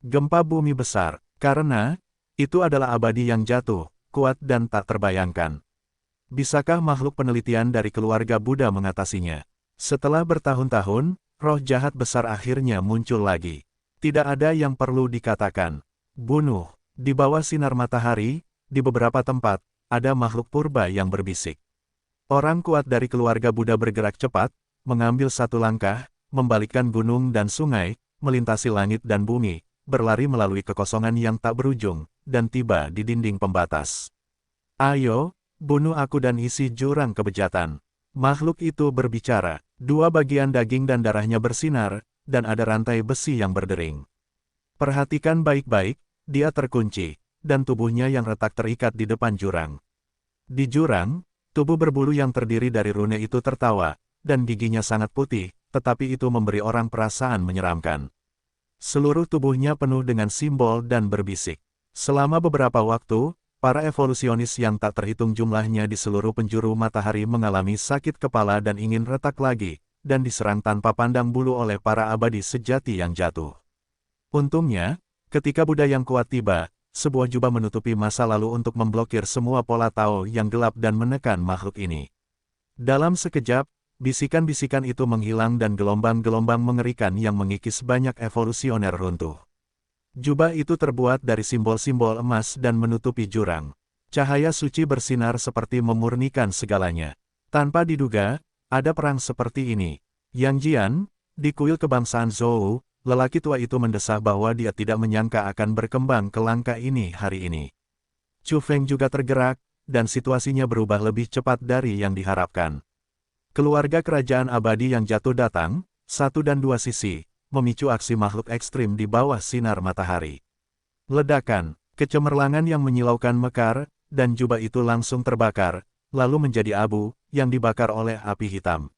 Gempa bumi besar, karena itu adalah abadi yang jatuh, kuat dan tak terbayangkan. Bisakah makhluk penelitian dari keluarga Buddha mengatasinya? Setelah bertahun-tahun, roh jahat besar akhirnya muncul lagi. Tidak ada yang perlu dikatakan. Bunuh. Di bawah sinar matahari, di beberapa tempat, ada makhluk purba yang berbisik. Orang kuat dari keluarga Buddha bergerak cepat, mengambil satu langkah, membalikkan gunung dan sungai, melintasi langit dan bumi, berlari melalui kekosongan yang tak berujung, dan tiba di dinding pembatas. Ayo, bunuh aku dan isi jurang kebejatan. Makhluk itu berbicara. Dua bagian daging dan darahnya bersinar, dan ada rantai besi yang berdering. Perhatikan baik-baik, dia terkunci, dan tubuhnya yang retak terikat di depan jurang. Di jurang, tubuh berbulu yang terdiri dari rune itu tertawa, dan giginya sangat putih, tetapi itu memberi orang perasaan menyeramkan. Seluruh tubuhnya penuh dengan simbol dan berbisik. Selama beberapa waktu, para evolusionis yang tak terhitung jumlahnya di seluruh penjuru matahari mengalami sakit kepala dan ingin retak lagi, dan diserang tanpa pandang bulu oleh para abadi sejati yang jatuh. Untungnya, ketika Buddha yang kuat tiba, sebuah jubah menutupi masa lalu untuk memblokir semua pola Tao yang gelap dan menekan makhluk ini. Dalam sekejap, bisikan-bisikan itu menghilang dan gelombang-gelombang mengerikan yang mengikis banyak evolusioner runtuh. Jubah itu terbuat dari simbol-simbol emas dan menutupi jurang. Cahaya suci bersinar seperti memurnikan segalanya. Tanpa diduga, ada perang seperti ini. Yang Jian, di kuil kebangsaan Zhou, lelaki tua itu mendesah bahwa dia tidak menyangka akan berkembang ke langkah ini hari ini. Chu Feng juga tergerak, dan situasinya berubah lebih cepat dari yang diharapkan. Keluarga kerajaan abadi yang jatuh datang, satu dan dua sisi, memicu aksi makhluk ekstrim di bawah sinar matahari. Ledakan, kecemerlangan yang menyilaukan mekar, dan jubah itu langsung terbakar, lalu menjadi abu, yang dibakar oleh api hitam.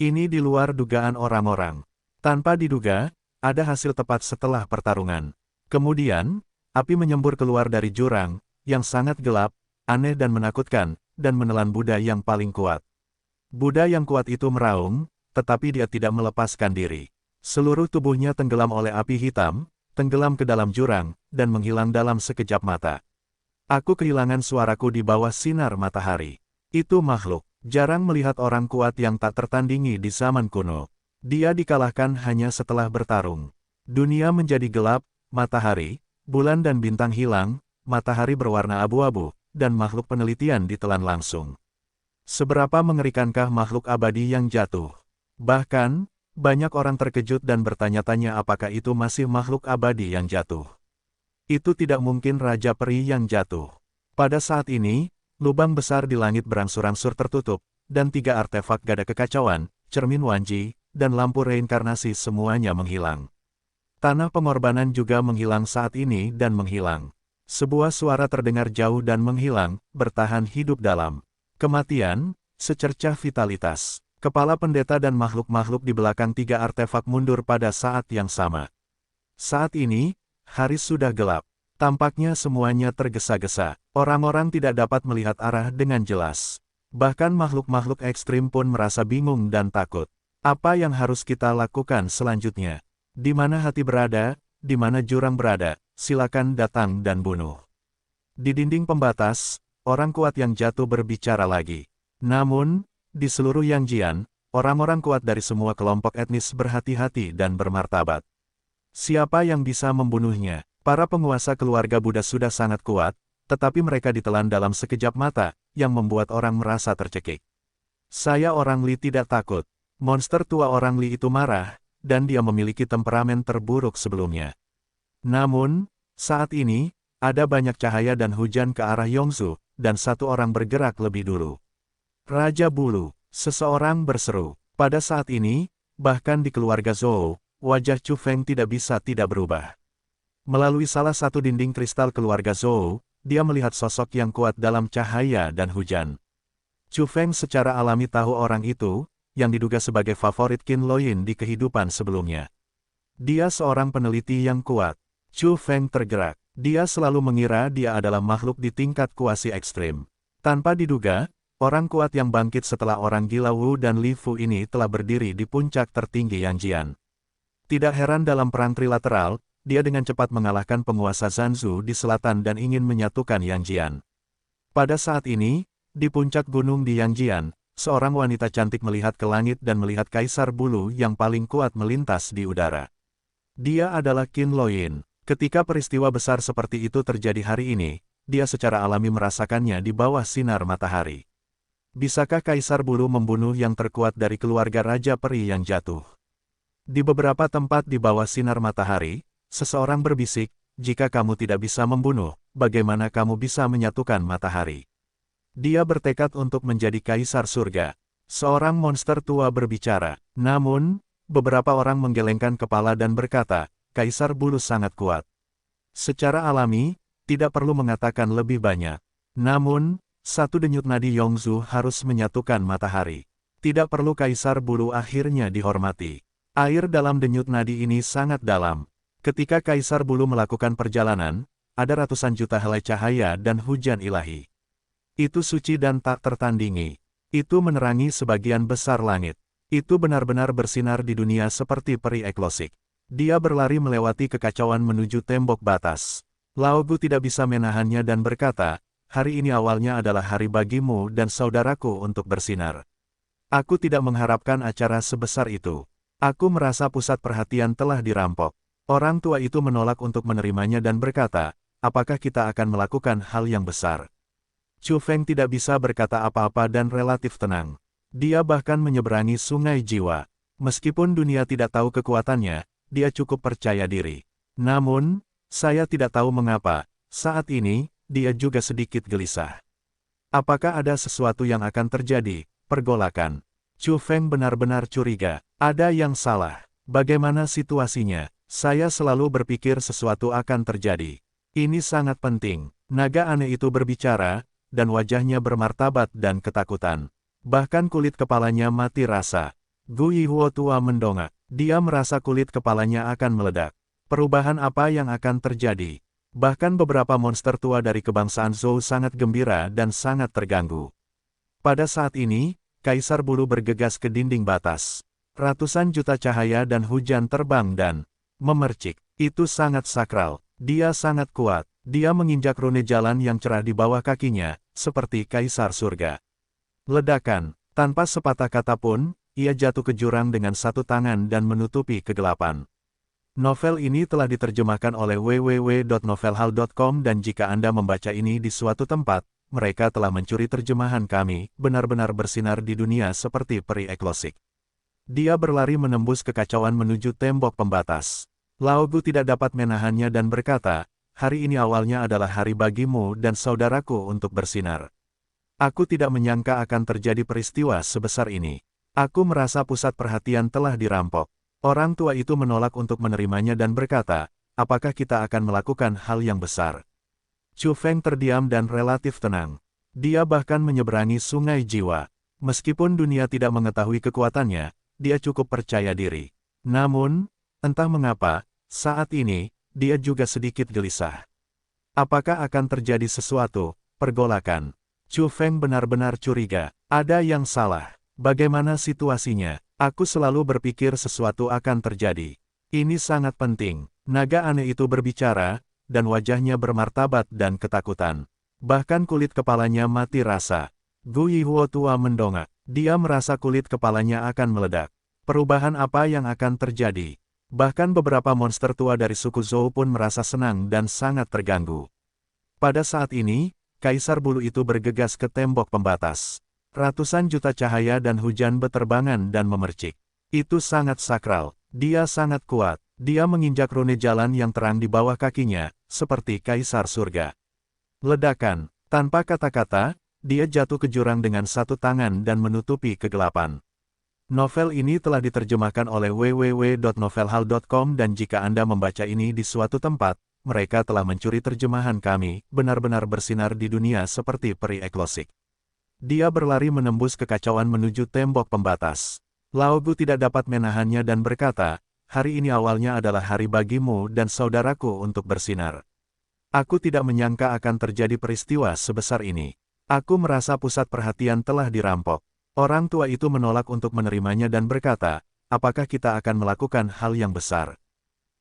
Ini di luar dugaan orang-orang. Tanpa diduga, ada hasil tepat setelah pertarungan. Kemudian, api menyembur keluar dari jurang, yang sangat gelap, aneh dan menakutkan, dan menelan Buddha yang paling kuat. Buddha yang kuat itu meraung, tetapi dia tidak melepaskan diri. Seluruh tubuhnya tenggelam oleh api hitam, tenggelam ke dalam jurang, dan menghilang dalam sekejap mata. Aku kehilangan suaraku di bawah sinar matahari. Itu makhluk. Jarang melihat orang kuat yang tak tertandingi di zaman kuno. Dia dikalahkan hanya setelah bertarung. Dunia menjadi gelap, matahari, bulan dan bintang hilang, matahari berwarna abu-abu, dan makhluk penelitian ditelan langsung. Seberapa mengerikankah makhluk abadi yang jatuh? Bahkan, banyak orang terkejut dan bertanya-tanya apakah itu masih makhluk abadi yang jatuh. Itu tidak mungkin Raja Peri yang jatuh. Pada saat ini, lubang besar di langit berangsur-angsur tertutup, dan tiga artefak gada kekacauan, cermin Wanji, dan lampu reinkarnasi semuanya menghilang. Tanah pengorbanan juga menghilang saat ini dan menghilang. Sebuah suara terdengar jauh dan menghilang, bertahan hidup dalam kematian, secercah vitalitas. Kepala pendeta dan makhluk-makhluk di belakang tiga artefak mundur pada saat yang sama. Saat ini, hari sudah gelap. Tampaknya semuanya tergesa-gesa. Orang-orang tidak dapat melihat arah dengan jelas. Bahkan makhluk-makhluk ekstrim pun merasa bingung dan takut. Apa yang harus kita lakukan selanjutnya? Di mana hati berada, di mana jurang berada, silakan datang dan bunuh. Di dinding pembatas, orang kuat yang jatuh berbicara lagi. Namun, di seluruh Yangjian, orang-orang kuat dari semua kelompok etnis berhati-hati dan bermartabat. Siapa yang bisa membunuhnya? Para penguasa keluarga Buddha sudah sangat kuat, tetapi mereka ditelan dalam sekejap mata, yang membuat orang merasa tercekik. Saya orang Li tidak takut. Monster tua orang Li itu marah, dan dia memiliki temperamen terburuk sebelumnya. Namun, saat ini, ada banyak cahaya dan hujan ke arah Yongzhou, dan satu orang bergerak lebih dulu. Raja Bulu, seseorang berseru. Pada saat ini, bahkan di keluarga Zhou, wajah Chu Feng tidak bisa tidak berubah. Melalui salah satu dinding kristal keluarga Zhou, dia melihat sosok yang kuat dalam cahaya dan hujan. Chu Feng secara alami tahu orang itu, yang diduga sebagai favorit Qin Loyin di kehidupan sebelumnya. Dia seorang peneliti yang kuat. Chu Feng tergerak. Dia selalu mengira dia adalah makhluk di tingkat kuasi ekstrim. Tanpa diduga, orang kuat yang bangkit setelah orang gila Wu dan Li Fu ini telah berdiri di puncak tertinggi Yangjian. Tidak heran dalam perang trilateral, dia dengan cepat mengalahkan penguasa Zanzu di selatan dan ingin menyatukan Yangjian. Pada saat ini, di puncak gunung di Yangjian, seorang wanita cantik melihat ke langit dan melihat Kaisar Bulu yang paling kuat melintas di udara. Dia adalah Qin Loyin. Ketika peristiwa besar seperti itu terjadi hari ini, dia secara alami merasakannya di bawah sinar matahari. Bisakah Kaisar Bulu membunuh yang terkuat dari keluarga Raja Peri yang jatuh? Di beberapa tempat di bawah sinar matahari, seseorang berbisik, jika kamu tidak bisa membunuh, bagaimana kamu bisa menyatukan matahari? Dia bertekad untuk menjadi Kaisar Surga. Seorang monster tua berbicara. Namun, beberapa orang menggelengkan kepala dan berkata, Kaisar Bulu sangat kuat. Secara alami, tidak perlu mengatakan lebih banyak. Namun, satu denyut nadi Yongzhu harus menyatukan matahari. Tidak perlu Kaisar Bulu akhirnya dihormati. Air dalam denyut nadi ini sangat dalam. Ketika Kaisar Bulu melakukan perjalanan, ada ratusan juta helai cahaya dan hujan ilahi. Itu suci dan tak tertandingi. Itu menerangi sebagian besar langit. Itu benar-benar bersinar di dunia seperti peri eklosik. Dia berlari melewati kekacauan menuju tembok batas. Lao Gu tidak bisa menahannya dan berkata, hari ini awalnya adalah hari bagimu dan saudaraku untuk bersinar. Aku tidak mengharapkan acara sebesar itu. Aku merasa pusat perhatian telah dirampok. Orang tua itu menolak untuk menerimanya dan berkata, apakah kita akan melakukan hal yang besar? Chu Feng tidak bisa berkata apa-apa dan relatif tenang. Dia bahkan menyeberangi sungai jiwa. Meskipun dunia tidak tahu kekuatannya, dia cukup percaya diri. Namun, saya tidak tahu mengapa, saat ini, dia juga sedikit gelisah. Apakah ada sesuatu yang akan terjadi? Pergolakan. Chu Feng benar-benar curiga. Ada yang salah. Bagaimana situasinya? Saya selalu berpikir sesuatu akan terjadi. Ini sangat penting. Naga aneh itu berbicara, dan wajahnya bermartabat dan ketakutan. Bahkan kulit kepalanya mati rasa. Gu Yihuo tua mendongak. Dia merasa kulit kepalanya akan meledak. Perubahan apa yang akan terjadi? Bahkan beberapa monster tua dari kebangsaan Zhou sangat gembira dan sangat terganggu. Pada saat ini, Kaisar Bulu bergegas ke dinding batas. Ratusan juta cahaya dan hujan terbang dan memercik. Itu sangat sakral. Dia sangat kuat. Dia menginjak rune jalan yang cerah di bawah kakinya, seperti Kaisar Surga. Ledakan. Tanpa sepatah kata pun, ia jatuh ke jurang dengan satu tangan dan menutupi kegelapan. Novel ini telah diterjemahkan oleh www.novelhal.com dan jika Anda membaca ini di suatu tempat, mereka telah mencuri terjemahan kami, benar-benar bersinar di dunia seperti peri eklosik. Dia berlari menembus kekacauan menuju tembok pembatas. Lao Gu tidak dapat menahannya dan berkata, hari ini awalnya adalah hari bagimu dan saudaraku untuk bersinar. Aku tidak menyangka akan terjadi peristiwa sebesar ini. Aku merasa pusat perhatian telah dirampok. Orang tua itu menolak untuk menerimanya dan berkata, apakah kita akan melakukan hal yang besar? Chu Feng terdiam dan relatif tenang. Dia bahkan menyeberangi sungai jiwa. Meskipun dunia tidak mengetahui kekuatannya, dia cukup percaya diri. Namun, entah mengapa, saat ini, dia juga sedikit gelisah. Apakah akan terjadi sesuatu? Pergolakan. Chu Feng benar-benar curiga. Ada yang salah. Bagaimana situasinya? Aku selalu berpikir sesuatu akan terjadi. Ini sangat penting. Naga aneh itu berbicara, dan wajahnya bermartabat dan ketakutan. Bahkan kulit kepalanya mati rasa. Gu Yihuo tua mendongak. Dia merasa kulit kepalanya akan meledak. Perubahan apa yang akan terjadi? Bahkan beberapa monster tua dari suku Zhou pun merasa senang dan sangat terganggu. Pada saat ini, Kaisar Bulu itu bergegas ke tembok pembatas. Ratusan juta cahaya dan hujan beterbangan dan memercik. Itu sangat sakral. Dia sangat kuat. Dia menginjak rune jalan yang terang di bawah kakinya, seperti Kaisar Surga. Ledakan. Tanpa kata-kata, dia jatuh ke jurang dengan satu tangan dan menutupi kegelapan. Novel ini telah diterjemahkan oleh www.novelhal.com dan jika Anda membaca ini di suatu tempat, mereka telah mencuri terjemahan kami, benar-benar bersinar di dunia seperti peri eklosik. Dia berlari menembus kekacauan menuju tembok pembatas. Lao Gu tidak dapat menahannya dan berkata, hari ini awalnya adalah hari bagimu dan saudaraku untuk bersinar. Aku tidak menyangka akan terjadi peristiwa sebesar ini. Aku merasa pusat perhatian telah dirampok. Orang tua itu menolak untuk menerimanya dan berkata, apakah kita akan melakukan hal yang besar?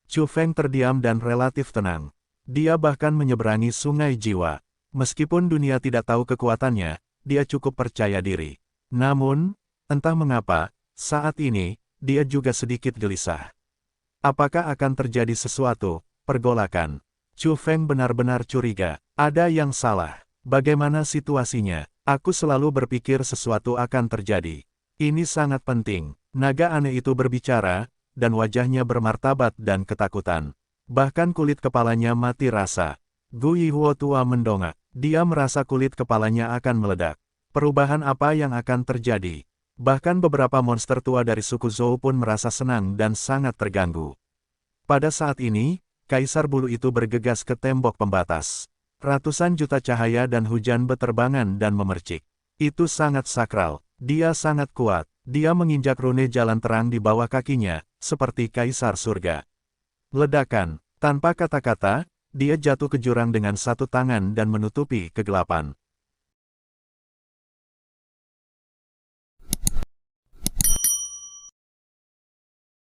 Chu Feng terdiam dan relatif tenang. Dia bahkan menyeberangi sungai jiwa. Meskipun dunia tidak tahu kekuatannya, dia cukup percaya diri. Namun, entah mengapa, saat ini, dia juga sedikit gelisah. Apakah akan terjadi sesuatu? Pergolakan. Chu Feng benar-benar curiga. Ada yang salah. Bagaimana situasinya? Aku selalu berpikir sesuatu akan terjadi. Ini sangat penting. Naga aneh itu berbicara, dan wajahnya bermartabat dan ketakutan. Bahkan kulit kepalanya mati rasa. Gu Yihuo tua mendongak. Dia merasa kulit kepalanya akan meledak. Perubahan apa yang akan terjadi? Bahkan beberapa monster tua dari suku Zhou pun merasa senang dan sangat terganggu. Pada saat ini, Kaisar Bulu itu bergegas ke tembok pembatas. Ratusan juta cahaya dan hujan beterbangan dan memercik. Itu sangat sakral. Dia sangat kuat. Dia menginjak rune jalan terang di bawah kakinya, seperti Kaisar Surga. Ledakan. Tanpa kata-kata, dia jatuh ke jurang dengan satu tangan dan menutupi kegelapan.